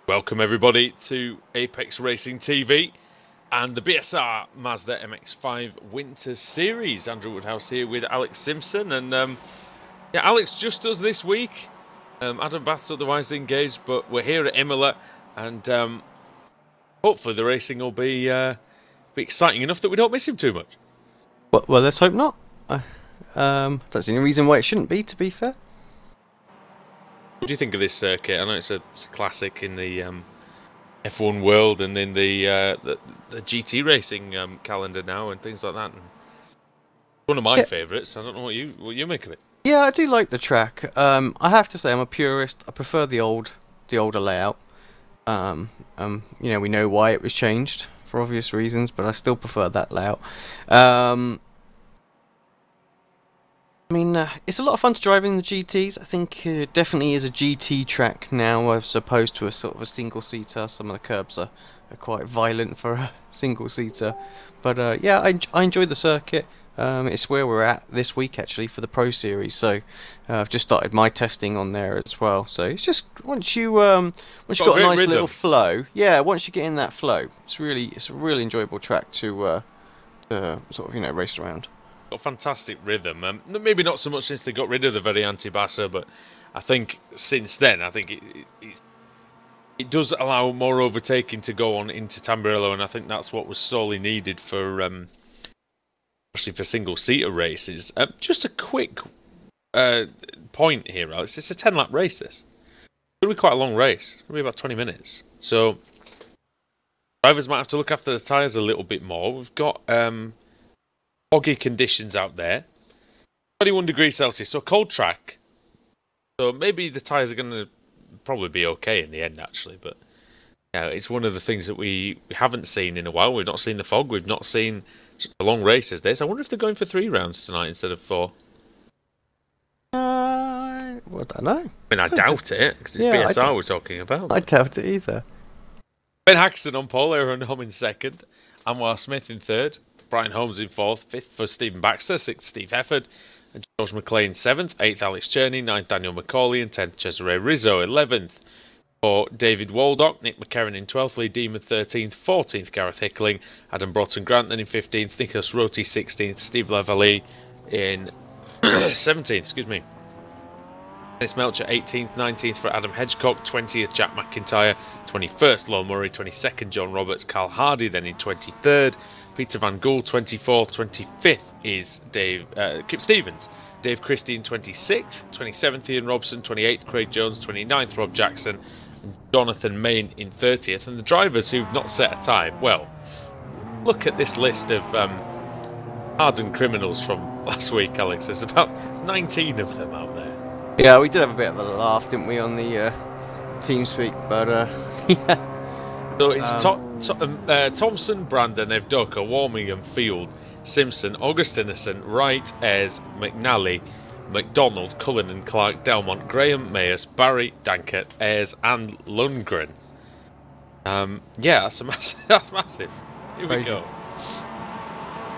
Welcome everybody to Apex Racing TV and the BSR Mazda MX5 Winter Series. Andrew Woodhouse here with Alex Simpson, and yeah, Alex just does this week. Adam Bath's otherwise engaged, but we're here at Imola, and hopefully the racing will be exciting enough that we don't miss him too much. Well, let's hope not. That's the only reason why it shouldn't be, to be fair. What do you think of this circuit? I know it's a classic in the F1 world and in the GT racing calendar now and things like that. And one of my favourites. I don't know what you make of it. Yeah, I do like the track. I have to say I'm a purist. I prefer the older layout. You know, we know why it was changed for obvious reasons, but I still prefer that layout. I mean, it's a lot of fun to drive in the GTs. I think it definitely is a GT track now as opposed to a sort of a single-seater. Some of the curbs are quite violent for a single-seater. But yeah, I enjoy the circuit. It's where we're at this week actually for the Pro Series. So I've just started my testing on there as well. So it's just once you got a nice little flow, yeah. Once you get in that flow, it's a really enjoyable track to sort of race around. Got fantastic rhythm. Maybe not so much since they got rid of the very anti-basser, but I think since then, I think it does allow more overtaking to go on into Tamburello, and I think that's what was sorely needed for especially for single-seater races. Just a quick point here, Alex. It's a 10-lap race. This it'll be quite a long race. It'll be about 20 minutes. So drivers might have to look after the tyres a little bit more. We've got foggy conditions out there, 21 degrees Celsius, so cold track. So maybe the tyres are going to probably be okay in the end, actually. But yeah, it's one of the things that we haven't seen in a while. We've not seen the fog. We've not seen a long race as this. I wonder if they're going for 3 rounds tonight instead of 4. Well, I don't know. I mean, I doubt it, because it's BSR we're talking about. I doubt it either. Ben Hackson on pole, Aaron Holm in second, Anwar Smith in third, Brian Holmes in 4th, 5th for Stephen Baxter, 6th Steve Hefford, and George McLean 7th, 8th Alex Cherney, 9th Daniel McCauley, and 10th Cesare Rizzo, 11th for David Waldock, Nick McCarron in 12th, Lee Deeman 13th, 14th Gareth Hickling, Adam Broughton Grant then in 15th, Nicholas Roti 16th, Steve Lavalley in 17th, excuse me. Dennis Melcher 18th, 19th for Adam Hedgecock, 20th Jack McIntyre, 21st Lowell Murray, 22nd John Roberts, Carl Hardy then in 23rd, Peter Van Gool 24th, 25th is Kip Stevens, Dave Christie in 26th, 27th Ian Robson, 28th Craig Jones, 29th Rob Jackson, and Jonathan Main in 30th. And the drivers who've not set a time, well, look at this list of hardened criminals from last week, Alex. There's 19 of them out there. Yeah, we did have a bit of a laugh, didn't we, on the TeamSpeak, but yeah. So it's Thompson, Brandon, Evdoka, Warmingham, Field, Simpson, Augustinson, Wright, Ayres, McNally, McDonald, Cullen and Clark, Delmont, Graham, Mayers, Barry, Dankert, Ayres and Lundgren. Yeah, that's massive. Here we go.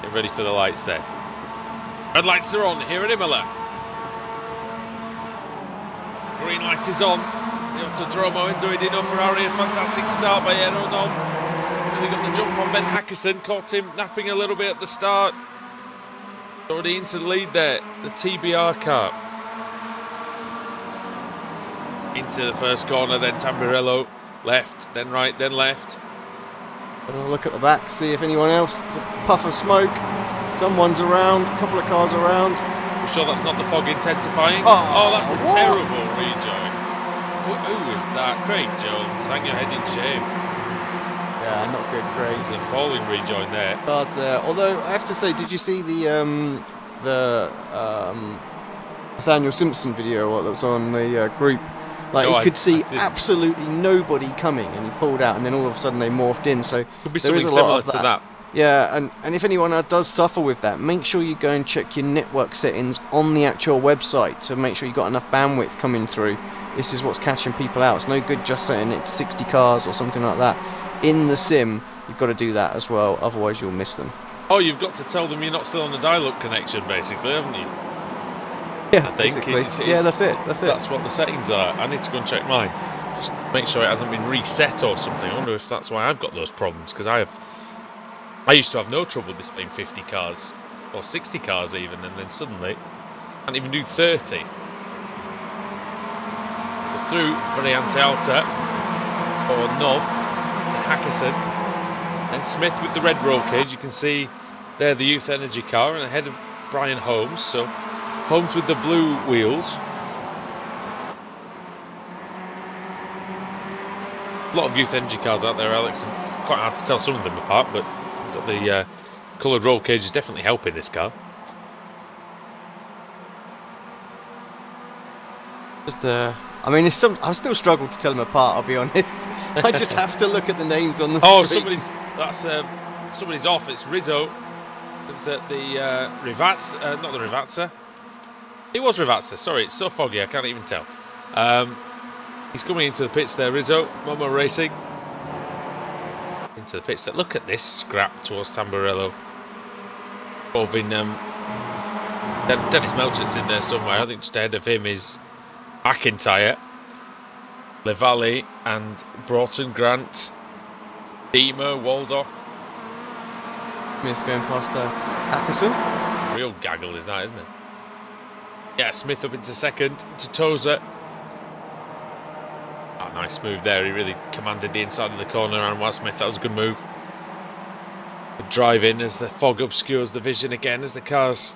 Get ready for the lights then. Red lights are on here at Imola. Green light is on. The Autodromo Enzo Ferrari, a fantastic start by Aaron Holm. And we got the jump on Ben Hackerson, caught him napping a little bit at the start. Already into the lead there, the TBR car. Into the first corner, then Tamburello, left, then right, then left. I'll look at the back, see if anyone else, there's a puff of smoke. Someone's around, a couple of cars around. I'm sure that's not the fog intensifying. Oh, that's a terrible rejoin. Who was that? Craig Jones. Hang your head in shame. Yeah, not good, Craig. There's an appalling rejoin there. Cars there. Although I have to say, did you see the Nathaniel Simpson video that was on the group? Like, you could see absolutely nobody coming, and he pulled out, and then all of a sudden they morphed in. So could be something similar to that. Yeah, and if anyone does suffer with that, make sure you go and check your network settings on the actual website to make sure you've got enough bandwidth coming through. This is what's catching people out. It's no good just setting it to 60 cars or something like that. In the sim, you've got to do that as well, otherwise you'll miss them. Oh, you've got to tell them you're not still on the dial-up connection, basically, haven't you? Yeah, I think. Yeah, that's it. That's what the settings are. I need to go and check mine. Just Make sure it hasn't been reset or something. I wonder if that's why I've got those problems, because I used to have no trouble displaying 50 cars or 60 cars even, and then suddenly I can't even do 30. But through Variante Alta or Nob and Hackerson and Smith with the red roll cage. You can see there the Youth Energy car and ahead of Brian Holmes. So Holmes with the blue wheels. A lot of Youth Energy cars out there, Alex, and it's quite hard to tell some of them apart, but got the coloured roll cage is definitely helping this car. Just, I mean, I still struggle to tell them apart, I'll be honest. I just have to look at the names on the screen. Somebody's off. It's Rizzo. It was at the Rivazza, not the Rivazza. It was Rivazza, sorry, it's so foggy I can't even tell. He's coming into the pits there, Rizzo, Momo Racing. Into the pits. Look at this scrap towards Tamburello. Involving Dennis Melchett's in there somewhere. I think just ahead of him is McIntyre, Levalle and Broughton, Grant, Deemer, Waldock. Smith going past Hackerson. Real gaggle is that, isn't it? Yeah, Smith up into second, to Tozer. Oh, nice move there. He really commanded the inside of the corner, and Waz Smith, that was a good move. The drive in as the fog obscures the vision again as the cars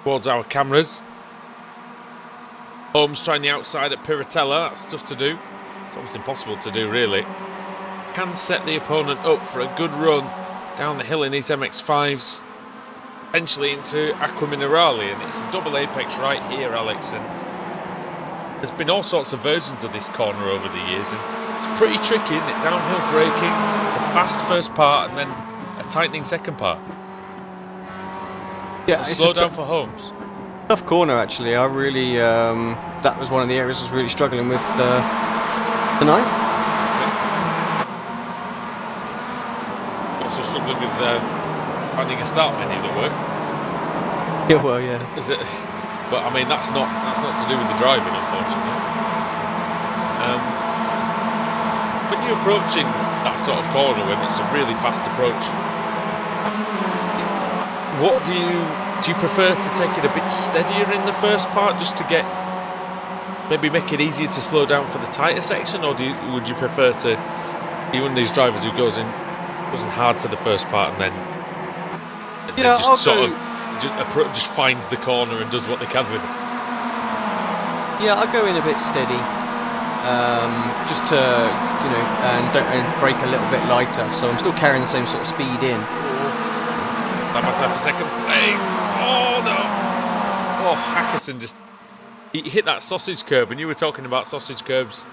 towards our cameras. Holmes trying the outside at Piratella. That's tough to do. It's almost impossible to do, really. Can set the opponent up for a good run down the hill in these MX-5s. Eventually into Aqua Minerale, and it's a double apex right here, Alex. And there's been all sorts of versions of this corner over the years, and it's pretty tricky, isn't it? Downhill braking, it's a fast first part, and then a tightening second part. Yeah, slow down for Holmes. Tough corner, actually. I really, that was one of the areas I was really struggling with tonight. Also struggling with finding a start menu that worked. Yeah, well, yeah. Is it? But I mean, that's not to do with the driving, unfortunately. When you're approaching that sort of corner, when it's a really fast approach, what do you prefer to take it a bit steadier in the first part, just to maybe make it easier to slow down for the tighter section, or would you prefer to be one of these drivers who goes in hard to the first part and then just finds the corner and does what they can with it? Yeah, I'll go in a bit steady, just to, and brake a little bit lighter, so I'm still carrying the same sort of speed in. By myself for second place. Oh no! Oh, Hackerson he hit that sausage curb, and you were talking about sausage curbs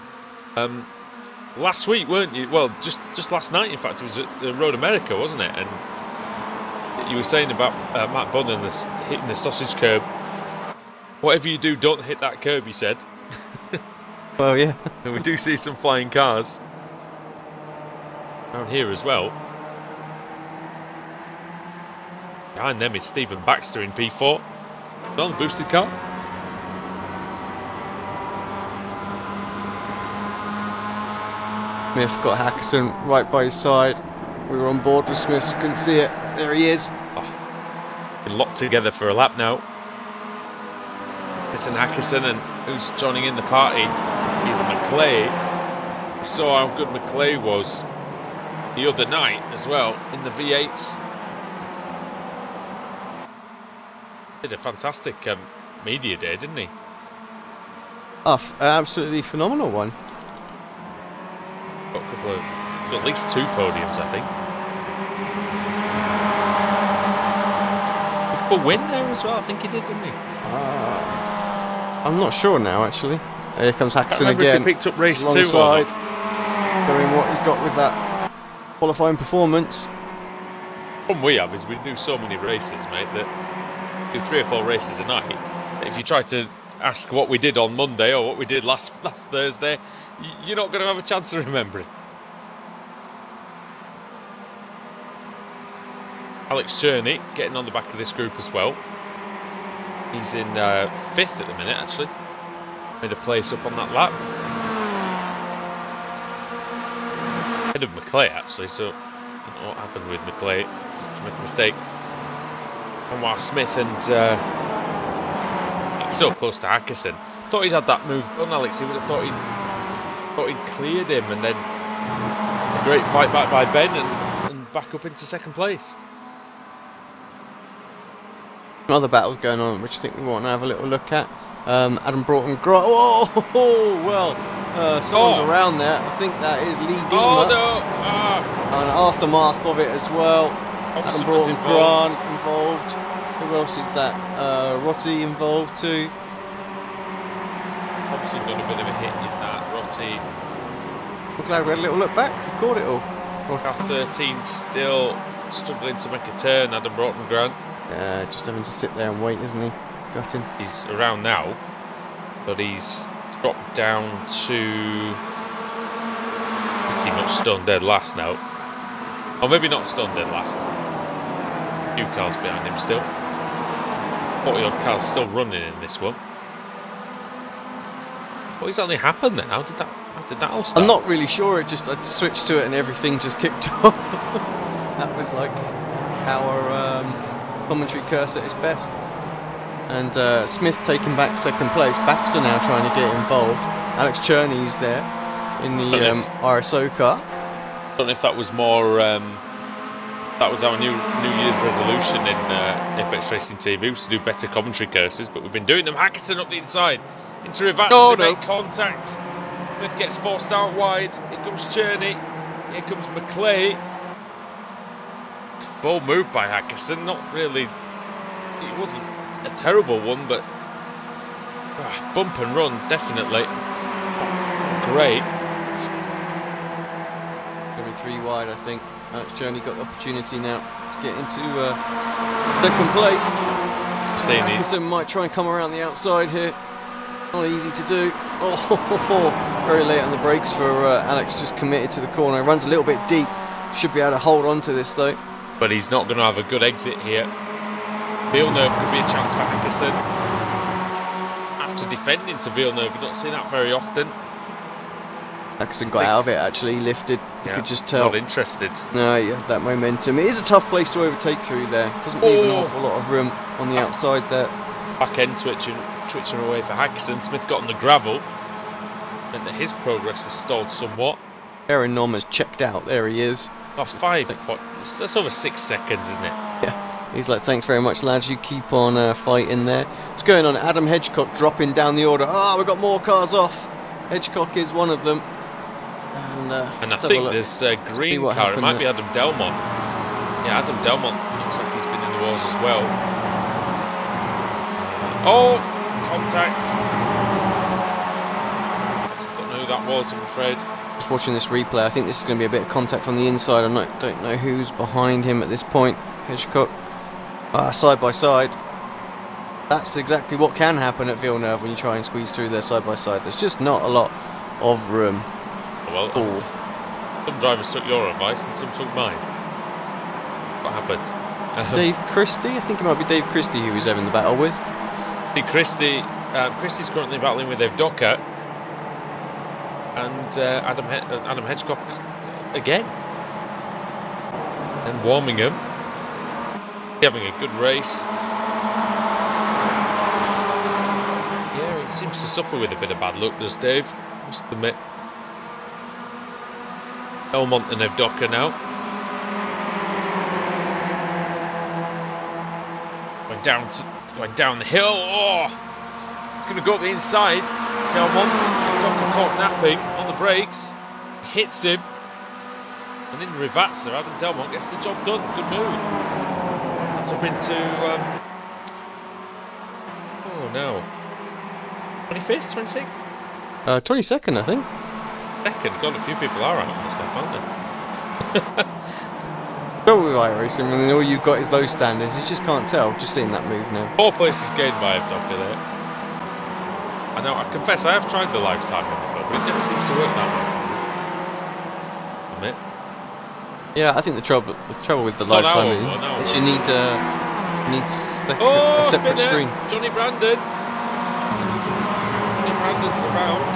last week, weren't you? Well, just last night, in fact. It was at the Road America, wasn't it? And you were saying about Matt Bunnan hitting the sausage curb. Whatever you do, don't hit that curb, he said. Well, yeah. And we do see some flying cars around here as well. Behind them is Stephen Baxter in P4. On the boosted car. Smith got Hackerson right by his side. We were on board with Smith, so couldn't see it. There he is. Oh, been locked together for a lap now. Smith and Hackerson, and who's joining in the party is McClay. We saw how good McClay was the other night as well in the V8s. Did a fantastic media day, didn't he? Oh, absolutely phenomenal one. Got a couple of, got at least 2 podiums, I think. A win there as well, I think he did, didn't he? I'm not sure now, actually. Here comes Hackerson again. If he picked up race 2 alongside, showing what he's got with that qualifying performance. The problem we have is we do so many races, mate, that we do 3 or 4 races a night. If you try to ask what we did on Monday or what we did last Thursday, you're not going to have a chance of remembering. Alex Cherney getting on the back of this group as well. He's in 5th at the minute, actually. Made a place up on that lap. Ahead of McClay, actually, so I don't know what happened with McClay. To make a mistake. And while Smith and so close to Atkinson. Thought he'd had that move done, Alex. He would have thought he'd cleared him, and then a great fight back by Ben and back up into second place. Other battles going on, which I think we want to have a little look at. Adam Broughton Grant. Whoa, well, someone's around there. I think that is Lee Deemer. Oh no! An aftermath of it as well. Thompson Adam Broughton involved. Grant involved. Who else is that? Rotti involved too. Thompson got a bit of a hit in that. Rotti. We're glad we had a little look back. We caught it all. Car 13 still struggling to make a turn. Adam Broughton Grant. Just having to sit there and wait, isn't he? Got him. He's around now, but he's dropped down to pretty much stone dead last now. Or maybe not stone dead last. A few cars behind him still. 40 odd cars still running in this one. What exactly happened then? How did that all start? I'm not really sure. I switched to it and everything just kicked off. That was like our commentary cursor at its best. And Smith taking back second place. Baxter now trying to get involved. Alex Cherney's there in the RSO car. I don't know if that was more. That was our New Year's resolution in Apex Racing TV, was to do better commentary curses, but we've been doing them. Hackerton up the inside into Rivatsa, they make contact. Smith gets forced out wide. Here comes Cherney. Here comes McClay. Bold move by Hackerson. Not really. It wasn't a terrible one, but bump and run definitely. Great. Going 3 wide, I think. Alex Cherney got the opportunity now to get into second place. Hackerson might try and come around the outside here. Not easy to do. Oh, very late on the brakes for Alex, just committed to the corner. Runs a little bit deep. Should be able to hold on to this though. But he's not going to have a good exit here. Villeneuve could be a chance for Hackerson. After defending to Villeneuve, you don't see that very often. Hackerson got out of it actually, lifted. You could just tell. Not interested. No, yeah, that momentum. It is a tough place to overtake through there. Doesn't leave an awful lot of room on the outside there. Back end twitching away for Hackerson. Smith got on the gravel. Meant that his progress was stalled somewhat. Aaron Norman's checked out. There he is. Oh, 5 points. That's over 6 seconds, isn't it? Yeah. He's like, thanks very much, lads. You keep on fighting there. What's going on? Adam Hedgecock dropping down the order. We've got more cars off. Hedgecock is one of them. And I think there's a green car. It might be Adam Delmont. Yeah, Adam Delmont looks like he's been in the wars as well. Oh, contact. Don't know who that was, I'm afraid. Just watching this replay, I think this is going to be a bit of contact from the inside. I don't know who's behind him at this point. Hedgecock. Side by side. That's exactly what can happen at Villeneuve when you try and squeeze through there side by side. There's just not a lot of room. Well, some drivers took your advice and some took mine. What happened? Dave Christie? I think it might be Dave Christie who he's having the battle with. Christie's currently battling with Evdoka and Adam Hedgecock again. And Warmingham having a good race. Yeah, he seems to suffer with a bit of bad luck, does Dave? Must admit. Elmont and Evdoka now. Going down the hill. Oh, it's going to go up the inside. Delmont. Evdoka caught napping on the brakes. Hits him. And in Rivatsa, Adam Delmont gets the job done. Good move. That's up into... oh no. 25th, 26th? 22nd, I think. Second. God, a few people are out on this lap, aren't they? Go with iRacing, and then all you've got is those standings. You just can't tell, just seeing that move now. 4 places gained by Evdoka there. I know, I confess, I have tried the live timing before, but it never seems to work that way. Admit. Yeah, I think the trouble with the live timing is you need a separate screen. Johnny Brandon. Johnny Brandon's around.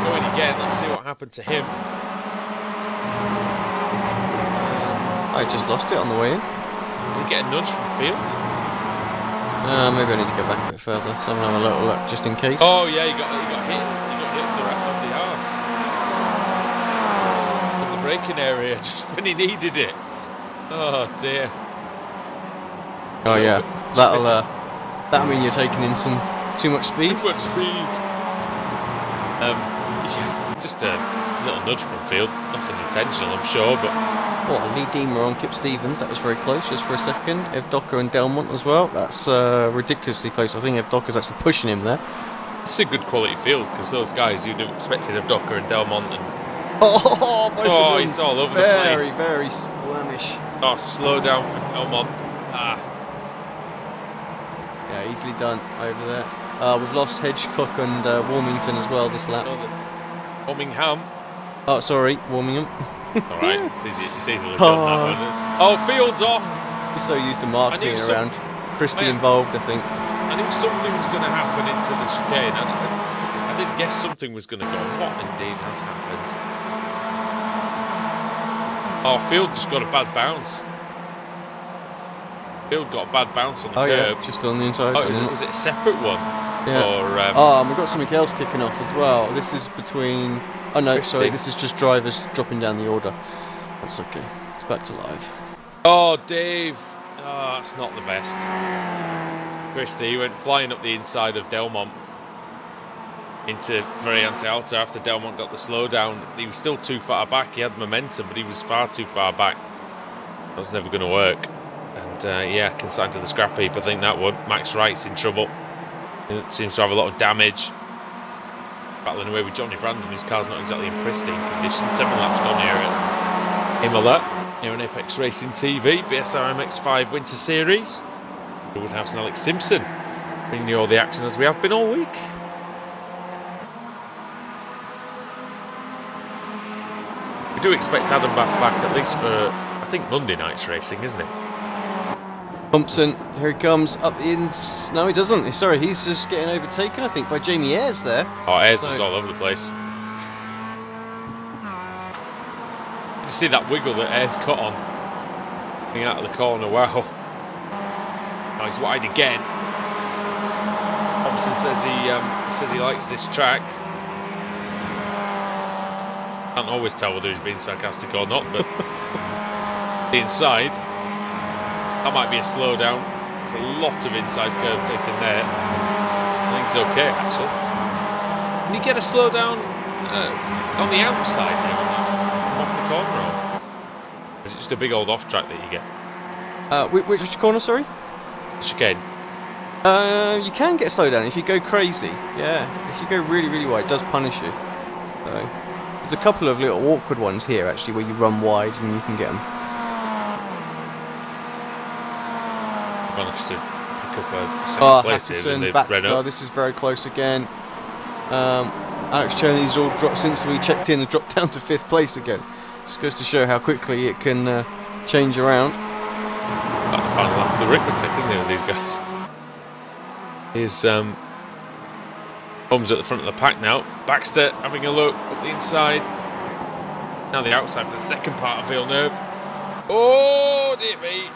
Going again, let's see what happened to him. I just lost it on the way in. Did he get a nudge from field? Maybe I need to go back a bit further. So I'm gonna have a little look just in case. Oh yeah, he got hit. He got hit on the arse. In the braking area, just when he needed it. Oh dear. Oh yeah, that'll mean you're taking in some too much speed. Too much speed. Yeah, just a little nudge from field. Nothing intentional, I'm sure, but. What, Lee Deemer on Kip Stevens, that was very close just for a second. Ev Docker and Delmont as well, that's ridiculously close. I think Ev Docker's actually pushing him there. It's a good quality field because those guys you'd have expected Ev Docker and Delmont and. Oh, both of them. He's all over the place. Very squirmish. Oh, slow down for Delmont. Yeah, easily done over there. We've lost Hedgecock and Warmington as well this lap. Warmingham. Oh, sorry, Warmingham. Alright, it's easily done that one. Oh, field's off! We're so used to marking around Christie involved, I think. I knew something was going to happen into the chicane. I did guess something was going to go. What indeed has happened? Oh, Field just got a bad bounce. Field got a bad bounce on the curb. Yeah, just on the inside. Oh, was it a separate one? Yeah. For, and we've got something else kicking off as well. This is between... Oh no, sorry, this is just drivers dropping down the order. That's okay. It's back to live. Oh, Dave. Oh, that's not the best. Christie went flying up the inside of Delmont into Variante Alta after Delmont got the slowdown. He was still too far back. He had momentum, but he was far too far back. That's never going to work. And yeah, consigned to the scrap heap, I think that would. Max Wright's in trouble. It seems to have a lot of damage. Battling away with Johnny Brandon, whose car's not exactly in pristine condition. 7 laps gone here at Imola, here on Apex Racing TV, BSR MX5 Winter Series. Woodhouse and Alex Simpson bringing you all the action as we have been all week. We do expect Adam back at least for, I think, Monday night's racing, isn't it? Thompson, here he comes, up the ins. No, he doesn't. Sorry, he's just getting overtaken, I think, by Jamie Ayres there. Oh, Ayres was all over the place. You see that wiggle that Ayres cut on coming out of the corner. Wow. Oh, he's wide again. Thompson says he likes this track. Can't always tell whether he's being sarcastic or not, but the inside. That might be a slowdown. There's a lot of inside curve taken there. I think he's okay, actually. Can you get a slowdown on the outside now, off the corner? Or is it just a big old off track that you get? Which corner, sorry? Chicane. You can get a slowdown if you go crazy. Yeah, if you go really, really wide, it does punish you. So, there's a couple of little awkward ones here, actually, where you run wide and you can get them. Managed to pick up a second place here in the Baxter, Renault. this is very close again. Alex Cherney's all dropped since we checked in and dropped down to 5th place again. Just goes to show how quickly it can change around. About the final lap of the arithmetic, isn't it, with these guys? Here's Holmes at the front of the pack now. Baxter having a look up the inside. Now the outside for the second part of Villeneuve. Oh, dear me.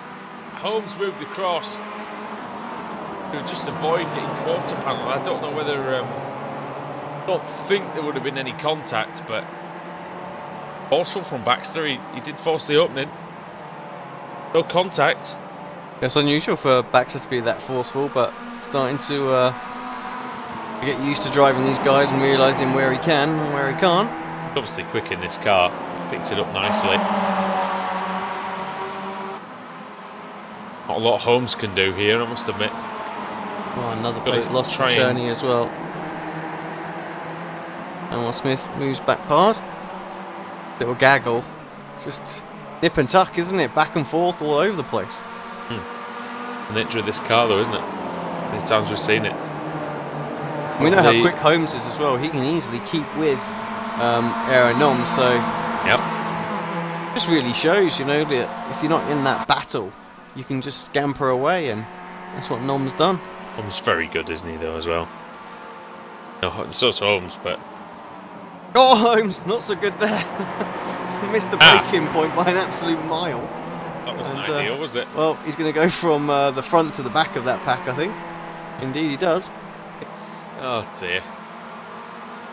Holmes moved across to just avoid getting quarter panel. I don't know whether, I don't think there would have been any contact, but forceful from Baxter. He did force the opening. No contact. It's unusual for Baxter to be that forceful, but starting to get used to driving these guys and realising where he can and where he can't. Obviously quick in this car. Picked it up nicely. Not a lot Holmes can do here, I must admit. Oh, another place lost for Cherney as well. And while Smith moves back past. Little gaggle. Just nip and tuck, isn't it? Back and forth all over the place. The nature of this car, though, isn't it? Many times we've seen it. We know how quick Holmes is as well. He can easily keep with Aeronom, so... Yep. Just really shows, you know, that if you're not in that battle, you can just scamper away, and that's what Nom's done. Holmes very good, isn't he, though, as well? No, so's Holmes, but... Oh, Holmes, not so good there. Missed the braking point by an absolute mile. That wasn't ideal, was it? Well, he's going to go from the front to the back of that pack, I think. Indeed, he does. Oh dear.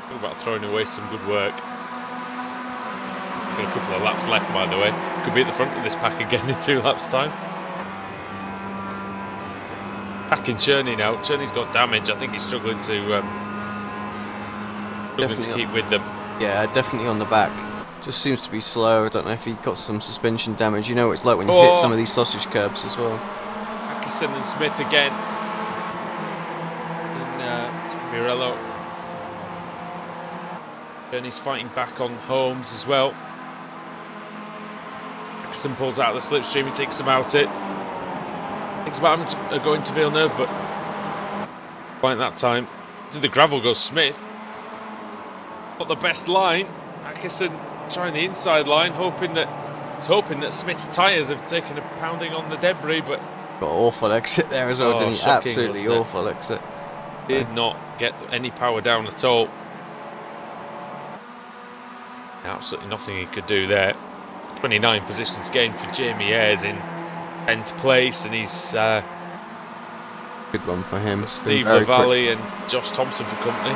Talk about throwing away some good work. Got a couple of laps left, by the way. Could be at the front of this pack again in 2 laps' time. Back in Cherney now. Cherney's got damage. I think he's struggling to keep with them. Yeah, definitely on the back. Just seems to be slow. I don't know if he got some suspension damage. You know what it's like when you hit some of these sausage curbs as well. Atkinson and Smith again. And Mirello. Cherney's fighting back on Holmes as well. Atkinson pulls out of the slipstream. He thinks about it. Thinks about having to go into Villeneuve, but quite that time. To the gravel goes Smith. Not the best line. Atkinson trying the inside line, hoping that Smith's tyres have taken a pounding on the debris, but got an awful exit there as well, didn't he? Shocking, absolutely awful exit. Did not get any power down at all. Absolutely nothing he could do there. 29 positions gained for Jamie Ayres in 10th place, and he's good run for him. Steve Lavallee and Josh Thompson for company.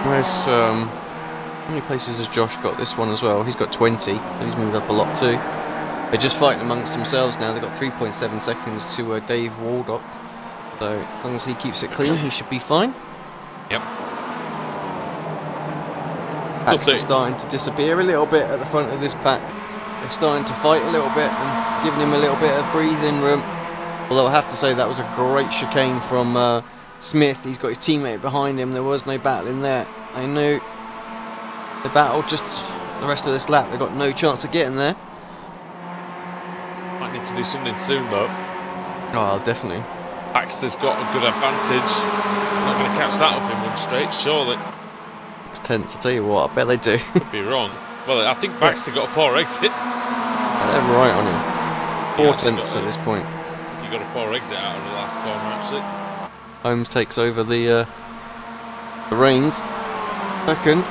Where's how many places has Josh got this one as well? He's got 20, so he's moved up a lot too. They're just fighting amongst themselves now. They've got 3.7 seconds to Dave Waldop. So as long as he keeps it clean, he should be fine. Yep. Pack's starting to disappear a little bit at the front of this pack. They're starting to fight a little bit, and it's giving him a little bit of breathing room. Although I have to say that was a great chicane from Smith. He's got his teammate behind him. There was no battling there. I knew the battle just the rest of this lap. They got no chance of getting there. Might need to do something soon though. Oh, definitely. Baxter's got a good advantage. Not going to catch that up in one straight, surely. It's tense, I tell you what. I bet they do. Could be wrong. Well, I think Baxter got a poor exit. They're right on him. 4 tenths at this point. You got a poor exit out of the last corner, actually. Holmes takes over the reins. Second.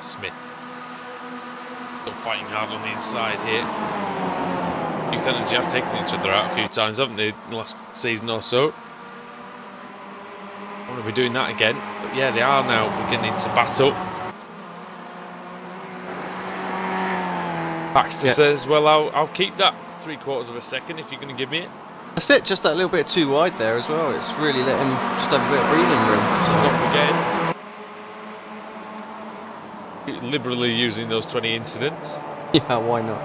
Smith. Still fighting hard on the inside here. Youth Energy have taken each other out a few times, haven't they, in the last season or so? I want to be doing that again, but yeah, they are now beginning to battle. Baxter says, well, I'll keep that 3/4 of a second if you're going to give me it. That's it, just that little bit too wide there as well. It's really let him just have a bit of breathing room. It's off again. Liberally using those 20 incidents. Yeah, why not?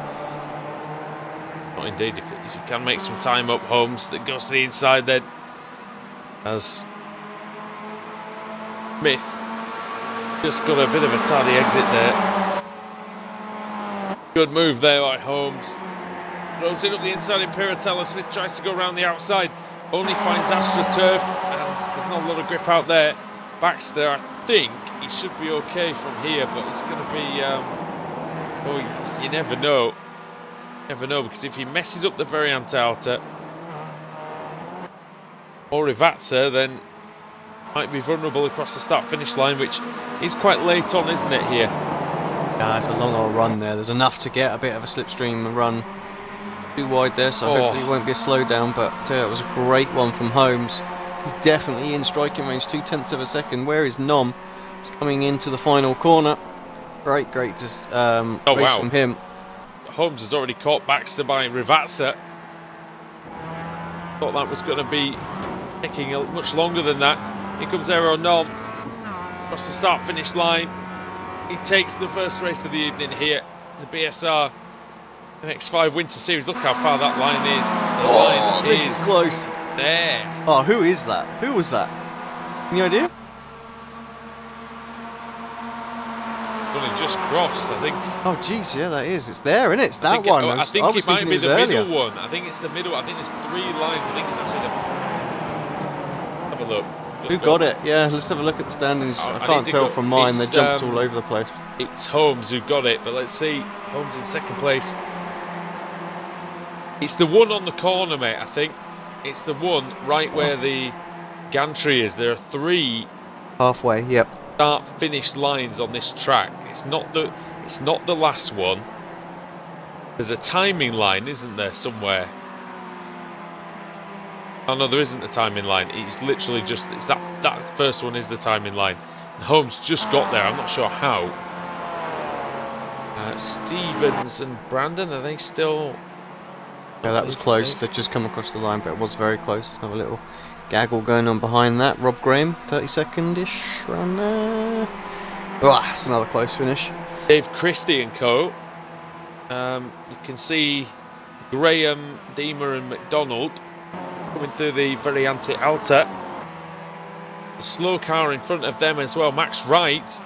Not indeed, if you can make some time up. Holmes that goes to the inside then. As Smith just got a bit of a tardy exit there. Good move there by Holmes. Throws it up the inside in Piratella. Smith tries to go around the outside. Only finds AstroTurf, and there's not a lot of grip out there. Baxter, I think he should be okay from here, but it's going to be... oh, you never know. Never know, because if he messes up the Variant Outer or Rivatsa, then might be vulnerable across the start-finish line, which is quite late on, isn't it, here? Yeah, it's a long old run there. There's enough to get a bit of a slipstream run. Too wide there, so hopefully it won't be a slowdown, but it was a great one from Holmes. He's definitely in striking range, 0.2 of a second. Where is Nom? He's coming into the final corner. Great race from him. Holmes has already caught Baxter by Rivatsa. Thought that was going to be taking much longer than that. Here comes Aero Nom across the start-finish line. He takes the first race of the evening here, the BSR MX5 Winter Series. Look how far that line is. This is close. There. Oh, who is that? Who was that? Any idea? Well, it just crossed, I think. Oh, jeez, yeah, that is. It's there, isn't it? It's that one. I think it might be the middle one. I think it's the middle. I think there's 3 lines. I think it's actually the... Have a look. Who got it? Yeah, let's have a look at the standings. I can't tell from mine. They jumped all over the place. It's Holmes who got it, but let's see. Holmes in second place. It's the one on the corner, mate, I think. It's the one right where the gantry is. There are 3. Halfway, yep. start-finish lines on this track. It's not the last one. There's a timing line, isn't there, somewhere? Oh no, there isn't a timing line. It's literally just that first one is the timing line. And Holmes just got there. I'm not sure how. Stevens and Brandon, are they still? Yeah, that was close. They've just come across the line, but it was very close. Another little gaggle going on behind that. Rob Graham, 32nd-ish run there. That's another close finish. Dave Christie and co. You can see Graham, Deemer and McDonald coming through the very anti-alta. The slow car in front of them as well, Max Wright,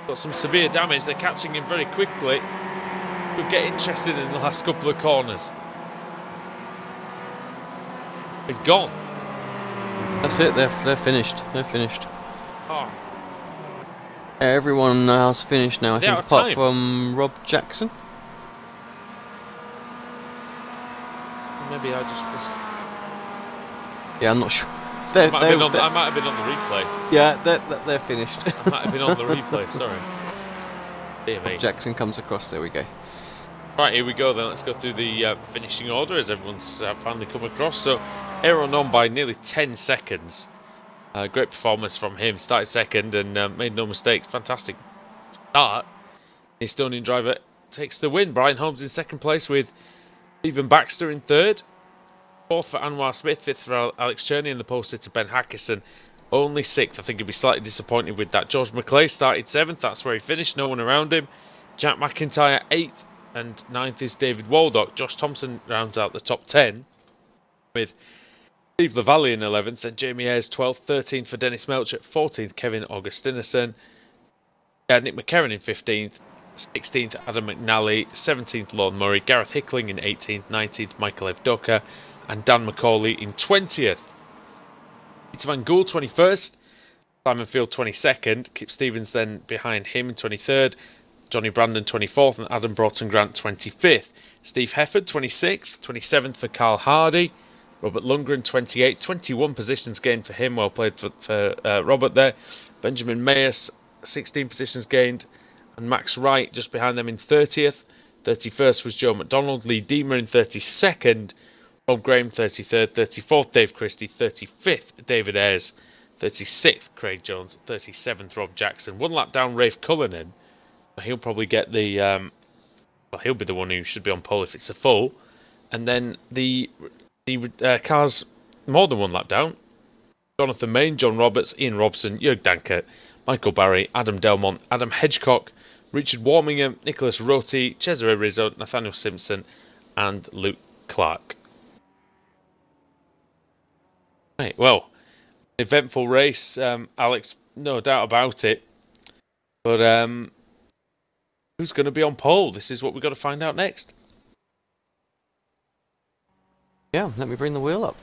got some severe damage. They're catching him very quickly. Could get interested in the last couple of corners. He's gone. That's it, they're finished. They're finished. Oh. Everyone has finished now, I think, apart from Rob Jackson. Maybe I just missed. Yeah, I'm not sure. I might have been on the replay. Yeah, they're finished. I might have been on the replay, sorry. Dear me. Jackson comes across, there we go. Right, here we go then. Let's go through the finishing order as everyone's finally come across. So, Aaron on by nearly 10 seconds. Great performance from him. Started second and made no mistakes. Fantastic start. The Estonian driver takes the win. Brian Holmes in second place with Stephen Baxter in third. Fourth for Anwar Smith. Fifth for Alex Cherney. And the pole sitter Ben Hackison only sixth. I think he'd be slightly disappointed with that. George McClay started seventh. That's where he finished. No one around him. Jack McIntyre eighth. And ninth is David Waldock. Josh Thompson rounds out the top 10 with Steve Lavallee in 11th and Jamie Ayres 12th, 13th for Dennis Melcher, 14th Kevin Augustinason, Nick McCarron in 15th, 16th Adam McNally, 17th Lord Murray, Gareth Hickling in 18th, 19th Michael Evdoka and Dan McCauley in 20th. Peter Van Gool 21st, Simon Field 22nd, Kip Stevens then behind him in 23rd, Johnny Brandon 24th and Adam Broughton Grant 25th. Steve Hefford 26th, 27th for Carl Hardy. Robert Lundgren 28th, 21 positions gained for him. Well played for Robert there. Benjamin Mayers 16 positions gained. And Max Wright just behind them in 30th. 31st was Joe McDonald. Lee Deemer in 32nd. Rob Graham 33rd. 34th Dave Christie. 35th David Ayres. 36th Craig Jones. 37th Rob Jackson. One lap down Rafe Cullinan. He'll probably get the well, he'll be the one who should be on pole if it's a full. And then the cars more than one lap down. Jonathan Main, John Roberts, Ian Robson, Jörg Dankert, Michael Barry, Adam Delmont, Adam Hedgecock, Richard Warmingham, Nicholas Roti, Cesare Rizzo, Nathaniel Simpson and Luke Clark. Right, well, eventful race, Alex, no doubt about it. But who's going to be on pole? This is what we've got to find out next. Yeah, let me bring the wheel up.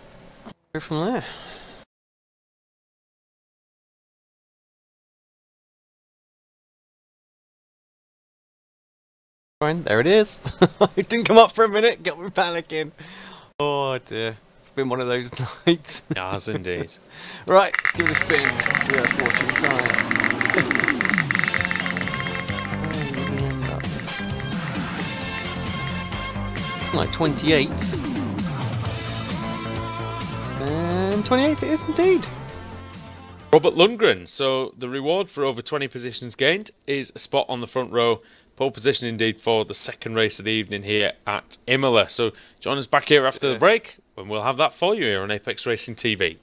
Go from there. Fine, there it is. It didn't come up for a minute, got me panicking. Oh dear, it's been one of those nights. Yes, indeed. Right, let's give it a spin. Worth watching time. Like 28th. And 28th it is indeed. Robert Lundgren. So the reward for over 20 positions gained is a spot on the front row. Pole position indeed for the second race of the evening here at Imola. So join us back here after the break and we'll have that for you here on Apex Racing TV.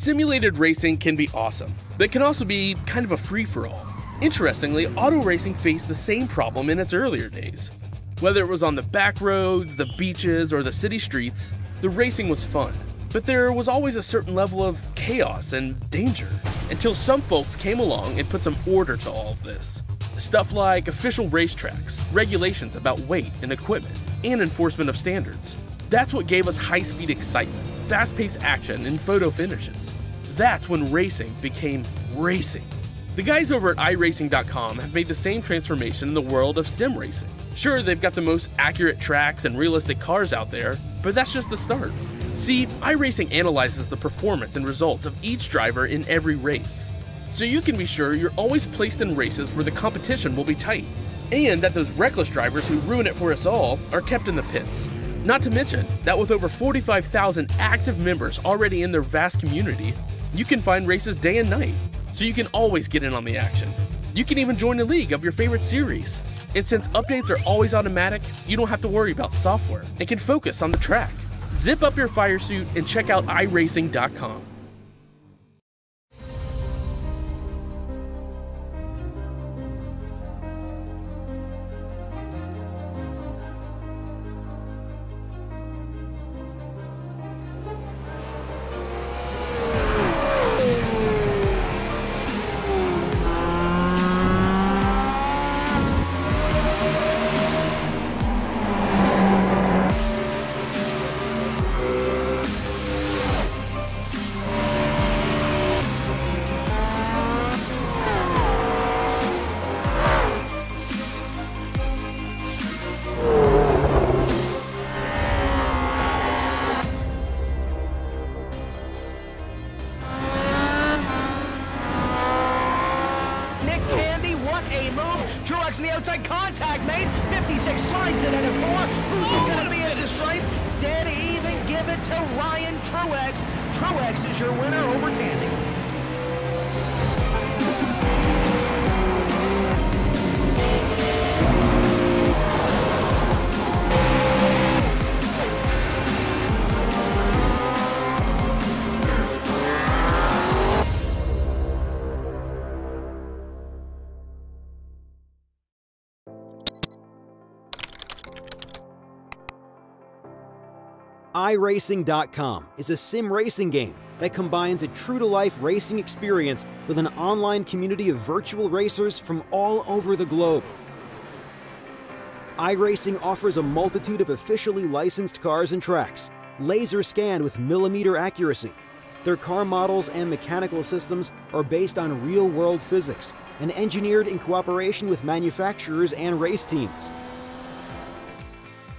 Simulated racing can be awesome, but it can also be kind of a free-for-all. Interestingly, auto racing faced the same problem in its earlier days. Whether it was on the back roads, the beaches, or the city streets, the racing was fun. But there was always a certain level of chaos and danger, until some folks came along and put some order to all of this. Stuff like official racetracks, regulations about weight and equipment, and enforcement of standards. That's what gave us high-speed excitement, fast-paced action, and photo finishes. That's when racing became racing. The guys over at iRacing.com have made the same transformation in the world of sim racing. Sure, they've got the most accurate tracks and realistic cars out there, but that's just the start. See, iRacing analyzes the performance and results of each driver in every race, so you can be sure you're always placed in races where the competition will be tight, and that those reckless drivers who ruin it for us all are kept in the pits. Not to mention that with over 45,000 active members already in their vast community, you can find races day and night, so you can always get in on the action. You can even join a league of your favorite series. And since updates are always automatic, you don't have to worry about software and can focus on the track. Zip up your fire suit and check out iRacing.com. Truex in the outside, contact made, 56 slides it into 4, who's going to be at the stripe? Dead even, give it to Ryan Truex. Truex is your winner over Tandy. iRacing.com is a sim racing game that combines a true-to-life racing experience with an online community of virtual racers from all over the globe. iRacing offers a multitude of officially licensed cars and tracks, laser scanned with millimeter accuracy. Their car models and mechanical systems are based on real-world physics and engineered in cooperation with manufacturers and race teams.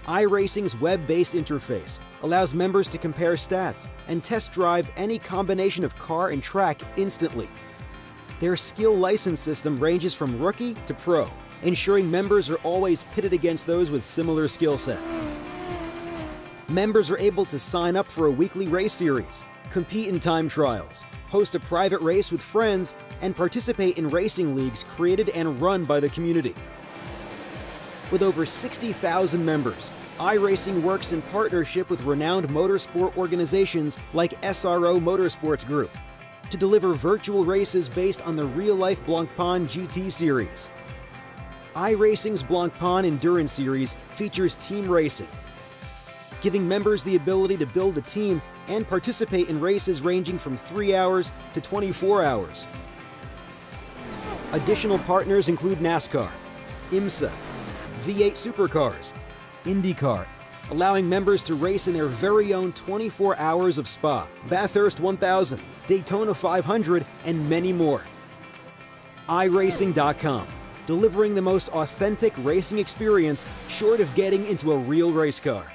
iRacing's web-based interface allows members to compare stats and test drive any combination of car and track instantly. Their skill license system ranges from rookie to pro, ensuring members are always pitted against those with similar skill sets. Members are able to sign up for a weekly race series, compete in time trials, host a private race with friends, and participate in racing leagues created and run by the community. With over 60,000 members, iRacing works in partnership with renowned motorsport organizations like SRO Motorsports Group to deliver virtual races based on the real-life Blancpain GT Series. iRacing's Blancpain Endurance Series features team racing, giving members the ability to build a team and participate in races ranging from 3 hours to 24 hours. Additional partners include NASCAR, IMSA, V8 Supercars, IndyCar, allowing members to race in their very own 24 hours of Spa, Bathurst 1000, Daytona 500, and many more. iRacing.com, delivering the most authentic racing experience short of getting into a real race car.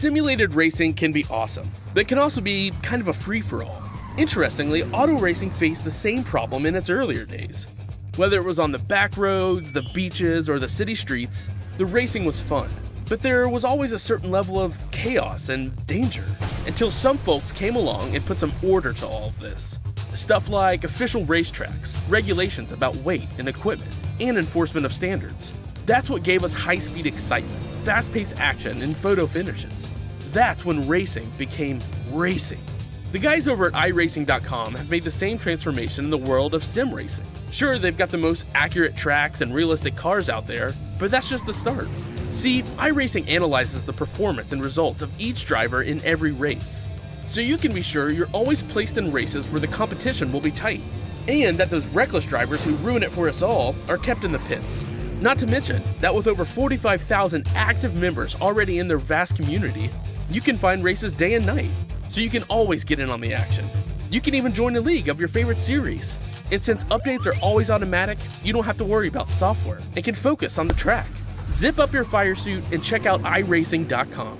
Simulated racing can be awesome, but it can also be kind of a free-for-all. Interestingly, auto racing faced the same problem in its earlier days. Whether it was on the back roads, the beaches, or the city streets, the racing was fun. But there was always a certain level of chaos and danger, until some folks came along and put some order to all of this. Stuff like official racetracks, regulations about weight and equipment, and enforcement of standards. That's what gave us high-speed excitement, fast-paced action, and photo finishes. That's when racing became racing. The guys over at iRacing.com have made the same transformation in the world of sim racing. Sure, they've got the most accurate tracks and realistic cars out there, but that's just the start. See, iRacing analyzes the performance and results of each driver in every race, so you can be sure you're always placed in races where the competition will be tight, and that those reckless drivers who ruin it for us all are kept in the pits. Not to mention that with over 45,000 active members already in their vast community, you can find races day and night, so you can always get in on the action. You can even join a league of your favorite series. And since updates are always automatic, you don't have to worry about software and can focus on the track. Zip up your fire suit and check out iRacing.com.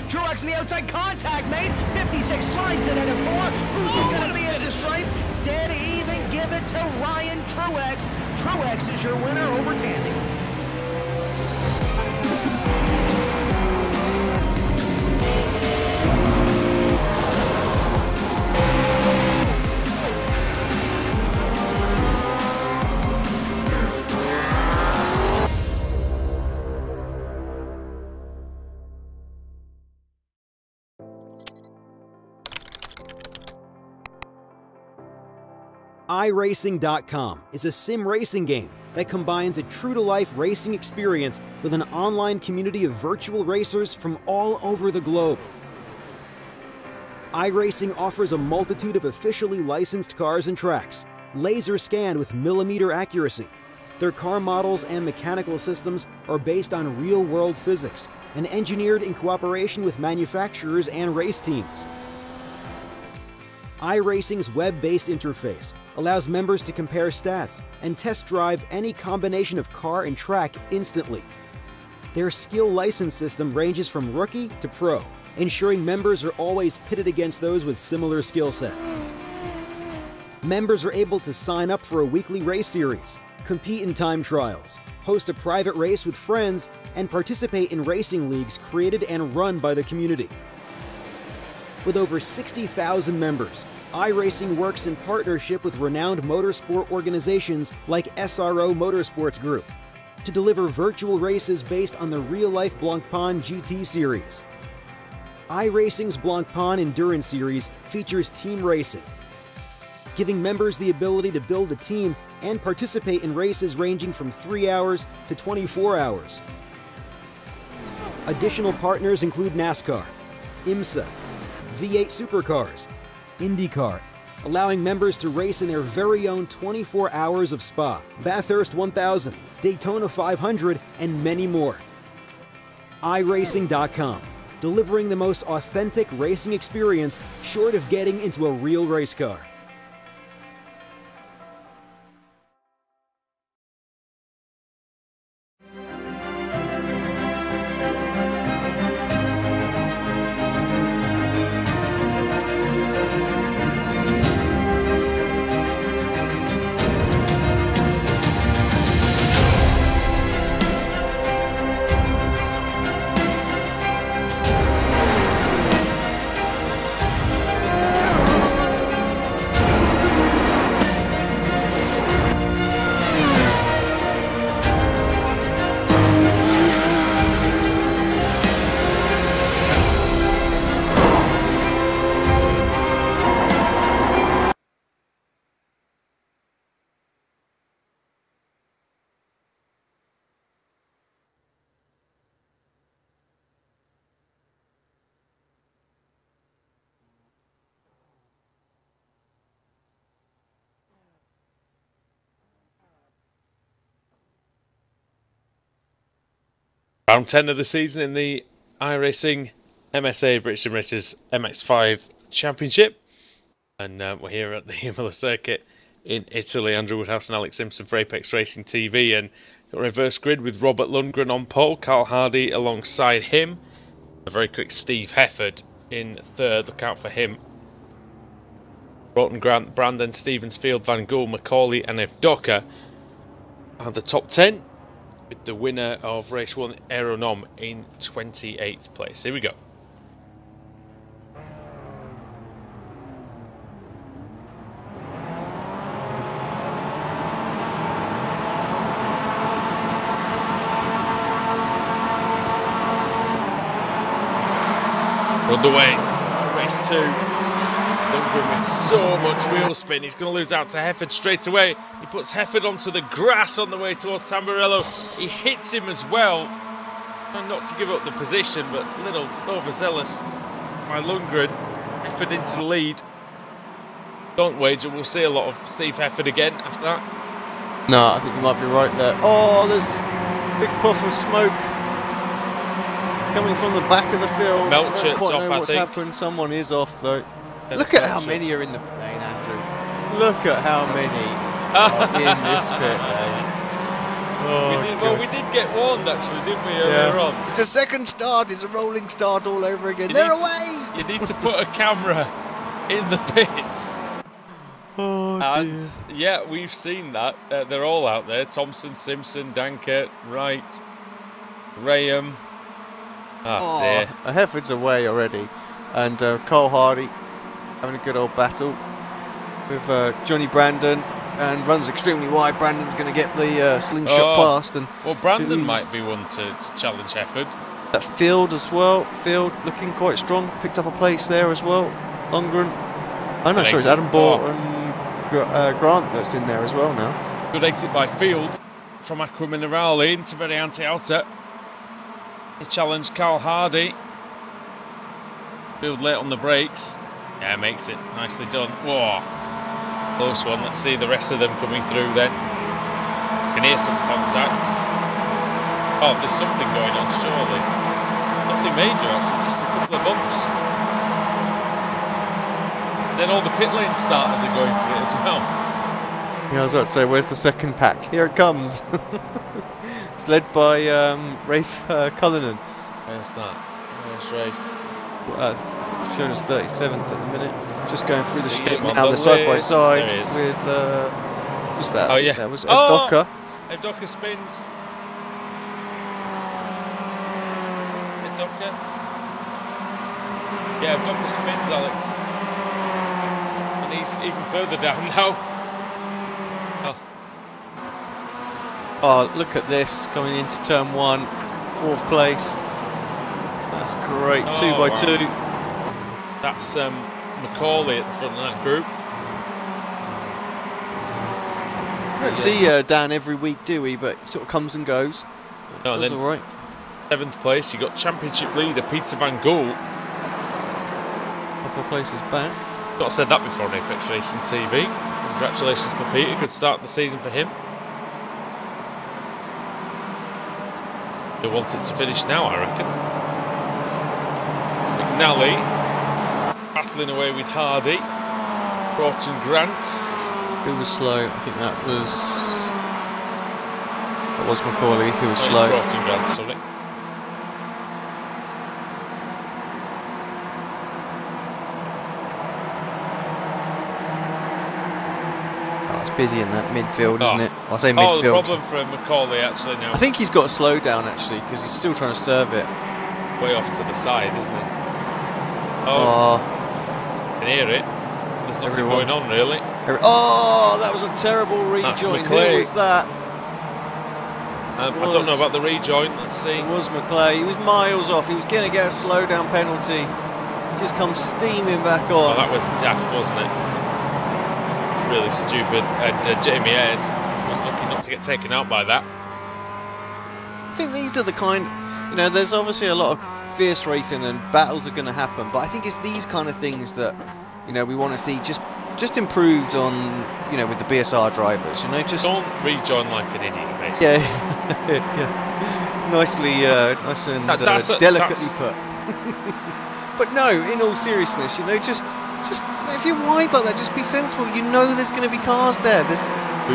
Truex in the outside, contact made, 56 slides it into 4, who's going to be at the stripe, dead even, give it to Ryan Truex. Truex is your winner over Tandy. iRacing.com is a sim racing game that combines a true-to-life racing experience with an online community of virtual racers from all over the globe. iRacing offers a multitude of officially licensed cars and tracks, laser scanned with millimeter accuracy. Their car models and mechanical systems are based on real-world physics and engineered in cooperation with manufacturers and race teams. iRacing's web-based interface allows members to compare stats and test drive any combination of car and track instantly. Their skill license system ranges from rookie to pro, ensuring members are always pitted against those with similar skill sets. Members are able to sign up for a weekly race series, compete in time trials, host a private race with friends, and participate in racing leagues created and run by the community. With over 60,000 members, iRacing works in partnership with renowned motorsport organizations like SRO Motorsports Group to deliver virtual races based on the real-life Blancpain GT Series. iRacing's Blancpain Endurance Series features team racing, giving members the ability to build a team and participate in races ranging from 3 hours to 24 hours. Additional partners include NASCAR, IMSA, V8 Supercars, IndyCar, allowing members to race in their very own 24 hours of Spa, Bathurst 1000, Daytona 500, and many more. iRacing.com, delivering the most authentic racing experience short of getting into a real race car. Round 10 of the season in the iRacing MSA British Sim Racers MX5 Championship. And we're here at the Imola circuit in Italy. Andrew Woodhouse and Alex Simpson for Apex Racing TV. And got a reverse grid with Robert Lundgren on pole, Carl Hardy alongside him. A very quick Steve Hefford in third. Look out for him. Broughton, Grant, Brandon, Stevens, Field, Van Gool, Macaulay and Evdoka are the top 10. With the winner of race 1, Aeronom, in 28th place. Here we go. Underway, race 2. Lundgren with so much wheel spin, he's going to lose out to Hefford straight away. He puts Hefford onto the grass on the way towards Tamburello. He hits him as well. And not to give up the position, but a little overzealous by Lundgren. Hefford into the lead. Don't wager, we'll see a lot of Steve Hefford again after that. No, I think you might be right there. Oh, there's a big puff of smoke coming from the back of the field. Melchert's off, I what's think. happened. Someone is off though. Dennis Look at how Melchert. many are in the lane, Andrew. Look at how many are in this pit lane. Oh, we did get warned actually, didn't we, earlier on? It's a second start, it's a rolling start all over again. You They're need away! You need to put a camera in the pits. Oh, And dear. yeah, we've seen that. They're all out there. Thompson, Simpson, Dankert, Wright, Graham. Oh dear. Hefford's away already. And Cole Hardy having a good old battle with Johnny Brandon, and runs extremely wide. Brandon's going to get the slingshot past. And well, Brandon might be one to challenge Hefford. that Field as well. Field looking quite strong. Picked up a place there as well. Lundgren. Oh no, sorry, it's Adam Ball and Grant that's in there as well now. Good exit by Field. from Aqua Minerale into Variante Alta. He challenged Carl Hardy. Build late on the brakes. Yeah, makes it. Nicely done. Whoa. Close one. Let's see the rest of them coming through then. Can hear some contact. Oh, there's something going on, surely. Nothing major, actually, just a couple of bumps. Then all the pit lane starters are going for it as well. Yeah, I was about to say, where's the second pack? Here it comes. It's led by Rafe Cullinan. Where's that? Where's Rafe? Showing us 37th at the minute. Just going through the See straight him on now, the the side by list. side There he is. with who's that? Oh, I think yeah. that was Ed Oh! Docker. Ed Docker spins. Ed Docker. Yeah, Ed Docker spins, Alex. And he's even further down now. Oh, look at this coming into turn 1, 4th place. That's great. Oh, 2 by 2. That's Macaulay at the front of that group. Don't see Dan every week, do we? But he sort of comes and goes. No, and Does then all right. 7th place, you got championship leader Peter Van Gool. Couple of places back. Not said that before on Apex Racing TV. Congratulations for Peter. Good start of the season for him. He'll want it to finish now, I reckon. McNally battling away with Hardy. Broughton Grant. Who was slow? I think that was Macaulay who was slow. Broughton Grant, sorry. Oh, it's busy in that midfield, isn't it? I say midfield. Oh, the problem for Macaulay actually now. I think he's got to slow down actually because he's still trying to serve it. Way off to the side, isn't it? Oh, can hear it. There's nothing going on really. Oh, that was a terrible rejoin. Who was that? I don't know about the rejoin. Let's see. It was McClay. He was miles off. He was going to get a slow down penalty. He just comes steaming back on. Oh, that was daft, wasn't it? Really stupid. And Jamie Ayres was lucky not to get taken out by that. I think these are the kind, you know, there's obviously a lot of fierce racing and battles are going to happen, but I think it's these kind of things that, you know, we want to see just improved on, you know, with the BSR drivers, you know, just... Don't rejoin like an idiot, basically. Yeah, yeah. Nicely, nice and delicately put. But no, in all seriousness, you know, just if you're wide like that, just be sensible. You know there's going to be cars there. There's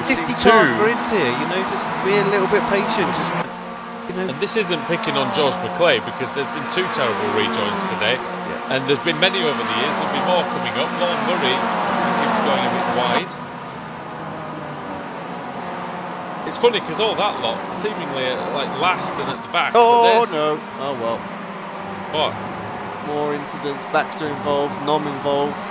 50 car grids here, you know, just be a little bit patient, just... You know. And this isn't picking on George McClay because there's been 2 terrible rejoins today, and there's been many over the years. There'll be more coming up. Lauren Murray keeps going a bit wide. It's funny because all that lot seemingly like last and at the back. Oh no! Oh well. What? More incidents. Baxter involved. Nom involved.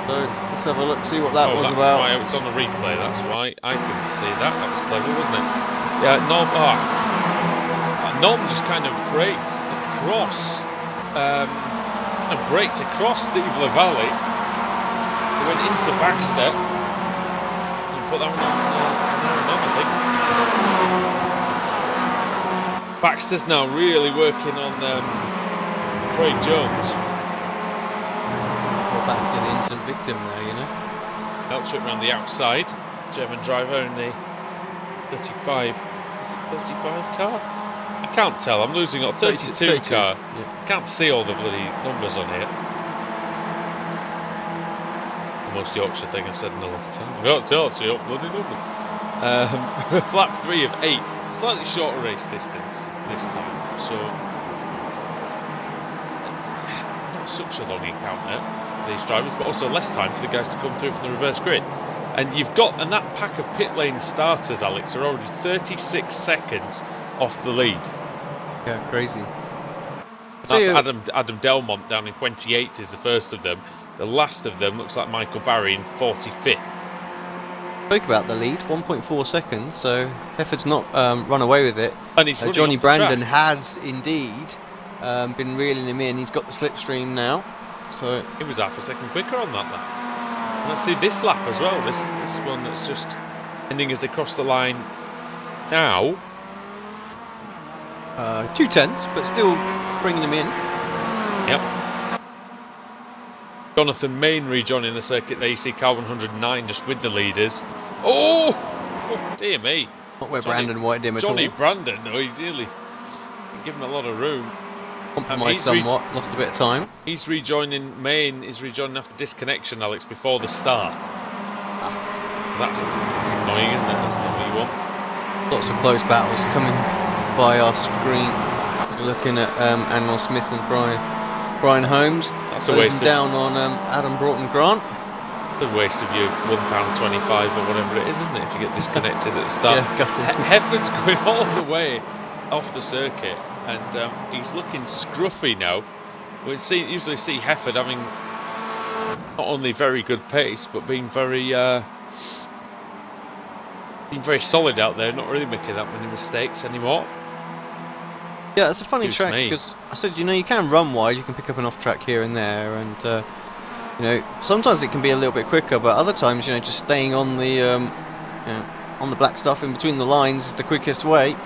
So let's have a look. See what that was about. Why it's on the replay. That's why I couldn't see that. That was clever, wasn't it? Yeah. Nom. Nom just kind of braked across, Steve LaValle. He went into Baxter and put that one on I think. Baxter's now really working on Craig Jones. Well, Baxter, the instant victim there, you know. Trip around the outside. German driver in the 35. Is it 35 car? I can't tell. I'm losing on 32 car. Yeah. I can't see all the bloody numbers on here. The most Yorkshire thing I've said in a long time. I can't tell. See all bloody numbers. Flap 3 of 8. Slightly shorter race distance this time. So not such a long encounter for these drivers, but also less time for the guys to come through from the reverse grid. And that pack of pit lane starters, Alex, are already 36 seconds off the lead. Yeah, crazy. That's Adam Delmont down in 28th is the first of them. The last of them looks like Michael Barry in 45th. Spoke about the lead, 1.4 seconds, so Hefford's not run away with it. And he's Johnny Brandon has indeed been reeling him in. He's got the slipstream now. So it was half a second quicker on that lap. And let's see this lap as well. This one that's just ending as they cross the line now. 2/10, but still bringing them in. Yep. Jonathan Main rejoining the circuit there. You see car 109 just with the leaders. Oh dear me. Not where Brandon wanted him at all. Johnny Brandon, no, he really given a lot of room. Compromised somewhat, lost a bit of time. He's rejoining Main. He's rejoining after disconnection, Alex, before the start. That's annoying, isn't it? That's not what you want. Lots of close battles coming by our screen. Looking at Anwar Smith and Brian Holmes. That's a waste down on Adam Broughton Grant. The waste of your £1.25 or whatever it is, isn't it? If you get disconnected at the start. Yeah, got it. Hefford's going all the way off the circuit, and he's looking scruffy now. We usually see Hefford having not only very good pace, but being very solid out there, not really making that many mistakes anymore. Yeah, it's a funny Excuse track me. because I said, you know, you can run wide, you can pick up an off track here and there, and you know, sometimes it can be a little bit quicker, but other times, you know, just staying on the you know, on the black stuff in between the lines is the quickest way.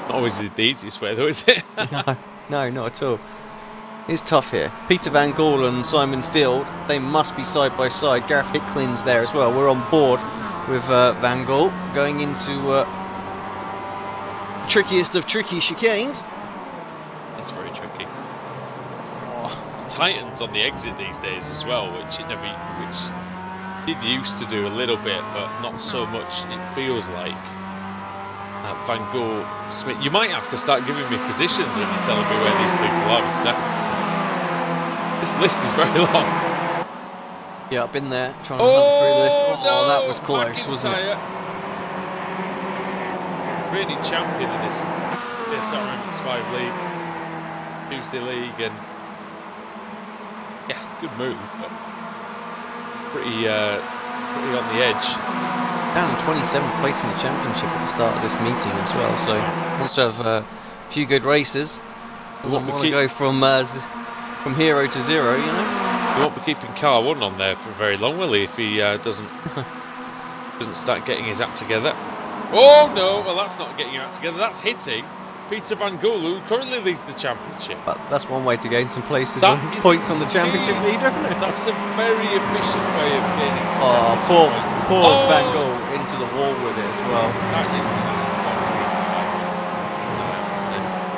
Not always the easiest way, though, is it? No, not at all. It's tough here. Peter Van Gaal and Simon Field, they must be side by side. Gareth Hicklin's there as well. We're on board with Van Gaal going into trickiest of tricky chicanes. It's very tricky. Titans on the exit these days as well, which it used to do a little bit, but not so much. It feels like Van Gaal, Smith. You might have to start giving me positions when you're telling me where these people are, because this list is very long. Yeah, I've been there trying to hunt through the list. Oh, no, that was close, wasn't it? Really champion in this BSR MX5 league, Tuesday league, and yeah, good move, but pretty on the edge. Down in 27th place in the championship at the start of this meeting as well, so wants to have a few good races. Doesn't want to go from hero to zero, you know. He won't be keeping car 1 on there for very long, will he? If he doesn't start getting his act together. Oh no! Well, that's not getting your act together. That's hitting Peter Van Gaal, who currently leads the championship. But that's one way to gain some places That on is points on the championship leader, isn't it? That's a very efficient way of gaining some poor championship points. poor Van Gaal into the wall with it as well.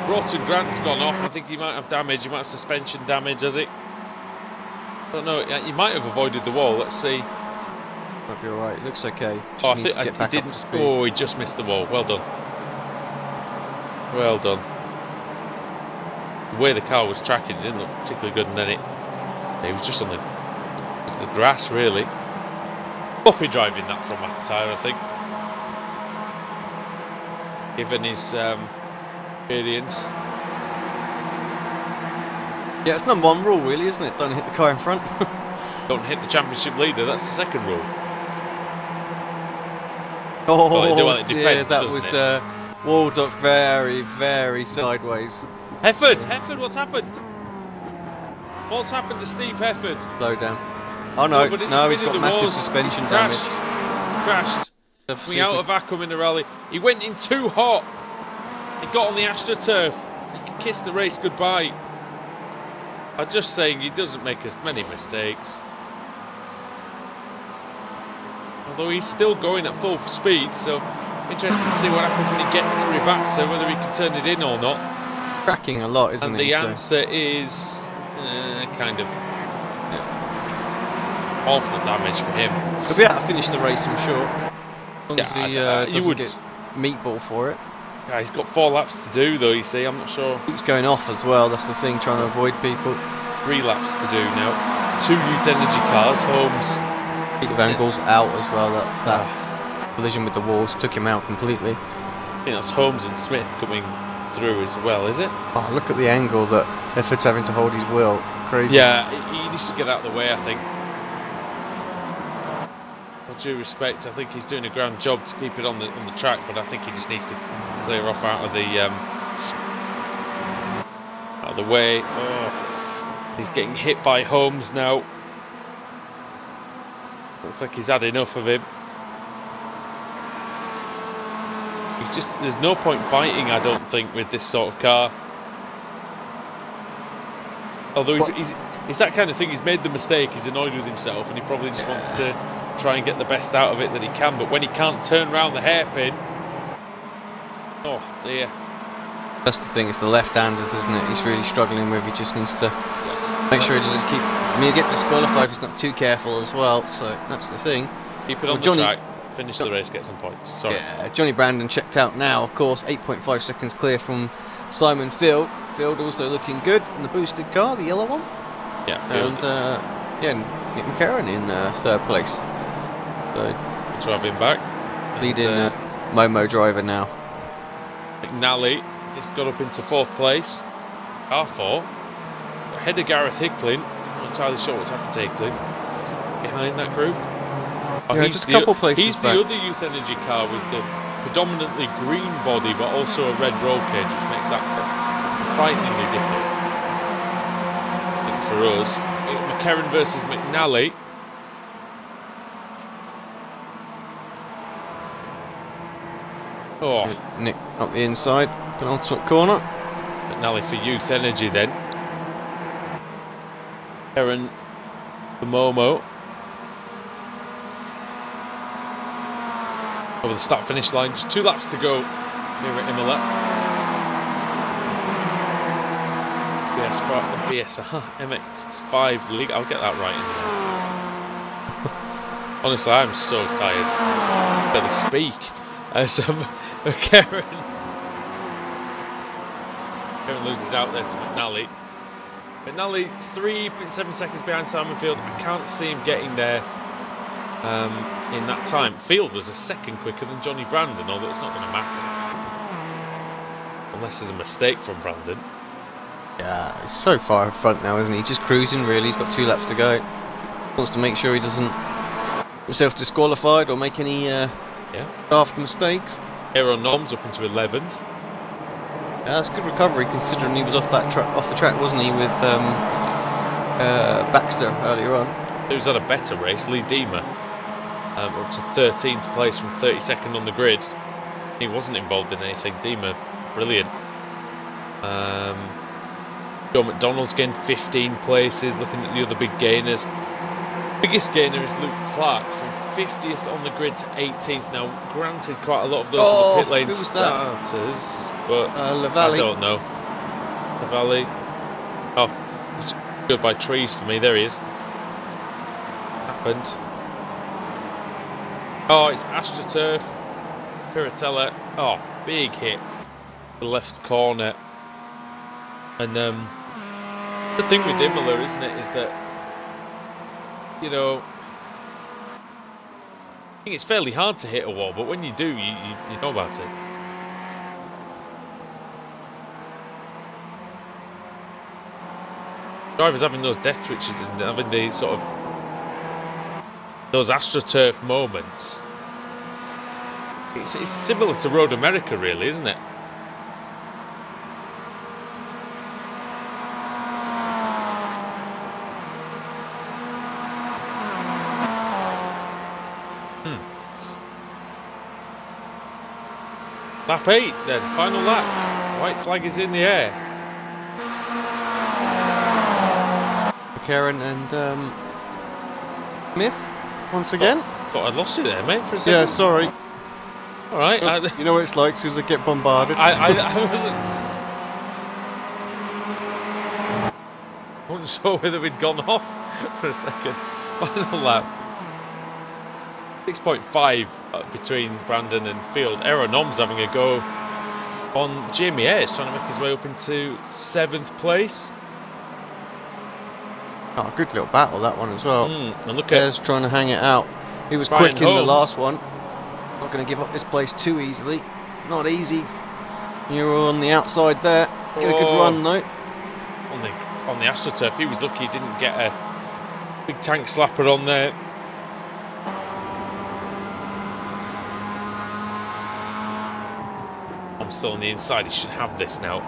Broughton Grant's gone off. I think he might have damage. He might have suspension damage, has he? I don't know. He might have avoided the wall. Let's see. Might be alright. Looks okay. I think he didn't. Oh, he just missed the wall. Well done. Well done. The way the car was tracking, it didn't look particularly good, and then he was just on the grass, really. Puppy driving that from McIntyre, I think. Given his experience. Yeah, it's #1 rule, really, isn't it? Don't hit the car in front. Don't hit the championship leader. That's the second rule. Oh, well, it dear, depends, that doesn't was it? walled up very, very sideways. Hefford, what's happened? What's happened to Steve Hefford? Slow down. Oh no, but no, he's been in got the massive walls. suspension damage. Crashed. Coming out of Acum in the rally. He went in too hot. He got on the AstroTurf. He can kiss the race goodbye. I'm just saying he doesn't make as many mistakes. Although he's still going at full speed, so interesting to see what happens when he gets to Rivazza, whether he can turn it in or not. Cracking a lot, isn't and he? the answer is kind of awful damage for him. He'll be able to finish the race, I'm sure. As long as he doesn't get meatball for it. Yeah, he's got 4 laps to do, though, you see. I'm not sure. Keeps going off as well, that's the thing, trying to avoid people. 3 laps to do now. 2 Youth Energy cars. Holmes. Peter Van Gaal's out as well. That collision with the walls took him out completely. I think that's Holmes and Smith coming through as well, is it? Oh, look at the angle that Hefford's having to hold his wheel. Crazy. Yeah, he needs to get out of the way, I think. With due respect, I think he's doing a grand job to keep it on the track, but I think he just needs to clear off out of the way. Oh, he's getting hit by Holmes now. Looks like he's had enough of him. There's no point fighting, I don't think, with this sort of car. Although he's that kind of thing, he's made the mistake, he's annoyed with himself, and he probably just wants to try and get the best out of it that he can. But when he can't turn around the hairpin, oh dear. That's the thing, it's the left-handers, isn't it? He's really struggling with. He just needs to make sure he doesn't keep... I mean, he'll get disqualified if he's not too careful as well, so that's the thing. Keep it on the track, finish the race, get some points. Sorry. Yeah, Johnny Brandon checked out now, of course, 8.5 seconds clear from Simon Field. Field also looking good in the boosted car, the yellow one. Yeah, and Nick McCarron in third place. So, good to have him back. Leading Momo driver now. McNally has got up into fourth place. R4. Ahead of Gareth Hicklin. Not entirely sure what's happened to Hicklin. Behind that group. Oh, yeah, just a couple places he's back. The other Youth Energy car with the predominantly green body but also a red roll cage, which makes that frighteningly different. I think for us. McCarron versus McNally. Oh, Nick up the inside, penultimate corner. McNally for Youth Energy then. Aaron the Momo. Over the start finish line, just 2 laps to go here at Imola. BSR MX5 League. I'll get that right in the end. Honestly, I'm so tired. I barely speak. As Karen loses out there to McNally. McNally 3.7 seconds behind Simon Field. I can't see him getting there in that time. Field was a second quicker than Johnny Brandon, although it's not going to matter. Unless there's a mistake from Brandon. Yeah, he's so far in front now, isn't he? Just cruising, really. He's got 2 laps to go. Wants to make sure he doesn't get himself disqualified or make any daft mistakes. Aeronoms up into 11th. Yeah, that's good recovery considering he was off the track, wasn't he, with Baxter earlier on. He was at a better race. Lee Deemer up to 13th place from 32nd on the grid. He wasn't involved in anything. Deemer, brilliant. Joe McDonald's gained 15 places. Looking at the other big gainers, biggest gainer is Luke Clark from 50th on the grid to 18th. Now, granted, quite a lot of those are the pit lane starters, but I don't know. LaValle. Oh, it's good by trees for me. There he is. Happened. Oh, it's AstroTurf. Piratella. Oh, big hit. The left corner. And the thing with Imola, isn't it, is that, you know, I think it's fairly hard to hit a wall, but when you do, you know about it. Drivers having those death twitches and having the sort of those AstroTurf moments. It's similar to Road America, really, isn't it? Lap 8 then, final lap. White flag is in the air. McCarron and Smith once again. Thought I'd lost you there, mate, for a second. Yeah, sorry. All right. You know what it's like as soon as I get bombarded. I wasn't sure whether we'd gone off for a second. Final lap. 6.5 between Brandon and Field. Aeronom's having a go on Jamie Ayres, trying to make his way up into 7th place. Oh, good little battle, that one as well. And look at Ayres trying to hang it out. He was Brian quick in the Holmes. last one. Not going to give up this place too easily. Not easy. You're on the outside there. Get a good run though. On the AstroTurf, he was lucky he didn't get a big tank slapper on there. I'm still on the inside. He should have this now.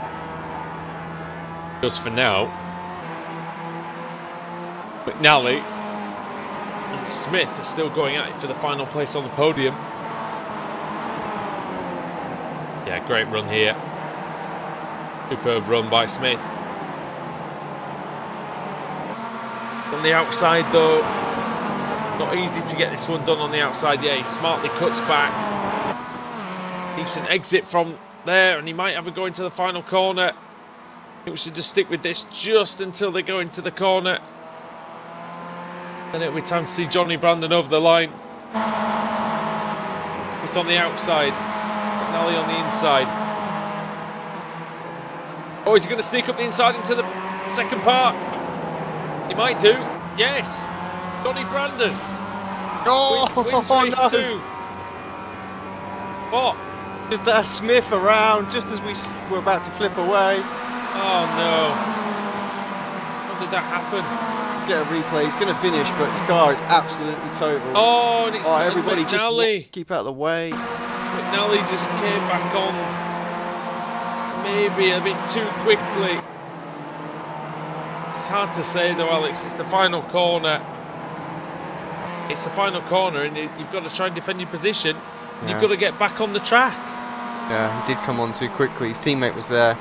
Just for now. McNally and Smith are still going at it for the final place on the podium. Yeah, great run here. Superb run by Smith. On the outside though, not easy to get this one done on the outside. Yeah, he smartly cuts back. Decent exit from there, and he might have a go into the final corner. I think we should just stick with this just until they go into the corner. Then it'll be time to see Johnny Brandon over the line. Smith on the outside, McNally on the inside. Oh, is he going to sneak up the inside into the second part? He might do. Yes, Johnny Brandon. Wins race no. 2. What? Just that Smith around just as we were about to flip away. Oh no. How did that happen? Let's get a replay. He's going to finish, but his car is absolutely totaled. Oh, and it's everybody just McNally. keep out of the way. McNally just came back on maybe a bit too quickly. It's hard to say though, Alex. It's the final corner. It's the final corner, and you've got to try and defend your position. Yeah. You've got to get back on the track. Yeah, he did come on too quickly. His teammate was there.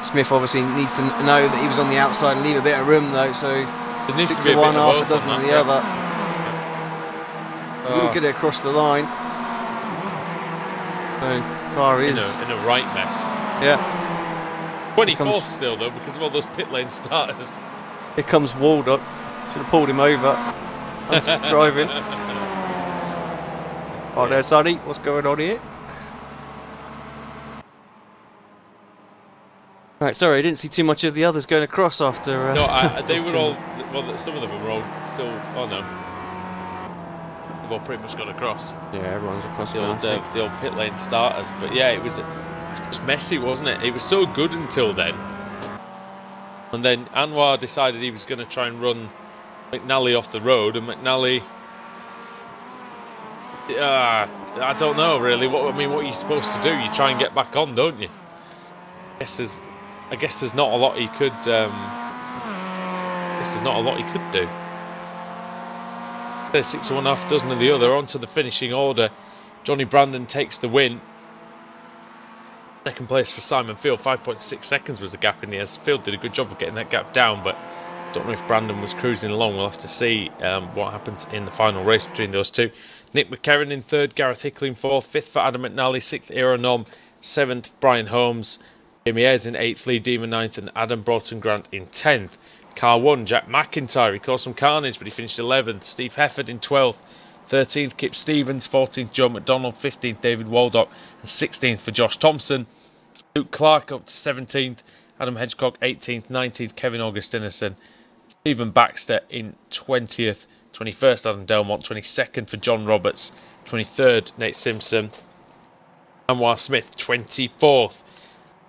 Smith obviously needs to know that he was on the outside and leave a bit of room though, so 6 to 1, half a dozen of the other. Wouldn't get it across the line. So car is in a right mess. Yeah. 24th still though, because of all those pit lane starters. Here comes Waldup. Should have pulled him over. I'm driving. Oh, there's Sonny. What's going on here? Right, sorry, I didn't see too much of the others going across after. No, they were all. Well, some of them were all still. Oh no, they've all pretty much gone across. Yeah, everyone's across the old pit lane starters. But yeah, it was messy, wasn't it? It was so good until then, and then Anwar decided he was going to try and run McNally off the road, and McNally. I don't know really. What are you supposed to do? You try and get back on, don't you? I guess there's not a lot he could. There's not a lot he could do. There's 6 of one, half dozen of the other. On to the finishing order. Johnny Brandon takes the win. Second place for Simon Field. 5.6 seconds was the gap in the end. Field did a good job of getting that gap down, but don't know if Brandon was cruising along. We'll have to see what happens in the final race between those two. Nick McCarron in 3rd, Gareth Hickley in 4th, 5th for Adam McNally, 6th Aeronom, 7th Brian Holmes, Jamie Ayres in 8th, Lee Deemer 9th, and Adam Broughton Grant in 10th. Car 1, Jack McIntyre, he caused some carnage, but he finished 11th. Steve Hefford in 12th, 13th Kip Stevens, 14th Joe McDonald, 15th David Waldock, and 16th for Josh Thompson. Luke Clark up to 17th, Adam Hedgecock 18th, 19th Kevin Augustinison, Stephen Baxter in 20th, 21st Adam Delmont, 22nd for John Roberts, 23rd Nate Simpson, Anwar Smith 24th.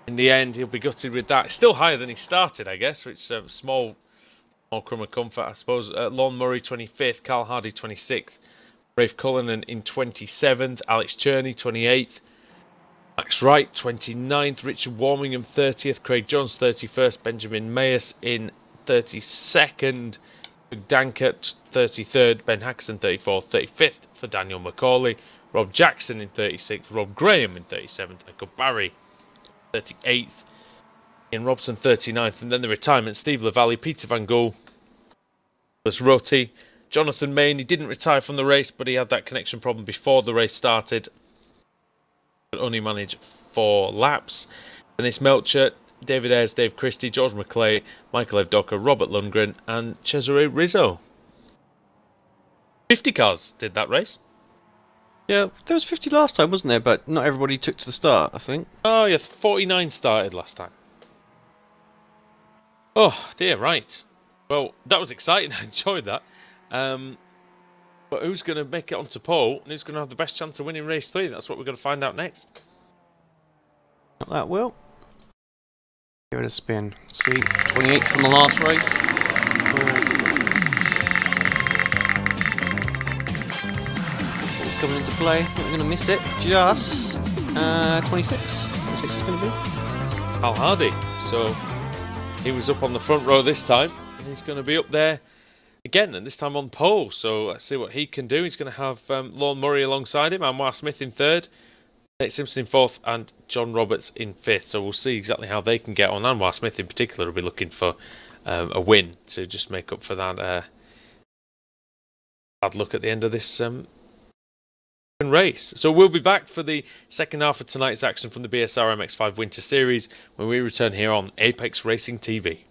In the end, he'll be gutted with that. It's still higher than he started, I guess, which small crumb of comfort, I suppose. Lon Murray 25th, Carl Hardy 26th, Rafe Cullinan in 27th, Alex Cherney 28th, Max Wright 29th, Richard Warmingham 30th, Craig Jones 31st, Benjamin Mayers in 32nd, Dankert 33rd, Ben Haxon 34th, 35th for Daniel McCauley, Rob Jackson in 36th, Rob Graham in 37th, Michael Barry 38th, Ian Robson 39th, and then the retirement, Steve Lavalley, Peter Van Gool, Roti, Jonathan Main. He didn't retire from the race, but he had that connection problem before the race started, but only managed 4 laps. Dennis Melcher, David Ayres, Dave Christie, George McClay, Michael Evdoka, Robert Lundgren, and Cesare Rizzo. 50 cars did that race. Yeah, there was 50 last time, wasn't there? But not everybody took to the start, I think. Oh, yeah, 49 started last time. Oh, dear, right. Well, that was exciting. I enjoyed that. But who's going to make it onto pole, and who's going to have the best chance of winning race 3? That's what we're going to find out next. Not that well. Give it a spin. See, 28th from the last race. It's coming into play. I think we're going to miss it. Just 26. 26 is going to be. Al Hardy. So he was up on the front row this time, and he's going to be up there again, and this time on pole. So let's see what he can do. He's going to have Lorne Murray alongside him, Anwar Smith in 3rd, Nate Simpson in 4th and John Roberts in 5th. So we'll see exactly how they can get on. Anwar Smith in particular will be looking for a win to just make up for that bad look at the end of this race. So we'll be back for the second half of tonight's action from the BSR MX5 Winter Series when we return here on Apex Racing TV.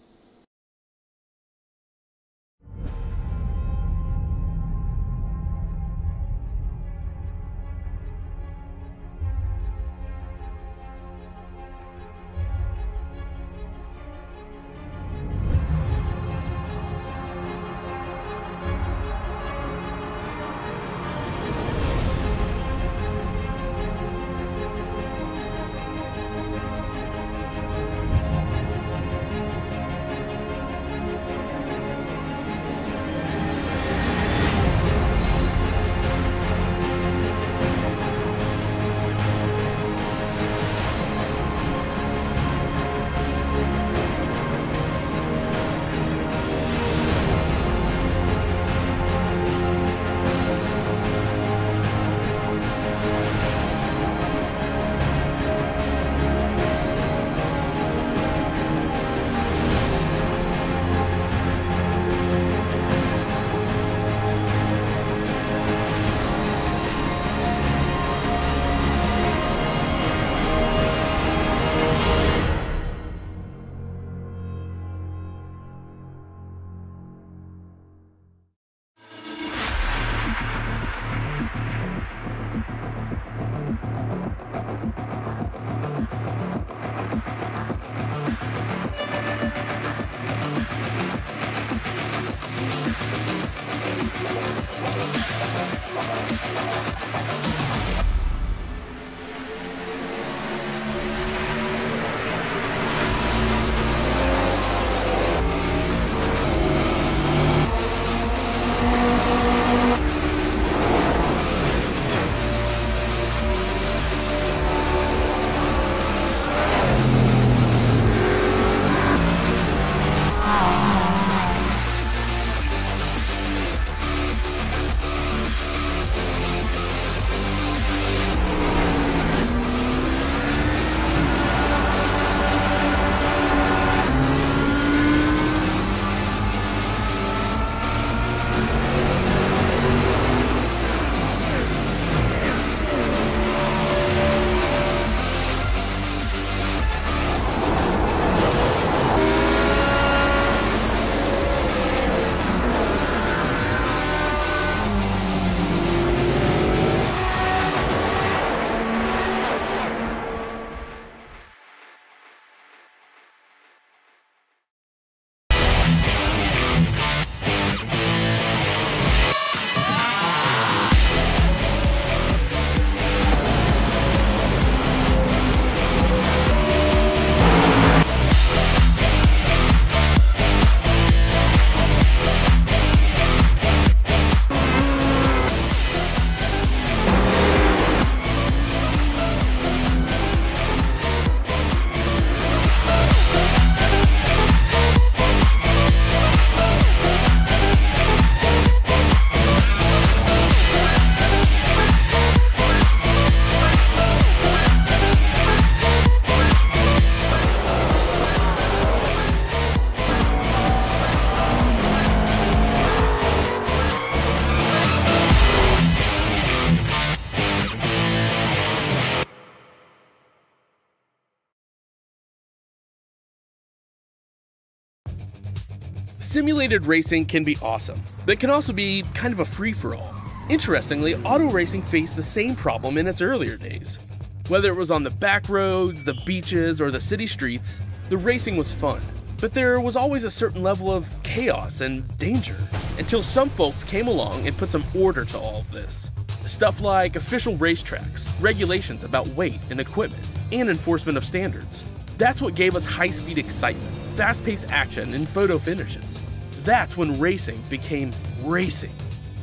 Simulated racing can be awesome, but it can also be kind of a free-for-all. Interestingly, auto racing faced the same problem in its earlier days. Whether it was on the back roads, the beaches, or the city streets, the racing was fun. But there was always a certain level of chaos and danger, until some folks came along and put some order to all of this. Stuff like official racetracks, regulations about weight and equipment, and enforcement of standards. That's what gave us high-speed excitement, fast-paced action, and photo finishes. That's when racing became racing.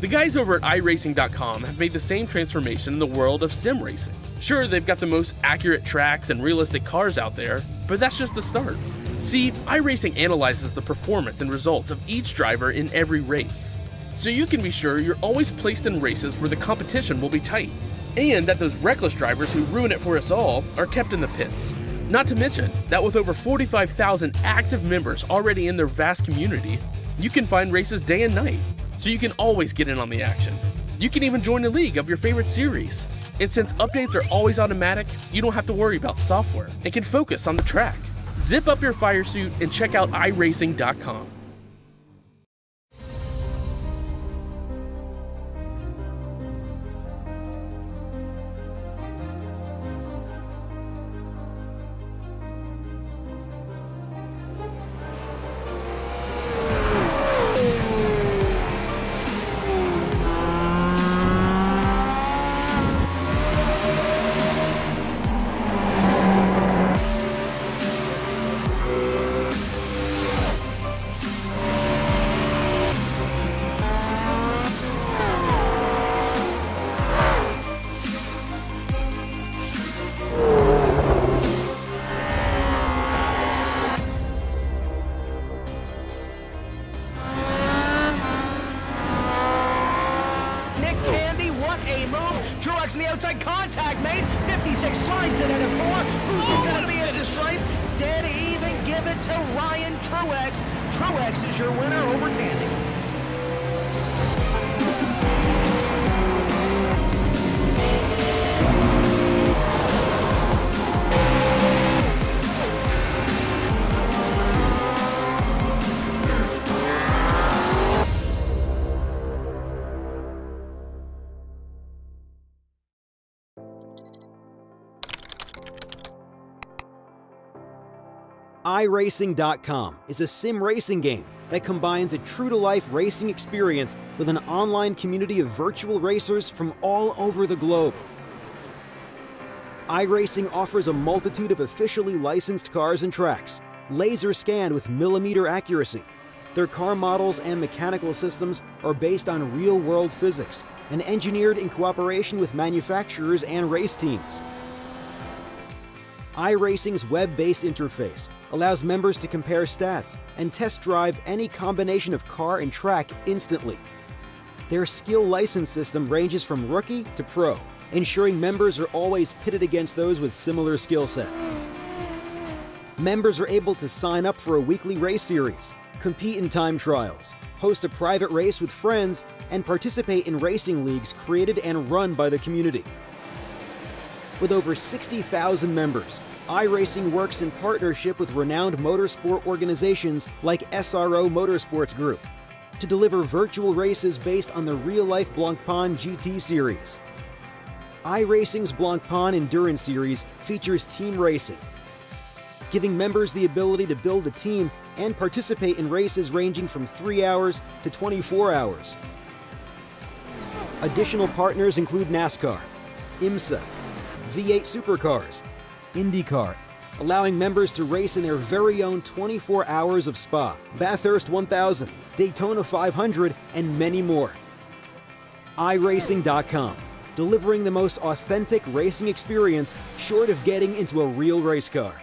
The guys over at iRacing.com have made the same transformation in the world of sim racing. Sure, they've got the most accurate tracks and realistic cars out there, but that's just the start. See, iRacing analyzes the performance and results of each driver in every race, so you can be sure you're always placed in races where the competition will be tight. and that those reckless drivers who ruin it for us all are kept in the pits. Not to mention that with over 45,000 active members already in their vast community, you can find races day and night, so you can always get in on the action. You can even join a league of your favorite series. And since updates are always automatic, you don't have to worry about software and can focus on the track. Zip up your fire suit and check out iRacing.com. On the outside, contact made. 56 slides it into 4. Who's going to be at the stripe? Dead even. Give it to Ryan Truex. Truex is your winner over Tandy. iRacing.com is a sim racing game that combines a true-to-life racing experience with an online community of virtual racers from all over the globe. iRacing offers a multitude of officially licensed cars and tracks, laser scanned with millimeter accuracy. Their car models and mechanical systems are based on real-world physics and engineered in cooperation with manufacturers and race teams. iRacing's web-based interface allows members to compare stats and test drive any combination of car and track instantly. Their skill license system ranges from rookie to pro, ensuring members are always pitted against those with similar skill sets. Members are able to sign up for a weekly race series, compete in time trials, host a private race with friends, and participate in racing leagues created and run by the community. With over 60,000 members, iRacing works in partnership with renowned motorsport organizations like SRO Motorsports Group to deliver virtual races based on the real-life Blancpain GT series. iRacing's Blancpain Endurance Series features team racing, giving members the ability to build a team and participate in races ranging from 3 hours to 24 hours. Additional partners include NASCAR, IMSA, V8 Supercars, IndyCar, allowing members to race in their very own 24 hours of Spa, Bathurst 1000, Daytona 500, and many more. iRacing.com, delivering the most authentic racing experience short of getting into a real race car.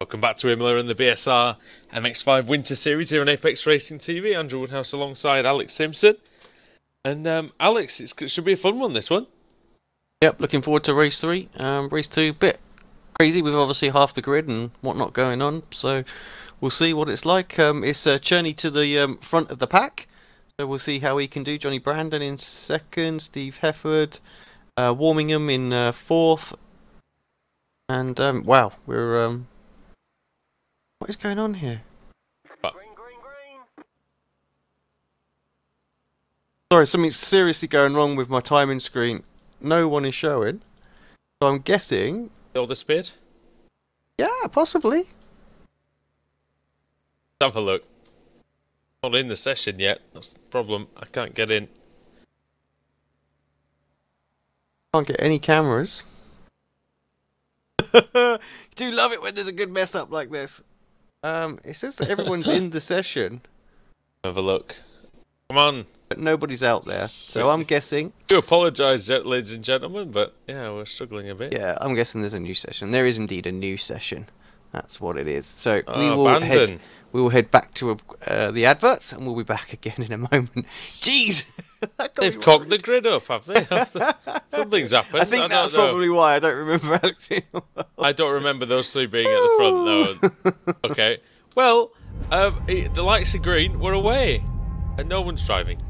Welcome back to Imola and the BSR MX5 Winter Series here on Apex Racing TV. Andrew Woodhouse alongside Alex Simpson. And Alex, it should be a fun one, this one. Yep, looking forward to race 3. Race 2, bit crazy with obviously half the grid and whatnot going on. So we'll see what it's like. It's Cherney to the front of the pack. So we'll see how he can do. Johnny Brandon in 2nd, Steve Hefford, Warmingham in 4th. And wow, we're... what is going on here? Sorry, something's seriously going wrong with my timing screen. No one is showing. So I'm guessing... All disappeared? Yeah, possibly. Let's have a look. Not in the session yet. That's the problem. I can't get in. Can't get any cameras. You do love it when there's a good mess up like this. It says that everyone's in the session. Have a look. Come on. But nobody's out there. So I'm guessing... I do apologise, ladies and gentlemen, but yeah, we're struggling a bit. Yeah, I'm guessing there's a new session. There is indeed a new session. That's what it is. So we will head back to the adverts, and we'll be back again in a moment. Jeez! They've cocked the grid up, have they? Something's happened. I think that's probably why I don't remember Alex being I don't remember those three being at the front, though. Okay. Well, the lights are green. We're away. And no one's driving.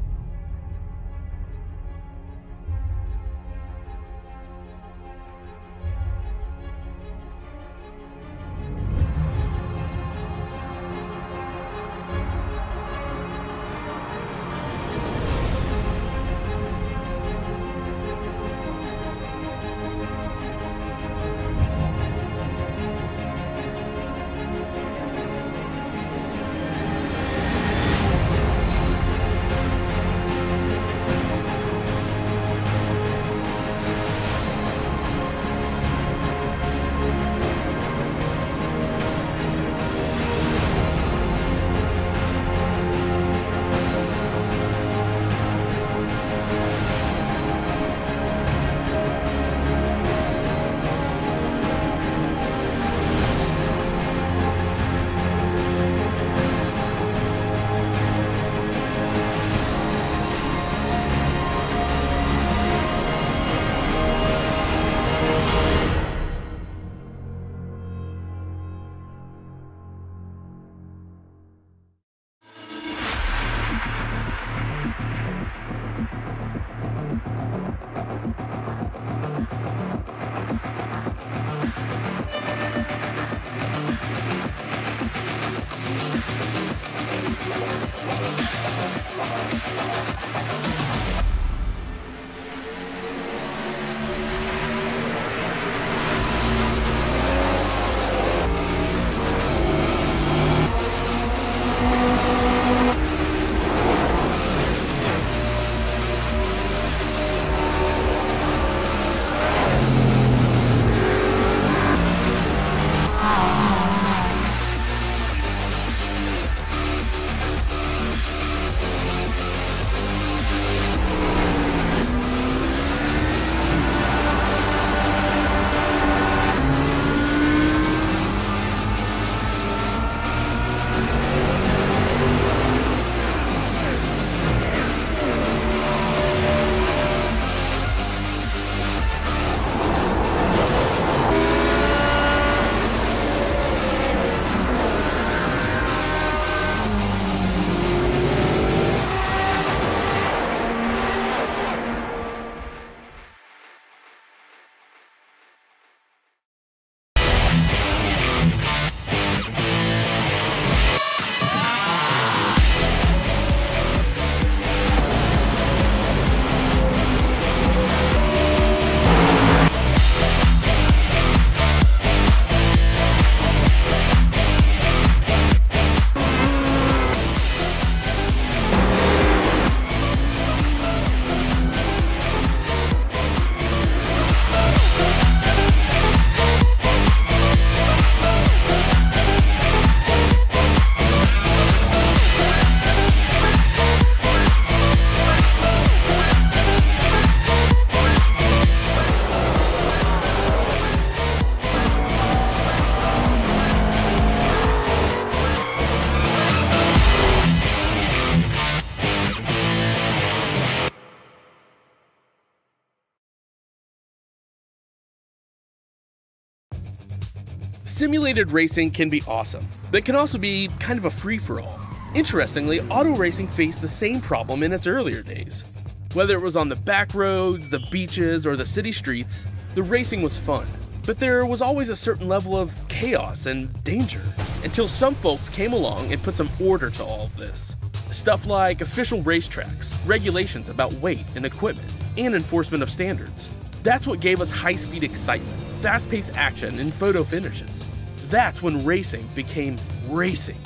Simulated racing can be awesome, but it can also be kind of a free-for-all. Interestingly, auto racing faced the same problem in its earlier days. Whether it was on the back roads, the beaches, or the city streets, the racing was fun. But there was always a certain level of chaos and danger, until some folks came along and put some order to all of this. Stuff like official racetracks, regulations about weight and equipment, and enforcement of standards. That's what gave us high-speed excitement, fast-paced action, and photo finishes. That's when racing became racing.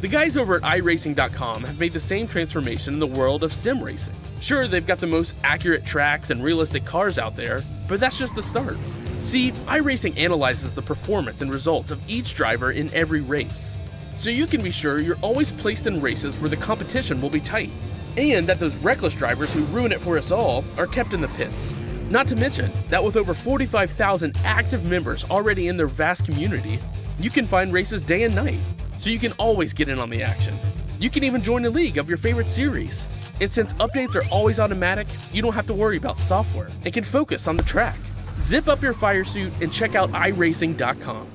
The guys over at iRacing.com have made the same transformation in the world of sim racing. Sure, they've got the most accurate tracks and realistic cars out there, but that's just the start. See, iRacing analyzes the performance and results of each driver in every race, so you can be sure you're always placed in races where the competition will be tight, and that those reckless drivers who ruin it for us all are kept in the pits. Not to mention that with over 45,000 active members already in their vast community, you can find races day and night, so you can always get in on the action. You can even join a league of your favorite series. And since updates are always automatic, you don't have to worry about software and can focus on the track. Zip up your fire suit and check out iRacing.com.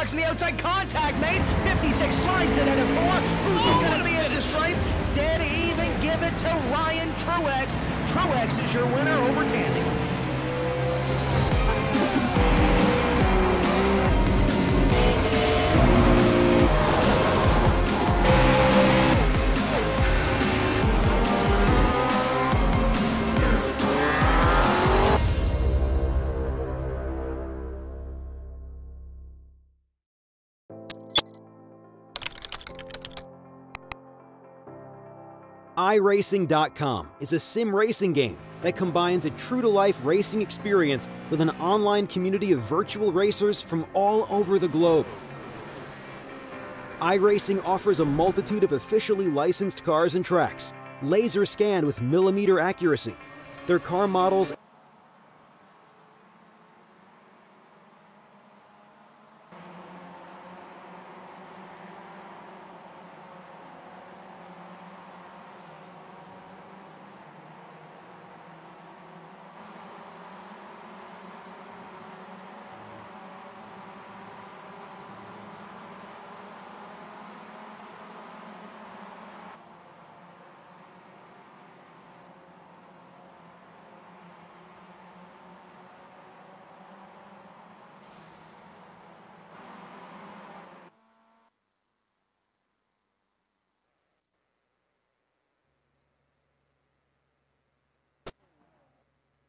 On the outside, contact made. 56 slides it into 4. Who's going to be at the stripe? Dead even. Give it to Ryan Truex. Truex is your winner over Tandy. iRacing.com is a sim racing game that combines a true-to-life racing experience with an online community of virtual racers from all over the globe. iRacing offers a multitude of officially licensed cars and tracks, laser scanned with millimeter accuracy. Their car models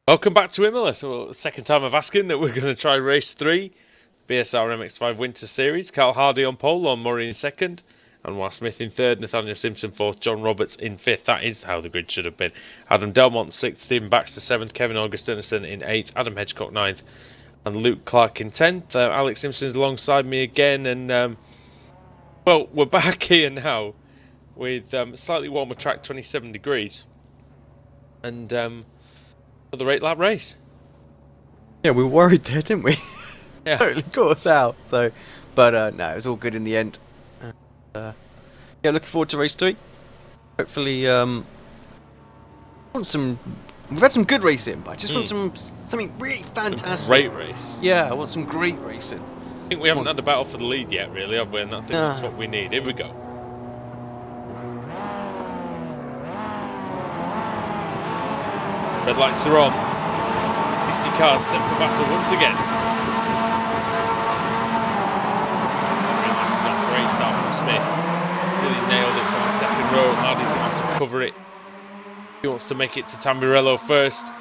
Welcome back to Imola. So, second time of asking that we're going to try race 3, BSR MX5 Winter Series. Carl Hardy on pole, Lon Murray in second, and Will Smith in third, Nathaniel Simpson fourth, John Roberts in fifth. That is how the grid should have been. Adam Delmont sixth, Stephen Baxter seventh, Kevin Augustinson in eighth, Adam Hedgecock ninth, and Luke Clark in 10th. Alex Simpson's alongside me again, and well, we're back here now with a slightly warmer track, 27 degrees, and the 8-lap race. Yeah, we were worried there, didn't we? Yeah. Totally caught us out. So, but no, it was all good in the end. Yeah, looking forward to race 3. Hopefully, we've had some good racing, but I just want something really fantastic. Great race. Yeah, I want some great racing. I think we haven't had a battle for the lead yet, really, have we? And I think that's what we need. Here we go. Red lights are on. 50 cars set for battle once again. Red lights is on. Great start from Smith. Really nailed it from the second row. Hardy's going to have to cover it. He wants to make it to Tamburello first.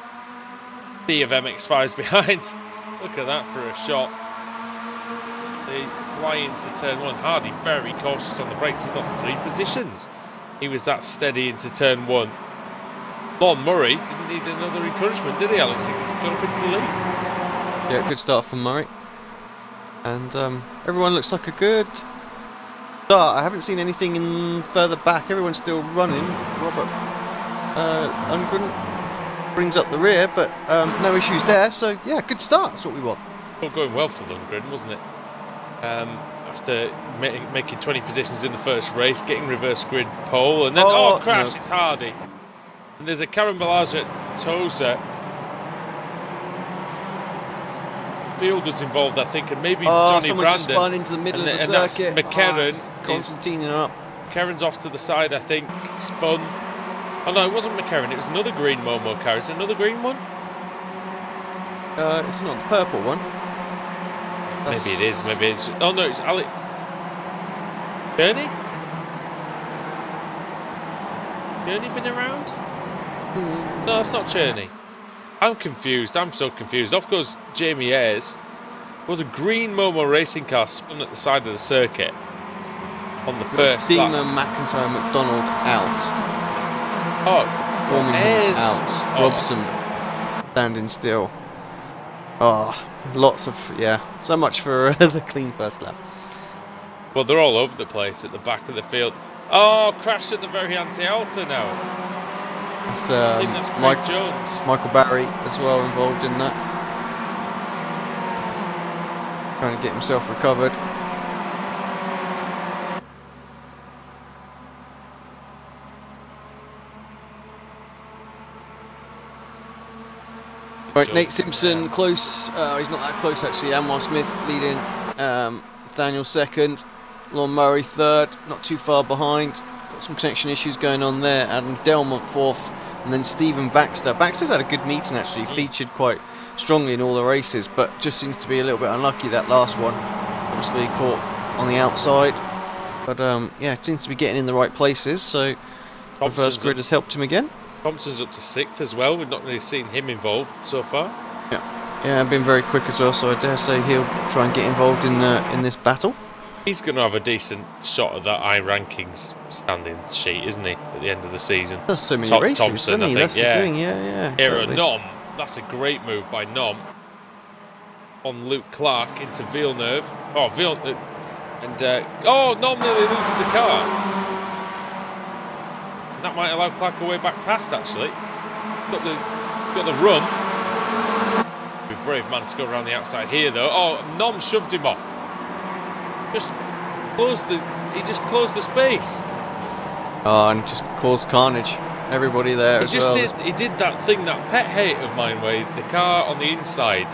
sea of MX5s behind. Look at that for a shot. They fly into turn 1. Hardy very cautious on the brakes. He's lost 3 positions. He was that steady into turn 1. Lon Murray didn't need another encouragement, did he, Alex? He got up into the lead. Yeah, good start from Murray. And everyone looks like a good start. I haven't seen anything in further back. Everyone's still running. Robert Lundgren brings up the rear, but no issues there. So yeah, good start. That's what we want. All going well for Lundgren, wasn't it? After making 20 positions in the first race, getting reverse grid pole, and then crash! No. It's Hardy. And there's a carambolage at Tosa. Field was involved, I think, and maybe Johnny someone Brandon. Just spun into the middle of the circuit. And that's McCarron. Constantine up. McCarron's off to the side, I think. Spun. Oh no, it wasn't McCarron. It was another green Momo car. Is it another green one? It's not the purple one. Maybe it is. Maybe it's. Oh no, it's Ali. Journey? Journey been around? No, it's not Journey. I'm confused. I'm so confused. Off goes Jamie Ayres. There was a green Momo racing car spun at the side of the circuit on the first lap. Demon, McIntyre, McDonald out. Oh, Ayres out. Robson standing still. Lots of so much for the clean first lap. Well, they're all over the place at the back of the field. Oh, crash at the very anti-alta now. It's, I think that's Craig Jones. Michael Barry as well involved in that. Trying to get himself recovered. Right, Nate Simpson close. He's not that close actually. Anwar Smith leading. Daniel second. Lon Murray third. Not too far behind. Got some connection issues going on there. Adam Delmont fourth. And then Stephen Baxter. Baxter's had a good meeting actually. Featured quite strongly in all the races, but just seems to be a little bit unlucky that last one. Obviously caught on the outside. But yeah, it seems to be getting in the right places. So reverse grid has helped him again. Thompson's up to 6th as well. We've not really seen him involved so far. Yeah, been very quick as well. So I dare say he'll try and get involved in this battle. He's going to have a decent shot at that iRankings standing sheet, isn't he, at the end of the season? There's so many races, Thompson, doesn't he? That's the thing, Here exactly. Nom. That's a great move by Nom. On Luke Clark into Villeneuve. Oh, Villeneuve. And, Nom nearly loses the car. And that might allow Clark a way back past, actually. He's got the run. Be a brave man to go around the outside here, though. Oh, Nom shoves him off. He just closed the space. And just caused carnage. Everybody there as well. He did that thing, that pet hate of mine, where the car on the inside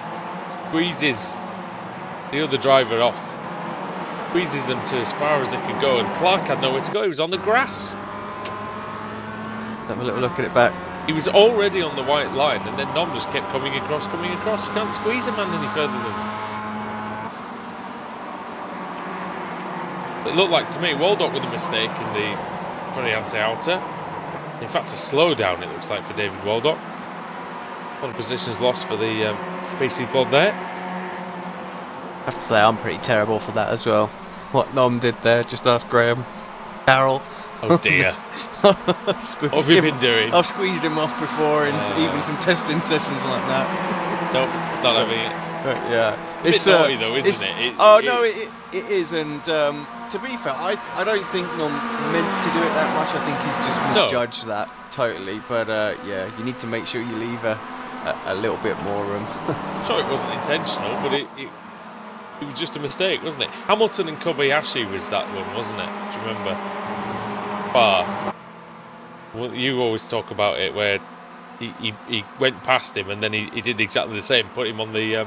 squeezes the other driver off, squeezes them to as far as they could go, and Clark had nowhere to go. He was on the grass. Have a little look at it back. He was already on the white line, and then Nom just kept coming across. You can't squeeze a man any further than. It looked like to me Waldock with a mistake for the anti-alta. In fact, a slowdown it looks like for David Waldock. A lot of positions lost for the PC pod there. I have to say I'm pretty terrible for that as well. What Nom did there, just ask Graham. Carroll. Oh dear. What have you been doing? I've squeezed him off before in even some testing sessions like that. Nope, not having it. But yeah, it's naughty though, isn't it? It is, and to be fair, I don't think Nom meant to do it that much. I think he's just misjudged that totally. But yeah, you need to make sure you leave a little bit more room. I'm sure it wasn't intentional, but it was just a mistake, wasn't it? Hamilton and Kobayashi was that one, wasn't it? Do you remember? Well, you always talk about it where he went past him and then he did exactly the same. Put him on the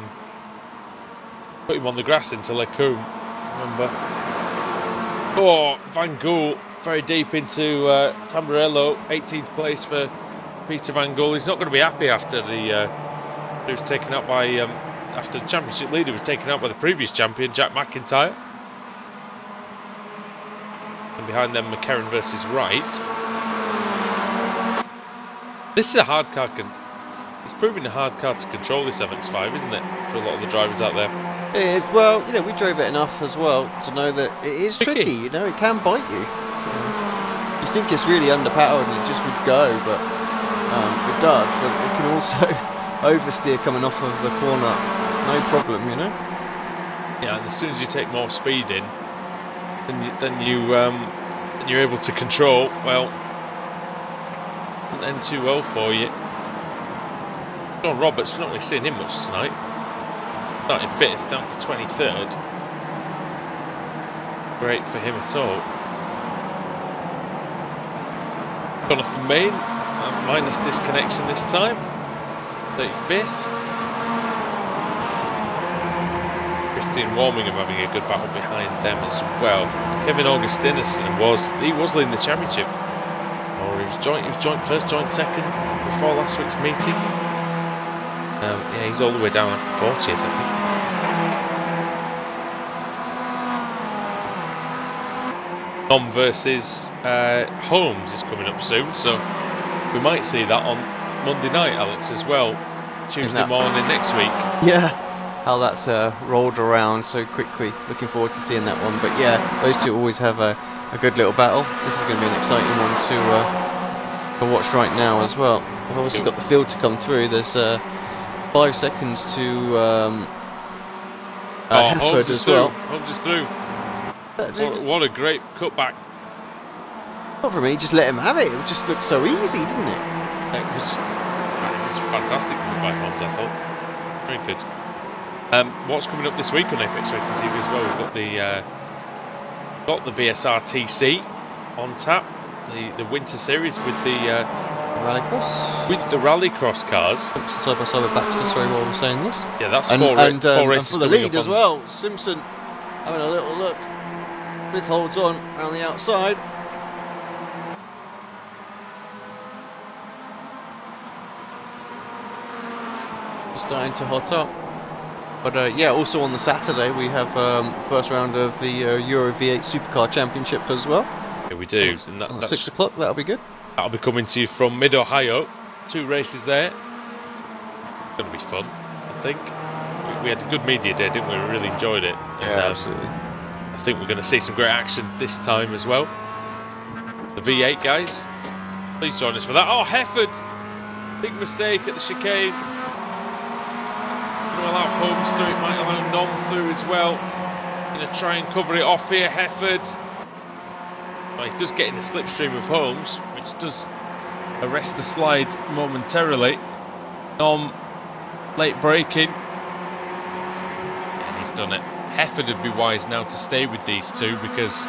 grass into Lecombe. Remember? Oh, Van Gool very deep into Tamburello. 18th place for Peter Van Gool. He's not going to be happy after he was taken out by after the championship leader was taken out by the previous champion Jack McIntyre. And behind them, McCarron versus Wright. This is a hard car. It's proving a hard car to control, this MX5, isn't it? For a lot of the drivers out there. It is. Well, you know, we drove it enough as well to know that it is tricky. You know, it can bite you. You think it's really underpowered and it just would go, but it does. But it can also oversteer coming off of the corner, no problem. You know. Yeah, and as soon as you take more speed in, then you're able to control. Well, it doesn't end too well for you. John Roberts, we're not really seeing him much tonight. Starting 5th, down to 23rd. Great for him at all. Jonathan Main, minus disconnection this time. 35th. Christian Warmingham having a good battle behind them as well. Kevin Augustinus was leading the championship. Or he was joint first, joint second before last week's meeting. Yeah, he's all the way down at 40th, I think. Nom versus Holmes is coming up soon, so we might see that on Monday night, Alex, as well. Tuesday morning next week. Yeah, how that's rolled around so quickly. Looking forward to seeing that one. But yeah, those two always have a good little battle. This is going to be an exciting one to watch right now as well. I've obviously got the field to come through. There's 5 seconds to Hefford as well. Holmes is through. What a great cutback. Not for me, just let him have it. It just looked so easy, didn't it? It was fantastic by Holmes, I thought. Very good. What's coming up this week on Apex Racing TV as well? We've got the BSR TC on tap, the Winter Series with the Rallycross? With the Rallycross cars. Side by side with Baxter, sorry, while we're saying this. Yeah, that's four races. And for the lead as well, Simpson having a little look. Smith holds on around the outside. Starting to hot up. But yeah, also on the Saturday we have first round of the Euro V8 Supercar Championship as well. Yeah, we do. And that's 6 o'clock, that'll be good. That'll be coming to you from Mid-Ohio. 2 races there. Going to be fun, I think. We had a good media day, didn't we? We really enjoyed it. Yeah, absolutely. I think we're going to see some great action this time as well. The V8 guys, please join us for that. Oh, Hefford! Big mistake at the chicane. Going to allow Holmes through, it might allow Nom through as well. Going to try and cover it off here, Hefford. Well, he does get in the slipstream of Holmes, which does arrest the slide momentarily. Nom, late braking. And he's done it. Hefford would be wise now to stay with these two because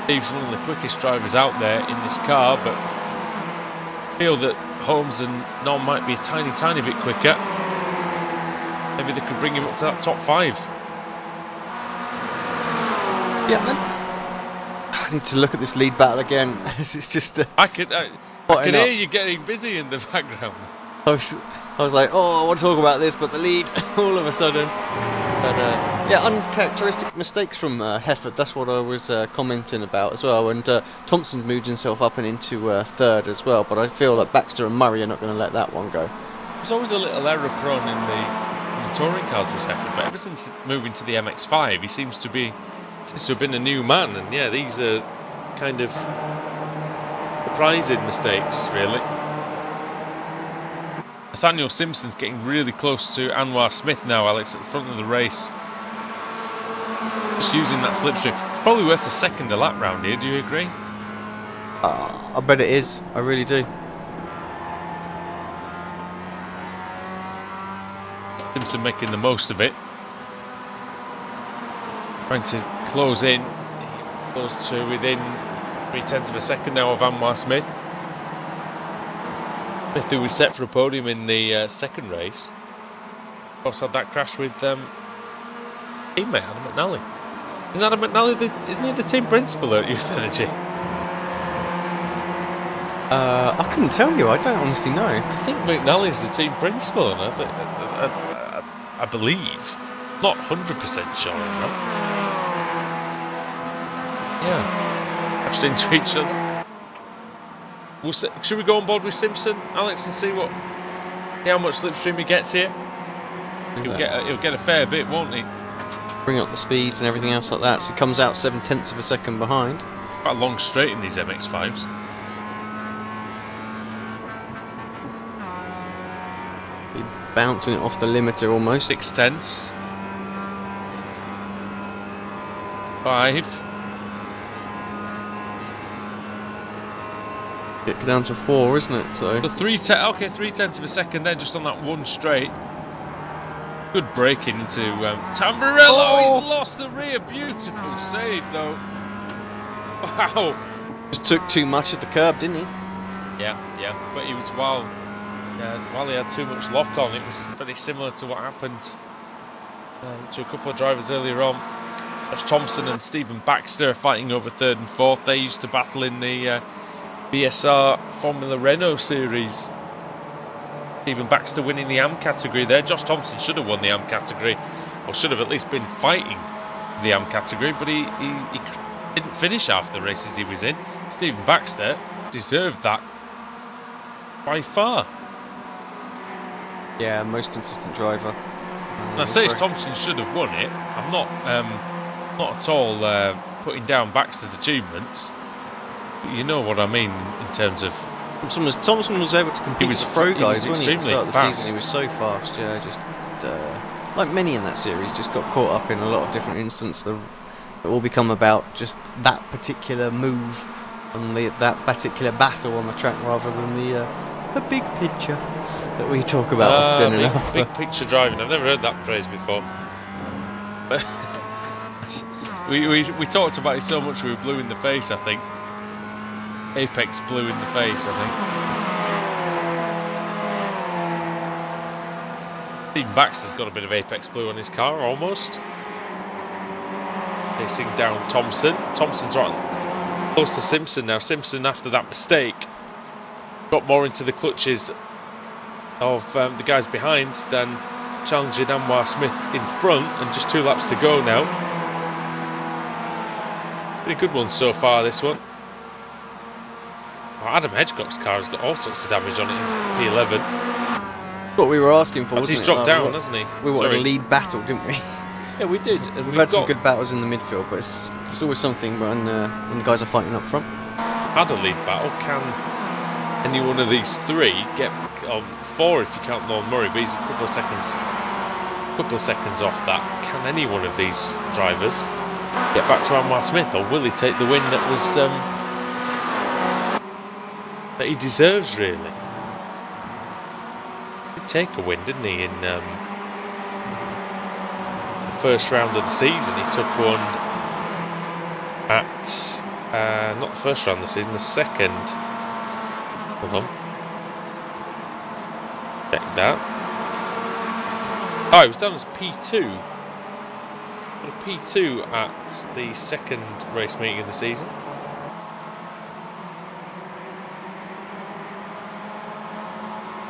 he's one of the quickest drivers out there in this car, but I feel that Holmes and Nom might be a tiny bit quicker. Maybe they could bring him up to that top 5. Yeah, I need to look at this lead battle again. It's just I can hear you getting busy in the background. I was like, oh, I want to talk about this, but the lead all of a sudden. But yeah, uncharacteristic mistakes from Hefford. That's what I was commenting about as well. And Thompson moved himself up and into 3rd as well. But I feel like Baxter and Murray are not going to let that one go. There's always a little error prone in the touring cars with Hefford, but ever since moving to the MX5, he seems to have been a new man. And yeah, these are kind of surprising mistakes, really. Nathaniel Simpson's getting really close to Anwar Smith now, Alex, at the front of the race. Just using that slipstream. It's probably worth a second a lap round here, do you agree? I bet it is. I really do. Simpson making the most of it. Trying to close in. Close to within 0.3 of a second now of Anwar Smith. Smith, who was set for a podium in the second race, of course had that crash with teammate Adam McNally. Isn't Adam McNally isn't he the team principal at Youth Energy? I couldn't tell you. I don't honestly know. I think McNally's the team principal, and I believe, not 100% sure on that. Yeah, crashed into each other. Should we go on board with Simpson, Alex, and see what See how much slipstream he gets here? He'll get a fair bit, won't he? Bring up the speeds and everything else like that, so he comes out 0.7 of a second behind. Quite a long straight in these MX5s. Be bouncing it off the limiter almost. 0.6. 5. Get down to 4, isn't it? So The 3/10 of a second then, just on that one straight. Good braking into Tamburello. Oh! He's lost the rear. Beautiful save though. Wow. just took too much of the curb, didn't he? Yeah. But he was while he had too much lock on. It was very similar to what happened to a couple of drivers earlier on. Josh Thompson and Stephen Baxter are fighting over 3rd and 4th. They used to battle in the BSR Formula Renault Series. Stephen Baxter winning the AM category there. Josh Thompson should have won the AM category, or should have at least been fighting the AM category, but he didn't finish half the races he was in. Stephen Baxter deserved that by far. Yeah, most consistent driver. And I say Thompson should have won it. I'm not at all putting down Baxter's achievements. But you know what I mean in terms of. Thompson was able to compete with the pro guys, wasn't he? At the start of the season, he was so fast. Yeah, just like many in that series, just got caught up in a lot of different instances. It all become about just that particular move and that particular battle on the track, rather than the big picture that we talk about often enough. Big picture driving. I've never heard that phrase before. we talked about it so much we were blue in the face, I think. Apex blue in the face, I think. Stephen Baxter's got a bit of Apex blue on his car, almost. Chasing down Thompson. Thompson's right close to Simpson now. Simpson, after that mistake, got more into the clutches of the guys behind than challenging Anwar Smith in front, and just 2 laps to go now. Pretty good one so far, this one. Adam Hedgecock's car has got all sorts of damage on it in P11. What we were asking for, He's dropped down, hasn't he? We wanted a lead battle, didn't we? Yeah, we did. And we've had some good battles in the midfield, but it's always something when the guys are fighting up front. Had a lead battle. Can any one of these 3 get 4 if you count Nolan Murray? But he's a couple of seconds off that. Can any one of these drivers get back to Anwar Smith, or will he take the win that was that he deserves, really? He did take a win, didn't he, in the first round of the season? He took one at not the first round of the season, the second. Hold on, check that. Oh, it was done as P2. Got a P2 at the second race meeting of the season.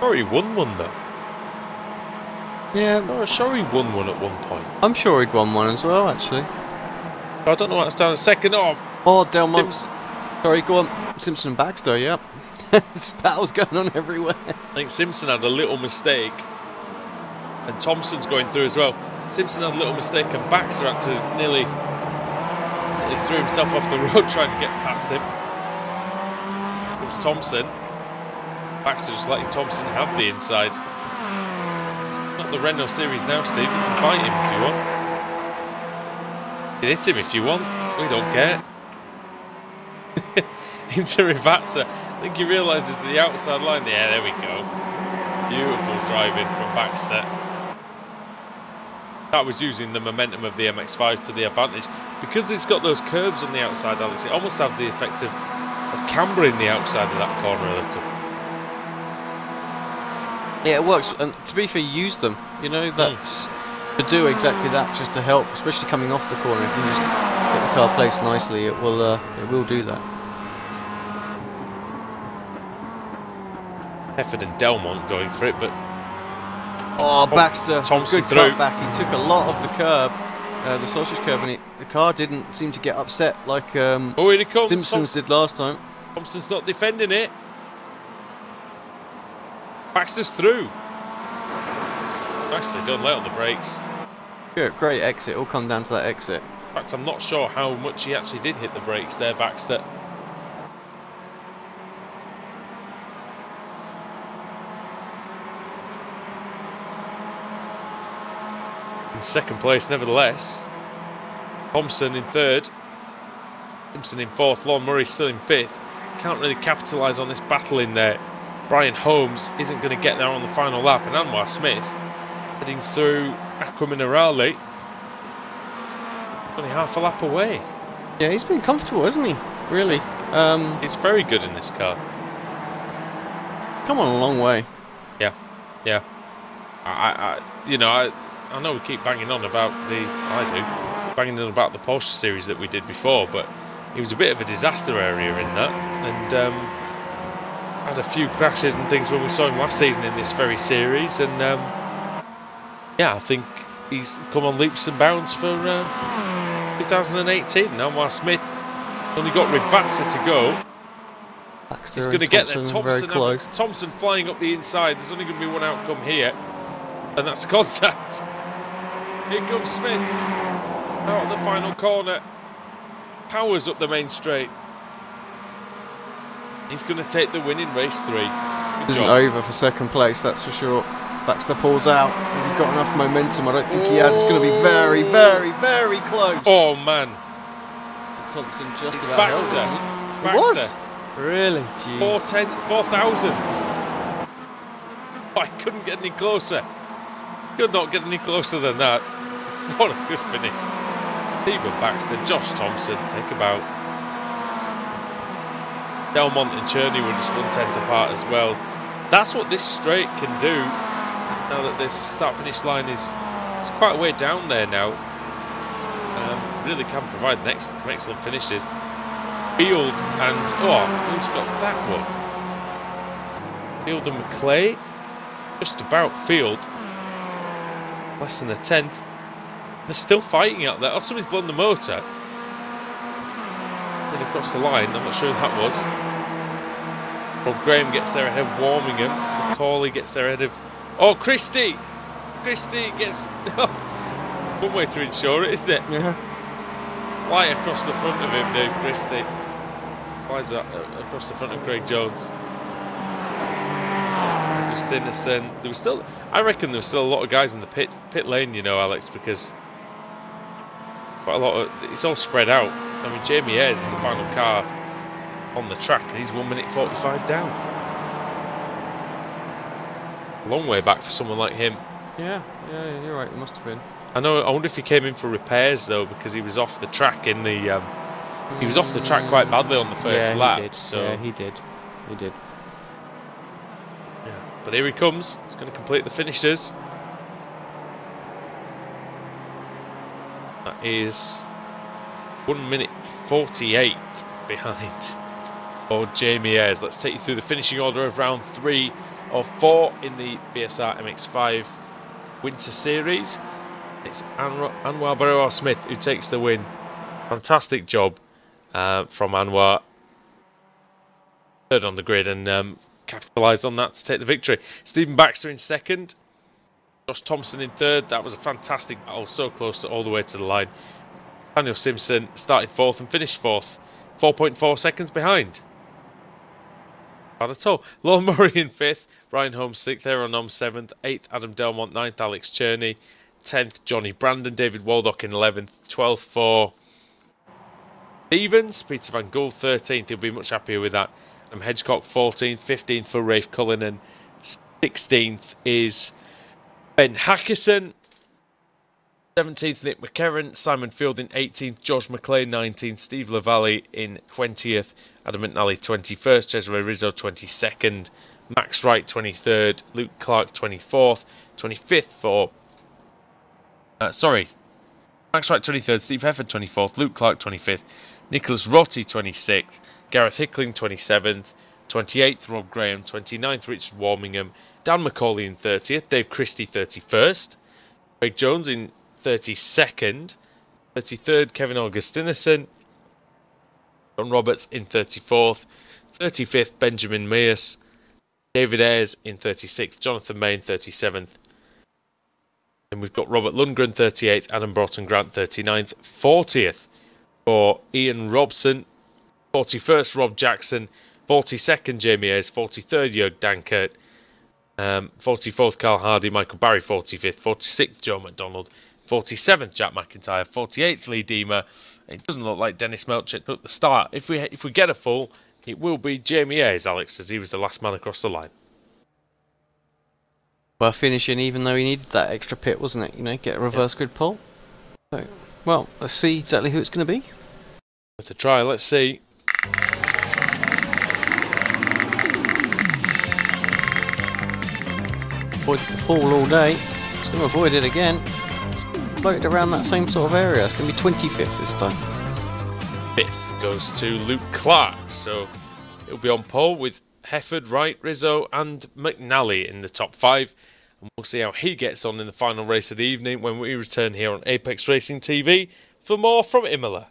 Sure he won one though. Yeah, I'm sure he won one at one point. I'm sure he'd won one as well, actually. I don't know what's down as second. Oh, Delmont. Sorry, go on. Simpson and Baxter, yeah. This battle's going on everywhere. I think Simpson had a little mistake, and Thompson's going through as well. Simpson had a little mistake, and Baxter had to nearly threw himself off the road trying to get past him. It was Thompson. Baxter just letting Thompson have the inside. Not the Renault Series now, Steve. You can fight him if you want. You can hit him if you want. We don't care. Into Rivazza. I think he realises the outside line. Yeah, there we go. Beautiful driving from Baxter. That was using the momentum of the MX5 to the advantage. Because it's got those curves on the outside, Alex, it almost had the effect of cambering the outside of that corner a little. Yeah, it works, and to be fair, use them. You know, that's to do exactly that, just to help, especially coming off the corner. If you just get the car placed nicely, it will do that. Hefford and Delmont going for it, but Baxter, Thompson good through. cutback. He took a lot of the curb, the sausage curb, and the car didn't seem to get upset like oh, here it comes. Simpsons did last time. Thompson's not defending it. Baxter's through. Nicely done, late on the brakes. Good, great exit, all come down to that exit. In fact, I'm not sure how much he actually did hit the brakes there, Baxter. In second place, nevertheless. Thompson in third. Simpson in fourth. Lon Murray still in fifth. Can't really capitalise on this battle in there. Brian Holmes isn't going to get there on the final lap. And Anwar Smith heading through Aqua Minerale. Only half a lap away. Yeah, he's been comfortable, hasn't he? Really. He's very good in this car. Come on a long way. Yeah, yeah. I know we keep banging on about banging on about the Porsche series that we did before, but it was a bit of a disaster area in that, and had a few crashes and things when we saw him last season in this very series, and yeah, I think he's come on leaps and bounds for 2018. Anwar Smith only got Rivazza to go. Baxter He's going to get there. very close. Thompson flying up the inside. There's only going to be one outcome here, and that's contact. Here comes Smith out of the final corner. Powers up the main straight. He's going to take the win in race 3. Good Isn't job. over for second place, that's for sure. Baxter pulls out. Has he got enough momentum? I don't think he has. It's going to be very, very, very close. Oh man, Thompson just it's about Baxter. held him. It's It Baxter. was? Really? Jeez. 4,000s. I couldn't get any closer. Could not get any closer than that. What a good finish. Stephen Baxter, Josh Thompson, take a bow. Delmont and Cherney were just 1/10 apart as well. That's what this straight can do. Now that the start-finish line is quite a way down there now. Really can provide some excellent finishes. Field and who's got that one? Field and McClay, just about Field. Less than a 10th. They're still fighting out there. Oh, somebody's blown the motor. Then across the line, I'm not sure who that was. Well, Graham gets there ahead of Warmingham. Macaulay gets there ahead of... Oh, Christie! Christie gets... One way to ensure it, isn't it? Yeah. Fly across the front of him now, Christie. Flies across the front of Craig Jones. Justinison. There was still... I reckon there was still a lot of guys in the pit lane, you know, Alex, because... Quite a lot of... It's all spread out. I mean, Jamie Ayres is the final car on the track, and he's 1 minute 45 down. A long way back for someone like him. Yeah, you're right, it must have been. I wonder if he came in for repairs though, because he was off the track in the. He was off the track quite badly on the first lap. He did. So Yeah, he did. He did. yeah. But here he comes. He's going to complete the finishes. That is 1 minute 48 behind for Jamie Ayres. Let's take you through the finishing order of round 3 of 4 in the BSR MX5 Winter Series. It's Anwar Barrow Smith who takes the win. Fantastic job from Anwar. Third on the grid and capitalised on that to take the victory. Stephen Baxter in second. Josh Thompson in third. That was a fantastic battle, so close to all the way to the line. Daniel Simpson started fourth and finished fourth. 4.4 seconds behind. Not at all. Lon Murray in fifth. Brian Holmes sixth. Aaron Om seventh. Eighth, Adam Delmont. Ninth, Alex Cherney. 10th, Johnny Brandon. David Waldock in 11th. 12th for Stevens. Peter Van Gool 13th. He'll be much happier with that. Hedgecock 14th. 15th for Rafe Cullinan. 16th is Ben Hackerson. 17th, Nick McCarron. Simon Field in 18th. George McLean 19th. Steve Lavallee in 20th. Adam McNally 21st. Cesare Rizzo 22nd. Max Wright 23rd. Luke Clark 24th. 25th for... Max Wright 23rd. Steve Hefford 24th. Luke Clark 25th. Nicholas Rotti 26th. Gareth Hickling 27th. 28th, Rob Graham. 29th, Richard Warmingham. Dan McCauley in 30th. Dave Christie 31st. Craig Jones in 32nd. 33rd, Kevin Augustinison. John Roberts in 34th. 35th, Benjamin Mears. David Ayres in 36th. Jonathan May in 37th. Then we've got Robert Lundgren 38th, Adam Broughton Grant 39th, 40th for Ian Robson, 41st Rob Jackson, 42nd Jamie Ayres, 43rd Jörg Dankert, 44th Carl Hardy, Michael Barry 45th, 46th Joe McDonald, 47th Jack McIntyre, 48th Lee Deemer. It doesn't look like Dennis Melchett at the start. If we get a full, it will be Jamie Ayres, Alex, as he was the last man across the line. Well, finishing even though he needed that extra pit, wasn't it? You know, get a reverse grid pole. So, well, let's see exactly who it's going to be. Worth a try, let's see. Avoided the fall all day. It's going to avoid it again. Floated around that same sort of area. It's going to be 25th this time. 5th goes to Luke Clark, so it'll be on pole with Hefford, Wright, Rizzo and McNally in the top 5. And we'll see how he gets on in the final race of the evening when we return here on Apex Racing TV for more from Imola.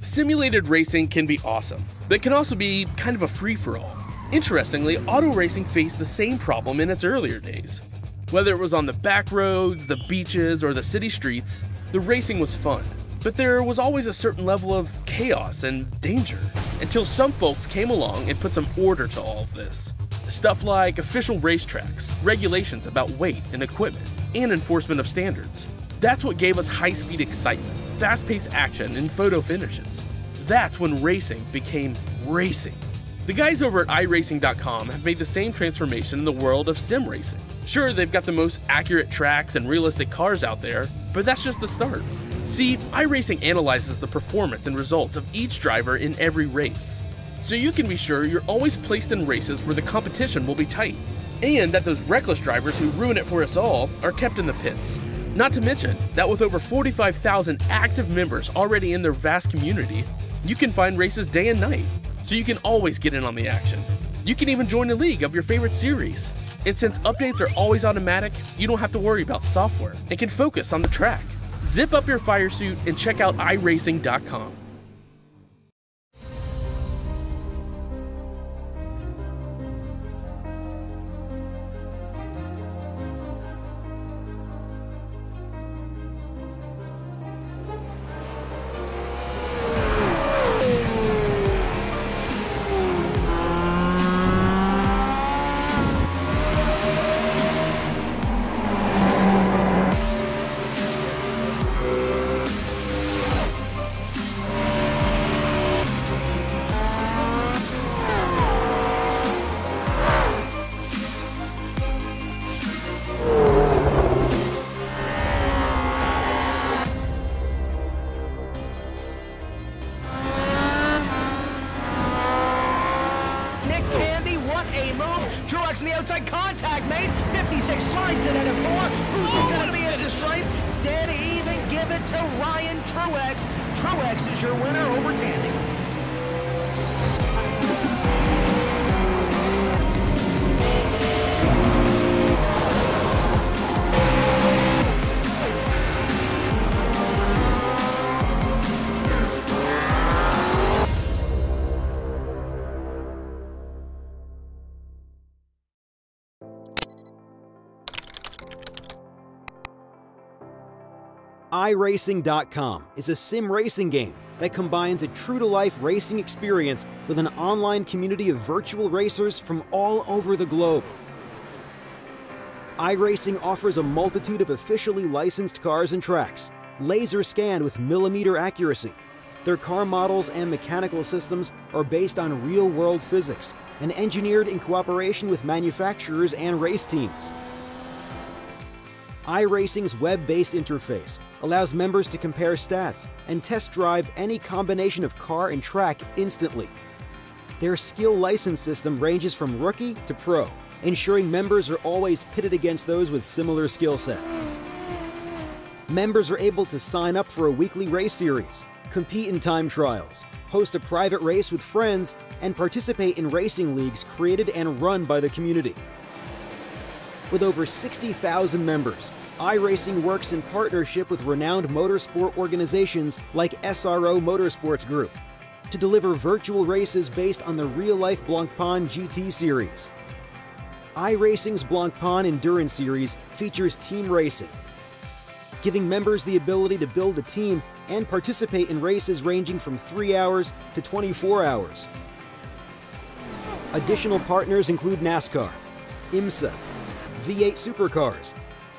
Simulated racing can be awesome, but it can also be kind of a free-for-all. Interestingly, auto racing faced the same problem in its earlier days. Whether it was on the back roads, the beaches, or the city streets, the racing was fun. But there was always a certain level of chaos and danger, until some folks came along and put some order to all of this. Stuff like official racetracks, regulations about weight and equipment, and enforcement of standards. That's what gave us high-speed excitement, fast-paced action, and photo finishes. That's when racing became racing. The guys over at iRacing.com have made the same transformation in the world of sim racing. Sure, they've got the most accurate tracks and realistic cars out there, but that's just the start. See, iRacing analyzes the performance and results of each driver in every race, so you can be sure you're always placed in races where the competition will be tight, and that those reckless drivers who ruin it for us all are kept in the pits. Not to mention that with over 45,000 active members already in their vast community, you can find races day and night, so you can always get in on the action. You can even join a league of your favorite series. And since updates are always automatic, you don't have to worry about software and can focus on the track. Zip up your fire suit and check out iRacing.com. The outside contact made. 56 slides it into 4. Who's going to be at the stripe? Dead even. Give it to Ryan Truex. Truex is your winner over Tandy. iRacing.com is a sim racing game that combines a true-to-life racing experience with an online community of virtual racers from all over the globe. iRacing offers a multitude of officially licensed cars and tracks, laser scanned with millimeter accuracy. Their car models and mechanical systems are based on real-world physics and engineered in cooperation with manufacturers and race teams. iRacing's web-based interface allows members to compare stats and test drive any combination of car and track instantly. Their skill license system ranges from rookie to pro, ensuring members are always pitted against those with similar skill sets. Members are able to sign up for a weekly race series, compete in time trials, host a private race with friends, and participate in racing leagues created and run by the community. With over 60,000 members, iRacing works in partnership with renowned motorsport organizations like SRO Motorsports Group to deliver virtual races based on the real-life Blancpain GT series. iRacing's Blancpain Endurance Series features team racing, giving members the ability to build a team and participate in races ranging from 3 hours to 24 hours. Additional partners include NASCAR, IMSA, V8 Supercars,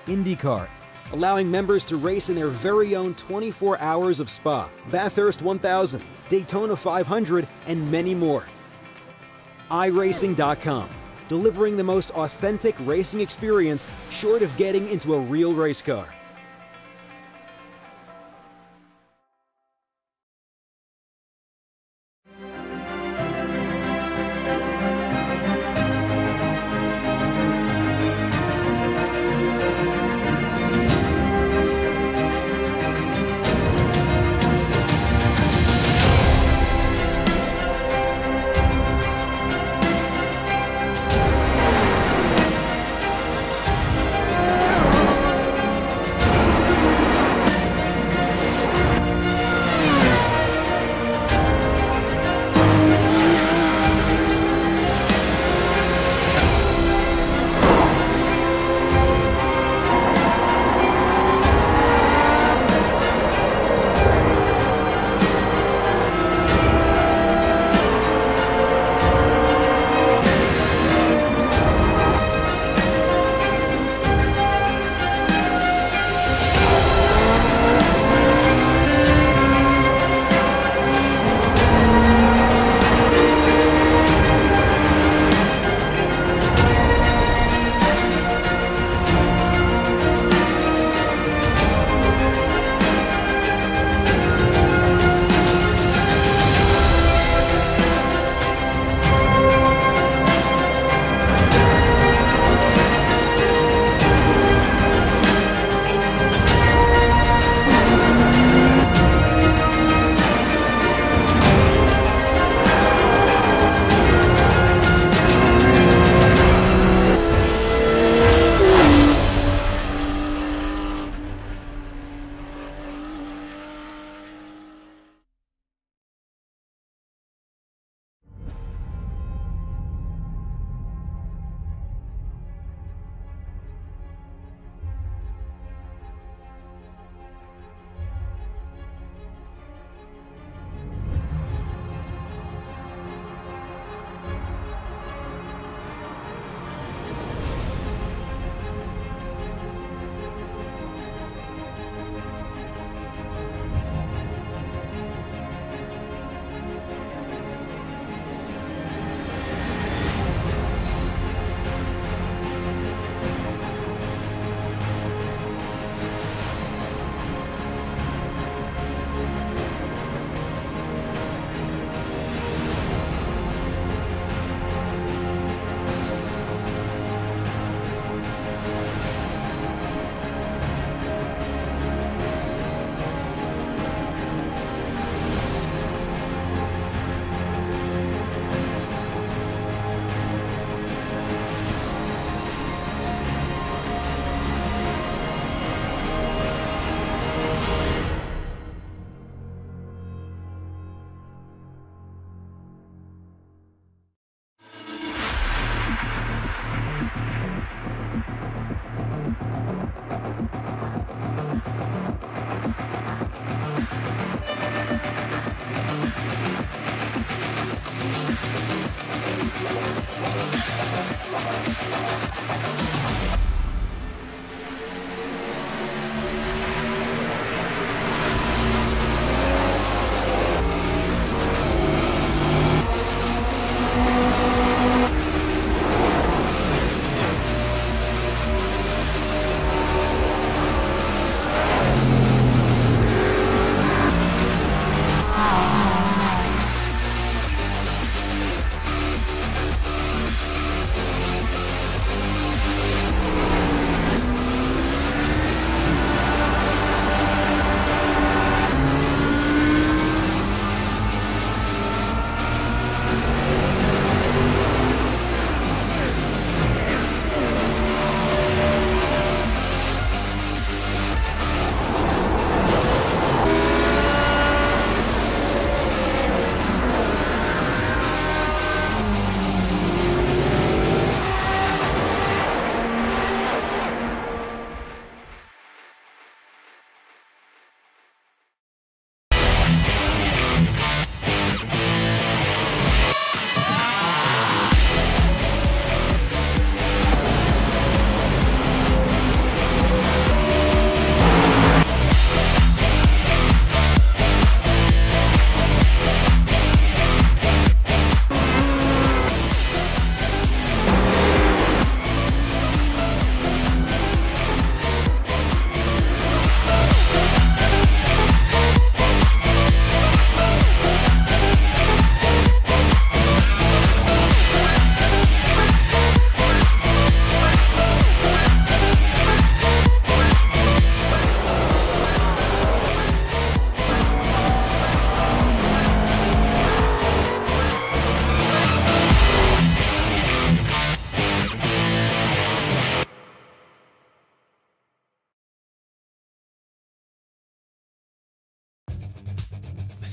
IndyCar, allowing members to race in their very own 24 hours of Spa, Bathurst 1000, Daytona 500, and many more. iRacing.com, delivering the most authentic racing experience short of getting into a real race car.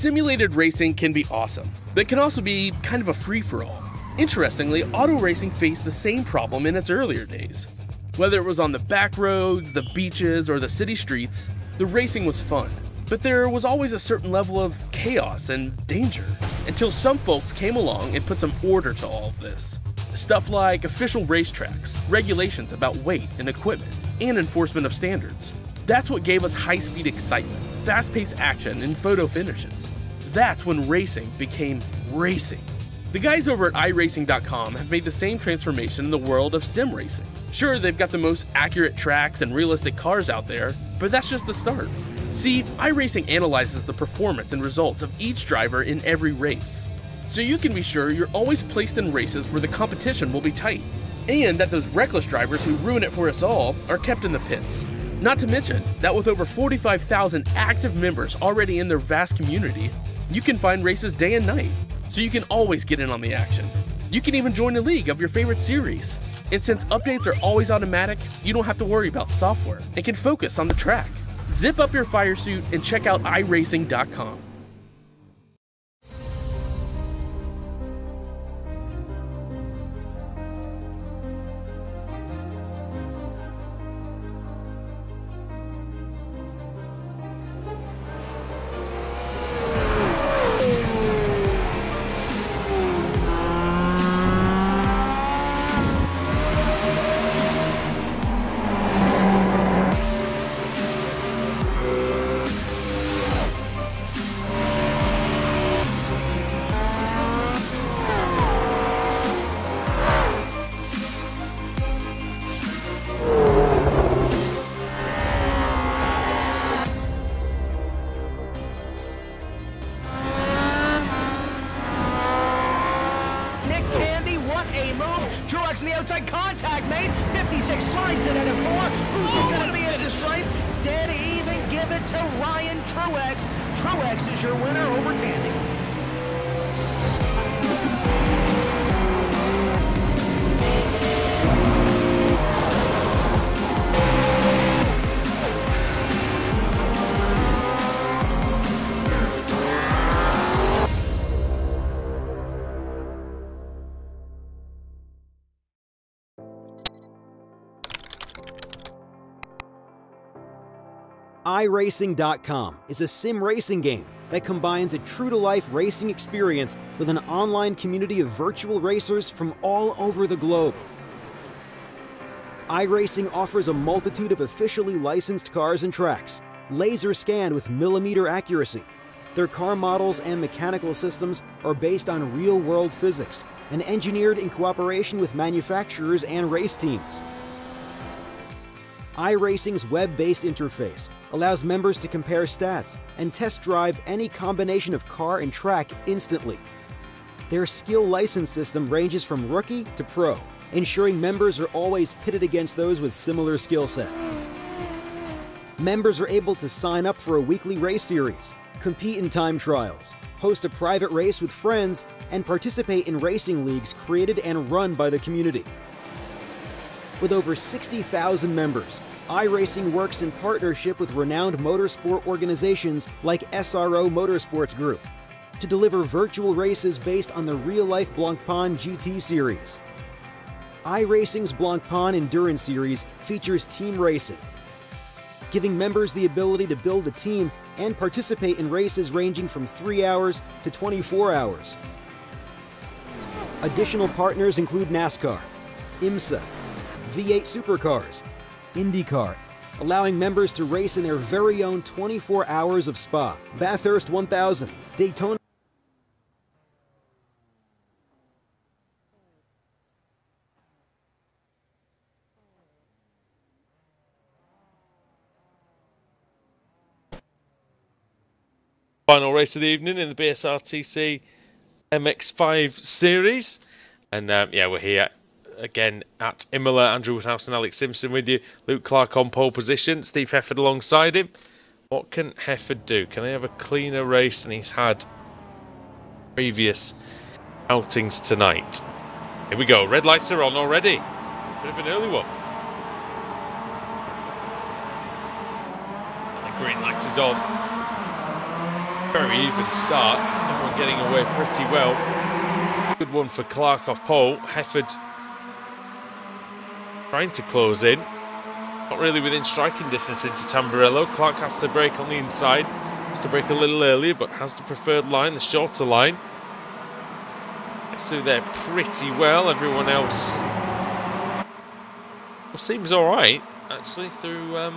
Simulated racing can be awesome, but can also be kind of a free-for-all. Interestingly, auto racing faced the same problem in its earlier days. Whether it was on the back roads, the beaches, or the city streets, the racing was fun. But there was always a certain level of chaos and danger, until some folks came along and put some order to all of this. Stuff like official racetracks, regulations about weight and equipment, and enforcement of standards. That's what gave us high-speed excitement, fast-paced action, and photo finishes. That's when racing became racing. The guys over at iRacing.com have made the same transformation in the world of sim racing. Sure, they've got the most accurate tracks and realistic cars out there, but that's just the start. See, iRacing analyzes the performance and results of each driver in every race, so you can be sure you're always placed in races where the competition will be tight, and that those reckless drivers who ruin it for us all are kept in the pits. Not to mention that with over 45,000 active members already in their vast community, you can find races day and night, so you can always get in on the action. You can even join a league of your favorite series. And since updates are always automatic, you don't have to worry about software and can focus on the track. Zip up your fire suit and check out iRacing.com. in the outside, contact made. 56 slides it into 4. Who's going to be at the stripe? Dead even, give it to Ryan Truex. Truex is your winner over Tandy. iRacing.com is a sim racing game that combines a true-to-life racing experience with an online community of virtual racers from all over the globe. iRacing offers a multitude of officially licensed cars and tracks, laser scanned with millimeter accuracy. Their car models and mechanical systems are based on real-world physics and engineered in cooperation with manufacturers and race teams. iRacing's web-based interface allows members to compare stats and test drive any combination of car and track instantly. Their skill license system ranges from rookie to pro, ensuring members are always pitted against those with similar skill sets. Members are able to sign up for a weekly race series, compete in time trials, host a private race with friends, and participate in racing leagues created and run by the community. With over 60,000 members, iRacing works in partnership with renowned motorsport organizations like SRO Motorsports Group to deliver virtual races based on the real-life Blancpain GT series. iRacing's Blancpain Endurance Series features team racing, giving members the ability to build a team and participate in races ranging from 3 hours to 24 hours. Additional partners include NASCAR, IMSA, V8 Supercars, IndyCar, allowing members to race in their very own 24 hours of Spa, Bathurst 1000, Daytona. Final race of the evening in the BSR MX5 Series. And yeah, we're here again at Imola. Andrew Woodhouse and Alex Simpson with you. Luke Clark on pole position. Steve Hefford alongside him. What can Hefford do? Can he have a cleaner race than he's had previous outings tonight? Here we go. Red lights are on already. Bit of an early one. And the green light is on. Very even start. Everyone getting away pretty well. Good one for Clark off pole. Hefford trying to close in. Not really within striking distance into Tamburello. Clark has to brake on the inside. Has to brake a little earlier, but has the preferred line, the shorter line. Gets through there pretty well. Everyone else seems alright, actually, through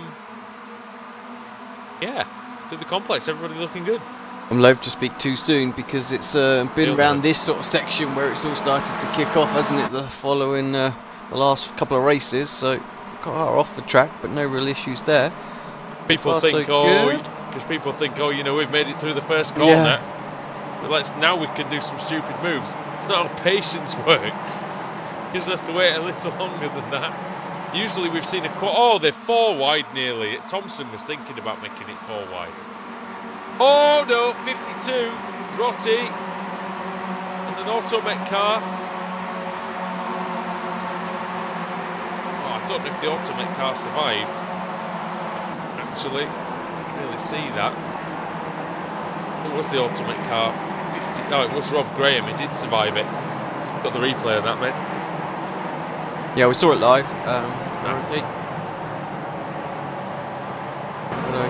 through the complex. Everybody looking good. I'm loath to speak too soon because it's been around this sort of section where it's all started to kick off, hasn't it? The following the last couple of races, so got her off the track, but no real issues there. People think, because people think, you know, we've made it through the first corner. Yeah. But now we can do some stupid moves. It's not how patience works. You just have to wait a little longer than that. Usually we've seen they're 4 wide nearly. Thompson was thinking about making it 4 wide. Oh no, 52, Rotti, and an Automech car. Oh, I don't know if the Automech car survived. Actually, didn't really see that. It was the Automech car. 50. No, it was Rob Graham. He did survive it. Got the replay of that, mate. Yeah, we saw it live.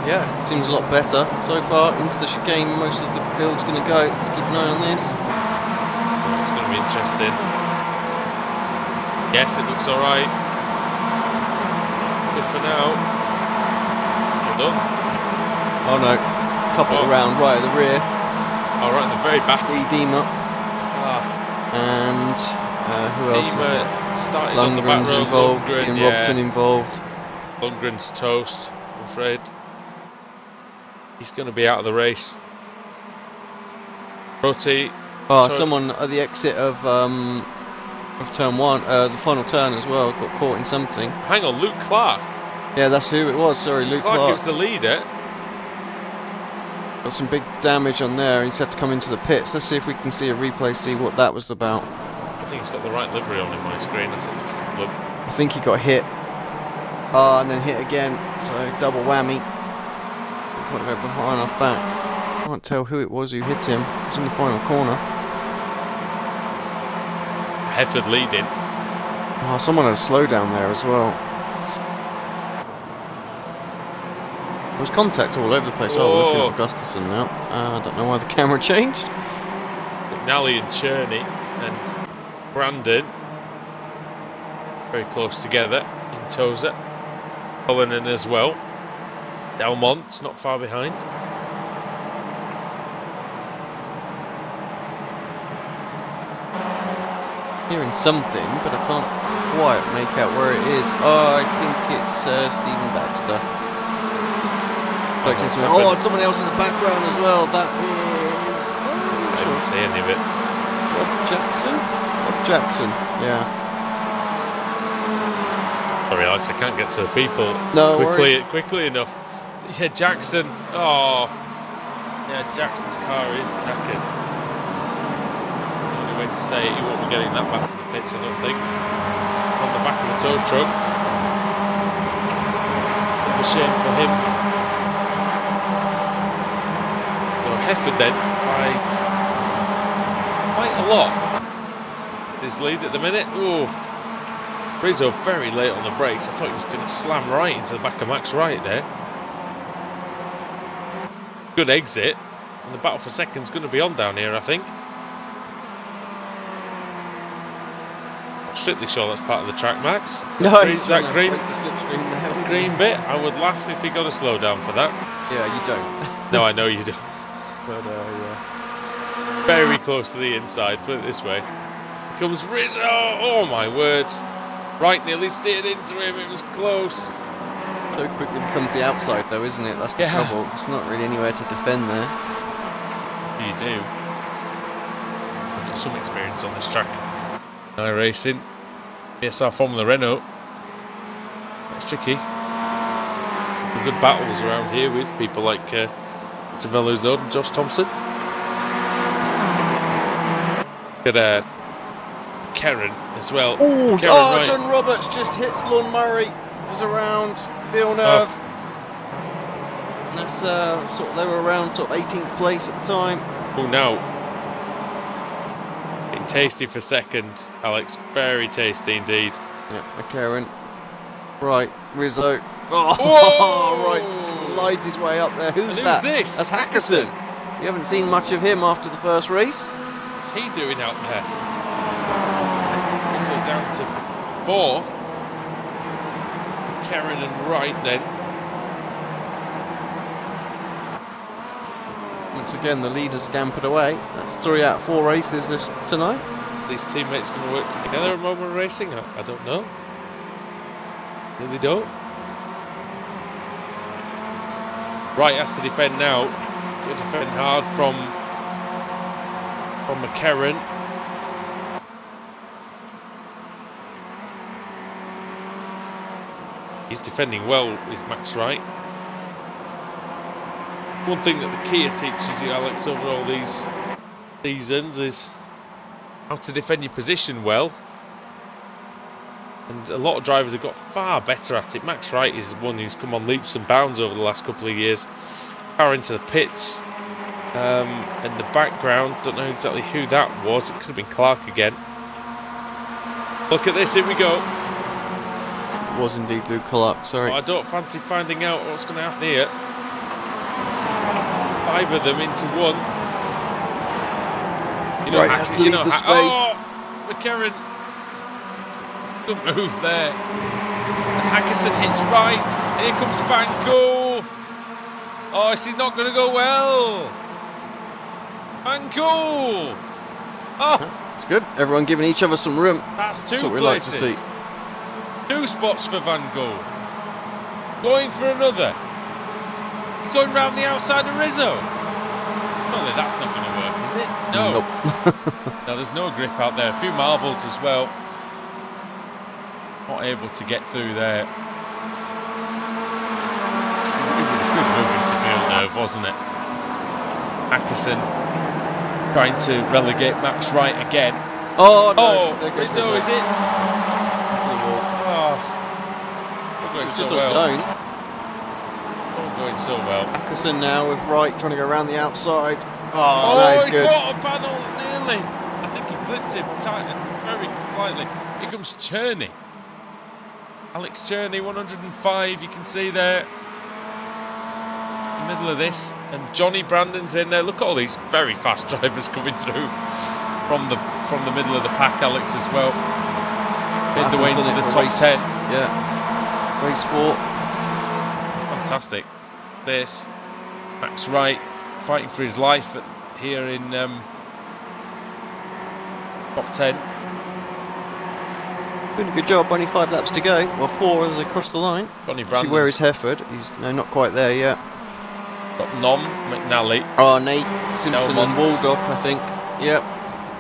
Yeah, seems a lot better so far. Into the chicane, most of the field's going to go. Let's keep an eye on this. It's going to be interesting. Yes, it looks alright. Good for now. Well done. Oh no, couple around right at the rear. Oh, right at the very back. Edema. And who else is it? Lundgren's involved, Ian Robson involved. Lundgren's toast, I'm afraid. He's going to be out of the race. Rotti. Oh, someone at the exit of turn 1, the final turn as well, got caught in something. Hang on, Luke Clark. Yeah, that's who it was. Sorry, Luke Clark. was the leader. Got some big damage on there. He's had to come into the pits. Let's see if we can see a replay, see what that was about. I think he's got the right livery on in my screen. I think it's the blue. I think he got hit. And then hit again. So double whammy. Can't go behind off back. Can't tell who it was who hit him. It was in the final corner. Hefford leading. Oh, someone had a slowdown there as well. was contact all over the place. Oh, we're looking at Gustafson now. I don't know why the camera changed. McNally and Cherney and Brandon very close together in Tozer. Cullinan as well. Delmont's not far behind. Hearing something, but I can't quite make out where it is. Oh, I think it's Stephen Baxter. Oh, and someone else in the background as well. That is... I didn't see any of it. Bob Jackson? Bob Jackson, yeah. Sorry, Alex, I can't get to the people quickly enough. Yeah, Jackson. Oh, yeah, Jackson's car is knackered. The only way to say it, he won't be getting that back to the pits, I don't think. On the back of the tow truck. A shame for him. So Hefford then by quite a lot. His lead at the minute. Ooh. Rizzo very late on the brakes. I thought he was going to slam right into the back of Max Wright there. Good exit. And the battle for second's going to be on down here, I think. Not strictly sure that's part of the track, Max. No, that green bit. I would laugh if he got a slowdown for that. Yeah, you don't. No, I know you don't. But yeah. Very close to the inside. Put it this way. Here comes Rizzo. Oh my word. Right, nearly steered into him. It was close. So quickly becomes the outside, though, isn't it? That's the trouble. It's not really anywhere to defend there. You do. I've got some experience on this track. iRacing, BSR Formula Renault. That's tricky. Good battles around here with people like Tavello's Nord and Josh Thompson. Got Karen as well. Oh, Karen John Roberts just hits Lon Murray. Was around Villeneuve. And that's they were around 18th place at the time. Oh no. Getting tasty for second, Alex. Very tasty indeed. Yeah, Karen. Right, Rizzo. Oh, right, slides his way up there. Who's that? This? That's Hackerson. You haven't seen much of him after the first race. What's he doing out there? So down to 4th. Karen and Wright then. Once again, the leader scampered away. That's 3 out of 4 races tonight. These teammates going to work together at Imola Racing? I don't know. Really don't. Wright has to defend now. He'll defend hard from McCarran. He's defending well, is Max Wright. One thing that the Kia teaches you, Alex, over all these seasons is how to defend your position well. And a lot of drivers have got far better at it. Max Wright is one who's come on leaps and bounds over the last couple of years. Power into the pits. In the background, don't know exactly who that was. It could have been Clark again. Look at this, here we go. Was indeed Luke Clark, sorry. Oh, I don't fancy finding out what's going to happen here. 5 of them into 1. You know, Right, has to leave the space. Oh, McCarran. Good move there. And Hackerson hits right. And here comes Van Gogh. Oh, this is not going to go well. Van Gogh. Oh, it's good. Everyone giving each other some room. That's what we like to see. 2 spots for Van Gogh. Going for another. Going round the outside of Rizzo. Surely that's not going to work, is it? No. Nope. No, there's no grip out there. A few marbles as well. Not able to get through there. Good move into Villeneuve, wasn't it? Hackerson trying to relegate Max Wright again. Oh, no. Oh, Rizzo, is it? It's just on his own. Not going so well. Hackerson now with Wright trying to go around the outside. Oh, that is good. He caught a panel nearly. I think he clipped him very slightly. Here comes Cherney. Alex Cherney, 105, you can see there. middle of this, and Johnny Brandon's in there. Look at all these very fast drivers coming through from the middle of the pack. Alex as well. Made the way into the top 10. Yeah. Race 4. Fantastic. This Max Wright fighting for his life here in top 10. Doing a good job, only 5 laps to go. Well, 4 as they cross the line. Johnny See Brandon's where is Hefford? He's not quite there yet. got Nom, McNally. Oh, Nate Simpson Delmont. and Waldock, I think. Yep.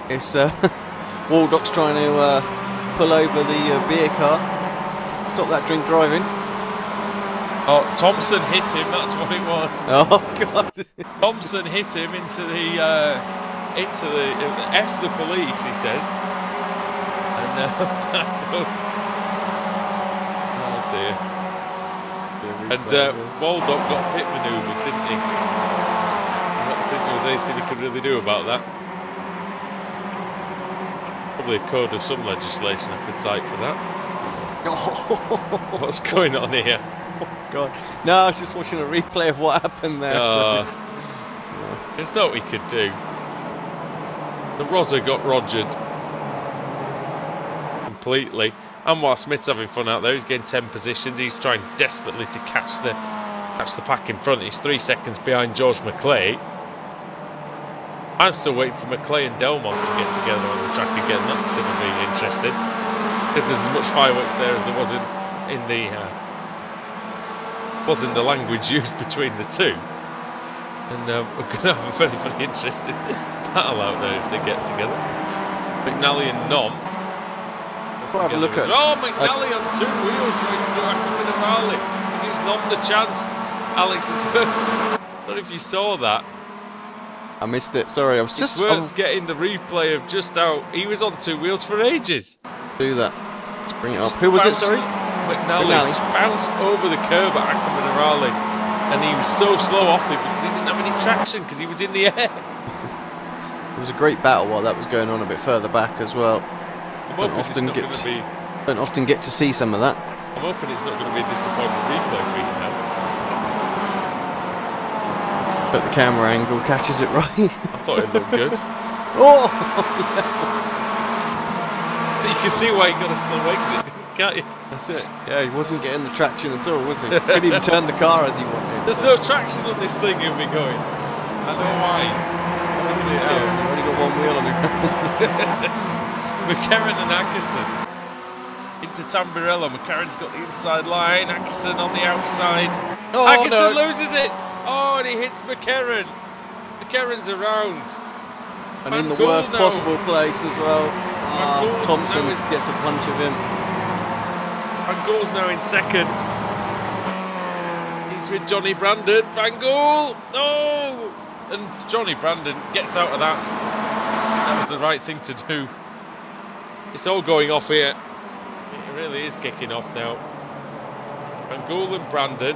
It's Waldock's trying to pull over the beer car. Stop that drink driving. Oh, Thompson hit him. That's what it was. Oh God. Thompson hit him into the F the police, he says. And oh dear. And Waldock got pit manoeuvred, didn't he? I don't think there was anything he could really do about that. Probably a code of some legislation I could cite for that. What's going on here? Oh God. No, I was just watching a replay of what happened there. There's no what he could do. The Rosa got rogered completely. Anwar Smith's having fun out there. He's getting 10 positions. He's trying desperately to catch the pack in front. He's 3 seconds behind George McClay. I'm still waiting for McClay and Delmont to get together on the track again. That's going to be interesting. If there's as much fireworks there as there was in the language used between the two, and we're going to have a very, very interesting battle out there if they get together. McNally and Nom. Let's have a look at. Oh, McNally on 2 wheels waiting for Aquaman and Harley. He gives Nom the chance. Alex is worth. I don't know if you saw that. I missed it. Sorry, I was just getting the replay of just how he was on 2 wheels for ages. Do that. Let's bring it up. Who was it? Sorry. McNally just bounced over the curb at Aquaman and Harley, and he was so slow off it because he didn't have any traction because he was in the air. It was a great battle while that was going on a bit further back as well. Don't often get to see some of that. I'm hoping it's not going to be a disappointing replay for you now. But the camera angle catches it right. I thought it looked good. Oh! You can see why he got a slow exit, can't you? That's it. Yeah, he wasn't getting the traction at all, was he? Couldn't even turn the car as he wanted. There's no traction on this thing, he'll be going. I know why. He's only got 1 wheel on the ground. McCarran and Atkinson into Tamburello. McCarran's got the inside line. Atkinson on the outside. Oh, Atkinson loses it. Oh, and he hits McCarran. McCarran's around. And in the worst possible place as well. Thompson gets a punch of him. Van Gool's now in second. He's with Johnny Brandon. Van Gool! No! And Johnny Brandon gets out of that. That was the right thing to do. It's all going off here. It really is kicking off now. Van Gool and Brandon.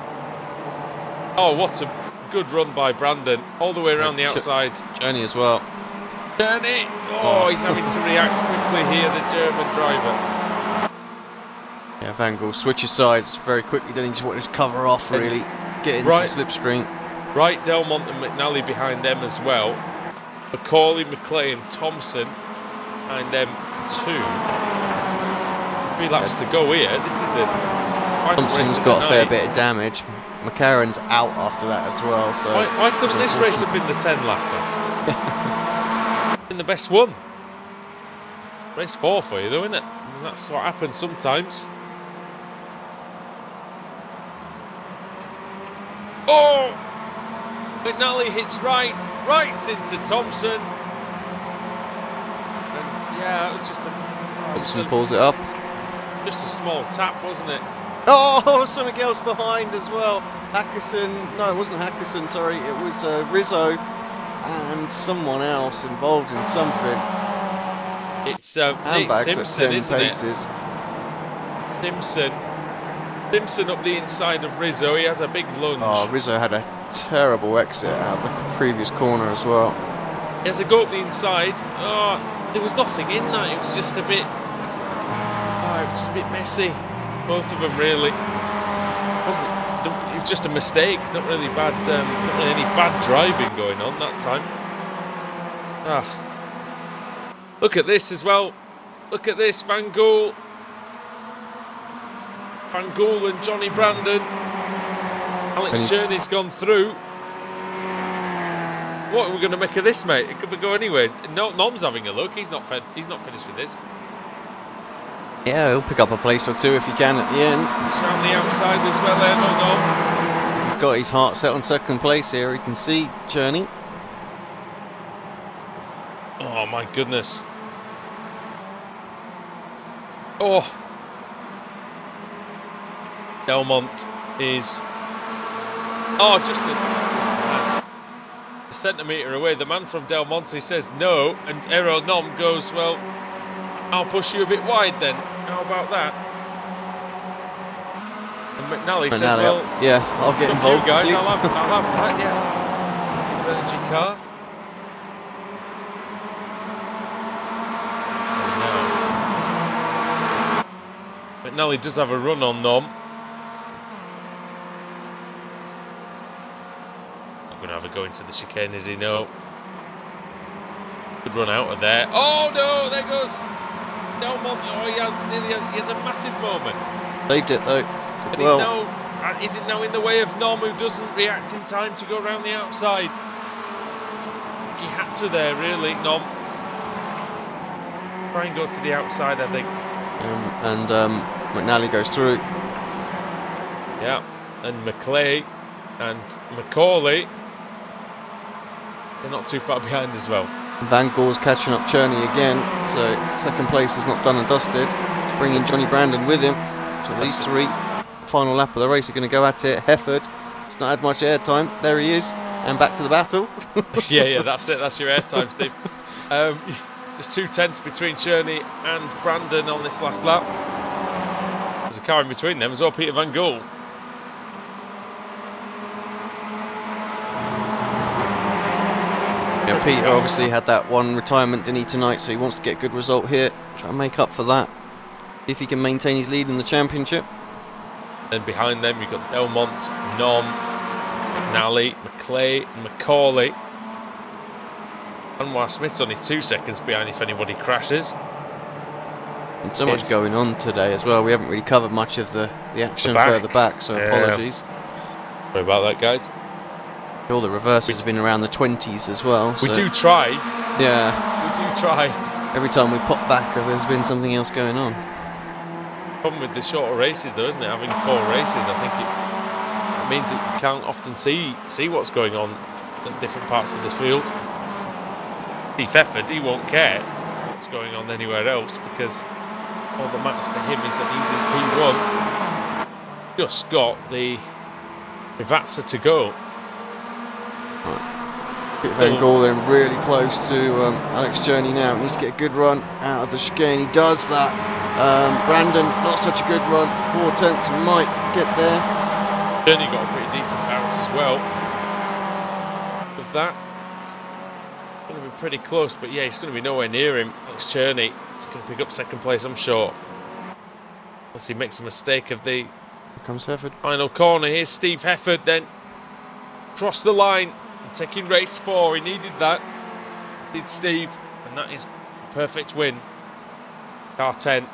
Oh, what a good run by Brandon. All the way around the outside. Journey as well. Journey! Oh, he's having to react quickly here, the German driver. Yeah, Van Gool switches sides very quickly, then he just wanted to cover off, really. Get into the slipstream. Right, Delmont and McNally behind them as well. McCauley, McClay and Thompson behind them too. 3 laps to go here. This is the final race Thompson's of got the a fair night. bit of damage. McCarran's out after that as well. So why couldn't this race have been the 10-lapper? Been the best one. Race 4 for you though, isn't it? And that's what happens sometimes. Oh! McNally hits right into Thompson. And yeah, it was just Thompson pulls it up. Just a small tap, wasn't it? Oh, something else behind as well. Hackerson, no, it wasn't Hackerson, sorry, it was Rizzo and someone else involved in something. It's Nate Simpson, isn't it? Simpson up the inside of Rizzo. He has a big lunge. Oh, Rizzo had a terrible exit out of the previous corner as well. He has a go up the inside. Oh, there was nothing in that. It was just a bit. Oh, it was just a bit messy. Both of them really. It was just a mistake, not really bad, not really any bad driving going on that time. Ah, look at this as well. Look at this, Van Gool and Johnny Brandon. Alex Cherney's gone through. What are we going to make of this, mate? It could go anywhere. No, Nom's having a look. He's not finished with this. Yeah, he'll pick up a place or two if he can at the end. He's round the outside as well there, Nom. He's got his heart set on second place here. You can see Cherney. Oh my goodness. Oh. Delmont is... Oh, just a centimetre away. The man from Del Monte says no, and Aero Nom goes, well, I'll push you a bit wide then. How about that? And McNally says, well, yeah, I'll get involved. You guys, I'll have that, yeah. His energy car. And now McNally does have a run on Nom. Going to have a go into the chicane, is he? No. Could run out of there. Oh no, there goes Delmont. Oh, he has a massive moment. Saved it though. But well, is it now in the way of Nom, who doesn't react in time to go around the outside? He had to there, really, Nom. Try and go to the outside, I think. McNally goes through. Yeah, and McClay and Macaulay. They're not too far behind as well. Van Gool's catching up Cherney again, so second place is not done and dusted. Bringing Johnny Brandon with him. So these three, final lap of the race, are going to go at it. Hefford, he's not had much airtime. There he is, and back to the battle. yeah, that's it. That's your airtime, Steve. Just 2/10 between Cherney and Brandon on this last lap. There's a car in between them as well, Peter Van Gool. Yeah, Peter obviously had that one retirement, didn't he, tonight, so he wants to get a good result here, try and make up for that. If he can maintain his lead in the championship. And behind them you've got Delmont, Nom, McNally, McClay, and Macaulay. Anwar Smith's only 2 seconds behind if anybody crashes. And so much going on today as well. We haven't really covered much of the action further back, so apologies. Sorry about that, guys. All the reverses have been around the 20s as well. We do try. Yeah. We do try. Every time we pop back, there's been something else going on. Problem with the shorter races, though, isn't it? Having 4 races, I think it means that you can't often see what's going on at different parts of the field. Steve Hefford, he won't care what's going on anywhere else because all that matters to him is that he's in P1. Just got the Rivatsa to go. Van Gool then really close to Alex Cherney now. He needs to get a good run out of the chicane. He does that. Brandon, not such a good run. 4/10 might get there. Cherney got a pretty decent bounce as well. With that, going to be pretty close, but yeah, he's going to be nowhere near him. Alex Cherney is going to pick up second place, I'm sure. Unless he makes a mistake of the comes Hefford. Final corner. Here's Steve Hefford then. Cross the line. Taking race 4, he needed that. Did Steve, and that is a perfect win. Car 10.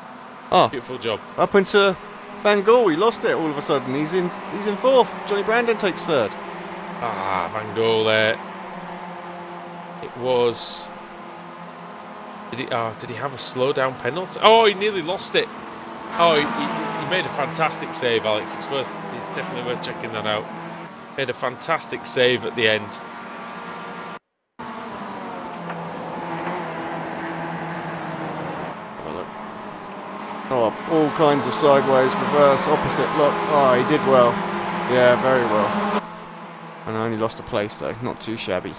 Oh, beautiful job. Up into Van Gool, he lost it all of a sudden. He's in 4th. Johnny Brandon takes 3rd. Ah, Van Gool there. It was. Did he have a slow down penalty? Oh, he nearly lost it. Oh, he made a fantastic save, Alex. It's definitely worth checking that out. Made a fantastic save at the end. Oh, all kinds of sideways, reverse, opposite look. Oh, he did well. Yeah, very well. And I only lost a place though, not too shabby.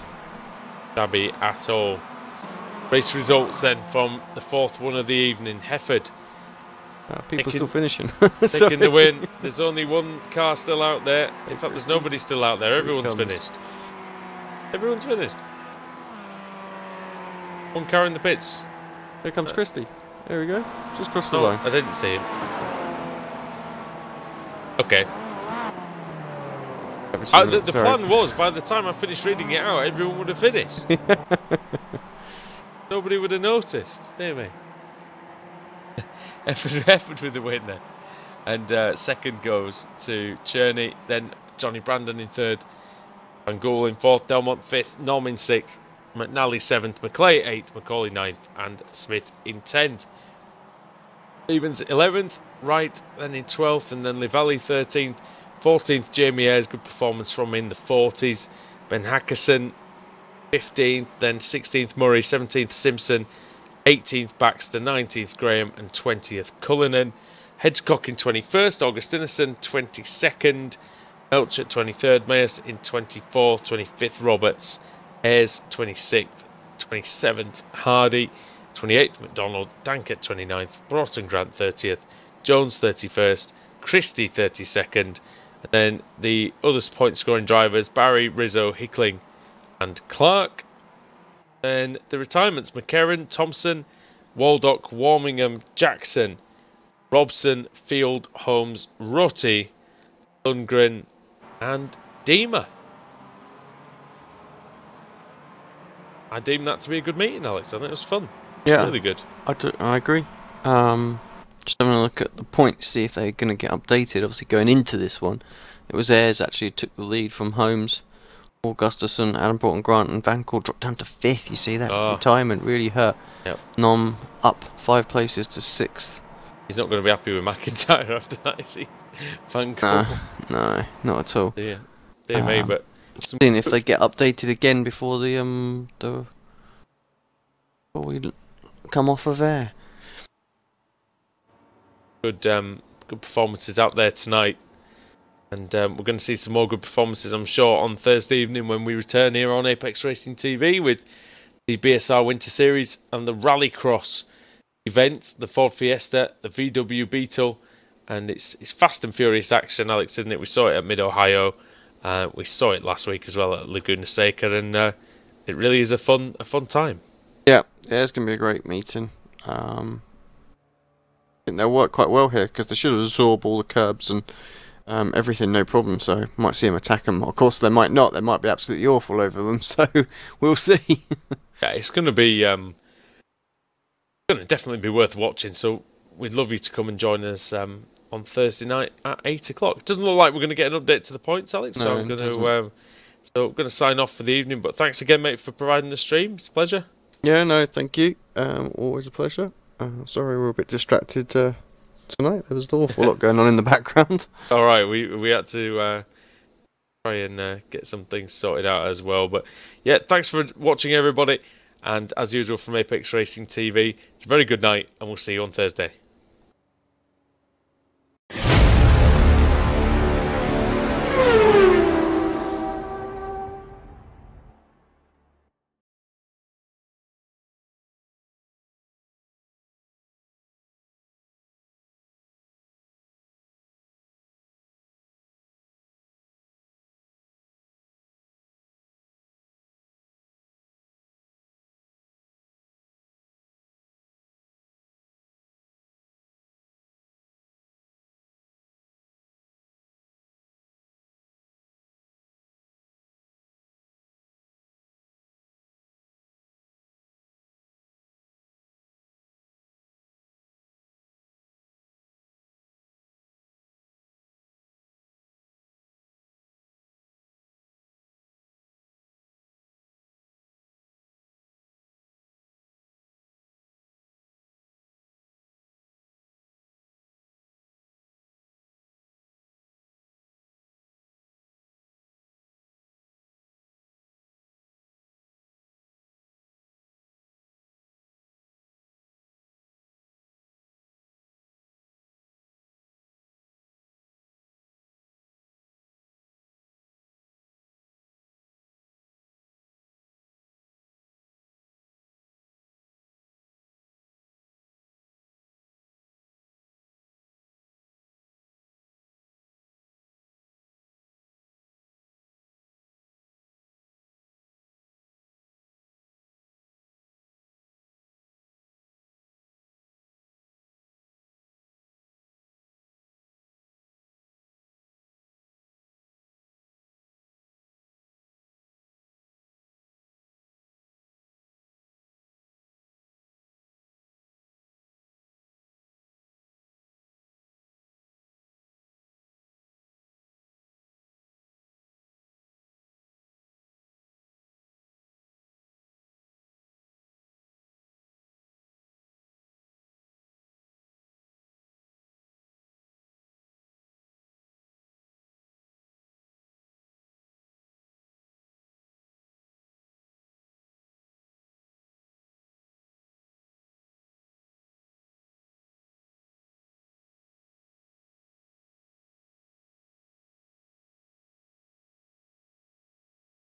Shabby at all. Race results then from the 4th one of the evening. Hefford. People still finishing. Taking the win. There's only one car still out there. In fact, there's nobody still out there. Everyone's finished. Everyone's finished. One car in the pits. Here comes Christie. There we go. Just cross the line. I didn't see him. Okay. The plan was, by the time I finished reading it out, everyone would have finished. Nobody would have noticed, dear me. Effort with the win then. And second goes to Cherney, then Johnny Brandon in third, Van Gool in fourth, Delmont fifth, Norman sixth, McNally seventh, McClay eighth, McCauley ninth, and Smith in 10th. Evans 11th, Wright then in 12th, and then Livalli 13th, 14th Jamie Ayres, good performance from in the 40s, Ben Hackerson 15th, then 16th Murray, 17th Simpson, 18th Baxter, 19th Graham, and 20th Cullinan. Hedgecock in 21st, Augustinson 22nd, Melcher 23rd, Mayers in 24th, 25th Roberts, Ayres 26th, 27th Hardy, 28th McDonald, Dankert 29th, Broughton Grant 30th, Jones 31st, Christie 32nd, and then the other point scoring drivers Barry, Rizzo, Hickling and Clark. Then the retirements McCarran, Thompson, Waldock, Warmingham, Jackson, Robson, Field, Holmes, Rutty, Lundgren and Deemer. I deem that to be a good meeting, Alex. I think it was fun. Yeah, really good. I agree. Just having a look at the points, see if they're going to get updated. Obviously, going into this one, it was Ayres actually who took the lead from Holmes, Augustusson, Adam Broughton Grant, and Van Gool dropped down to 5th. You see that retirement really hurt. Yep. Nom up 5 places to 6th. He's not going to be happy with McIntyre after that, is he? Van Gool. No, not at all. Yeah, dear me, but seeing if they get updated again before before we come off of air. Good performances out there tonight, and we're going to see some more good performances, I'm sure, on Thursday evening when we return here on Apex Racing TV with the BSR Winter Series and the Rallycross event, the Ford Fiesta, the VW Beetle, and it's fast and furious action, Alex, isn't it? We saw it at Mid-Ohio, we saw it last week as well at Laguna Seca, and it really is a fun time. Yeah, it's going to be a great meeting. I think they'll work quite well here because they should absorb all the curbs and everything, no problem. So might see them attack them. Of course, they might not. They might be absolutely awful over them. So we'll see. Yeah, it's going to be going to definitely be worth watching. So we'd love you to come and join us on Thursday night at 8 o'clock. It doesn't look like we're going to get an update to the points, Alex. So I'm going to sign off for the evening. But thanks again, mate, for providing the stream. It's a pleasure. Yeah, no, thank you. Always a pleasure. Sorry, we were a bit distracted tonight. There was an awful lot going on in the background. All right, we had to try and get some things sorted out as well. But yeah, thanks for watching, everybody. And as usual from Apex Racing TV, it's a very good night, and we'll see you on Thursday.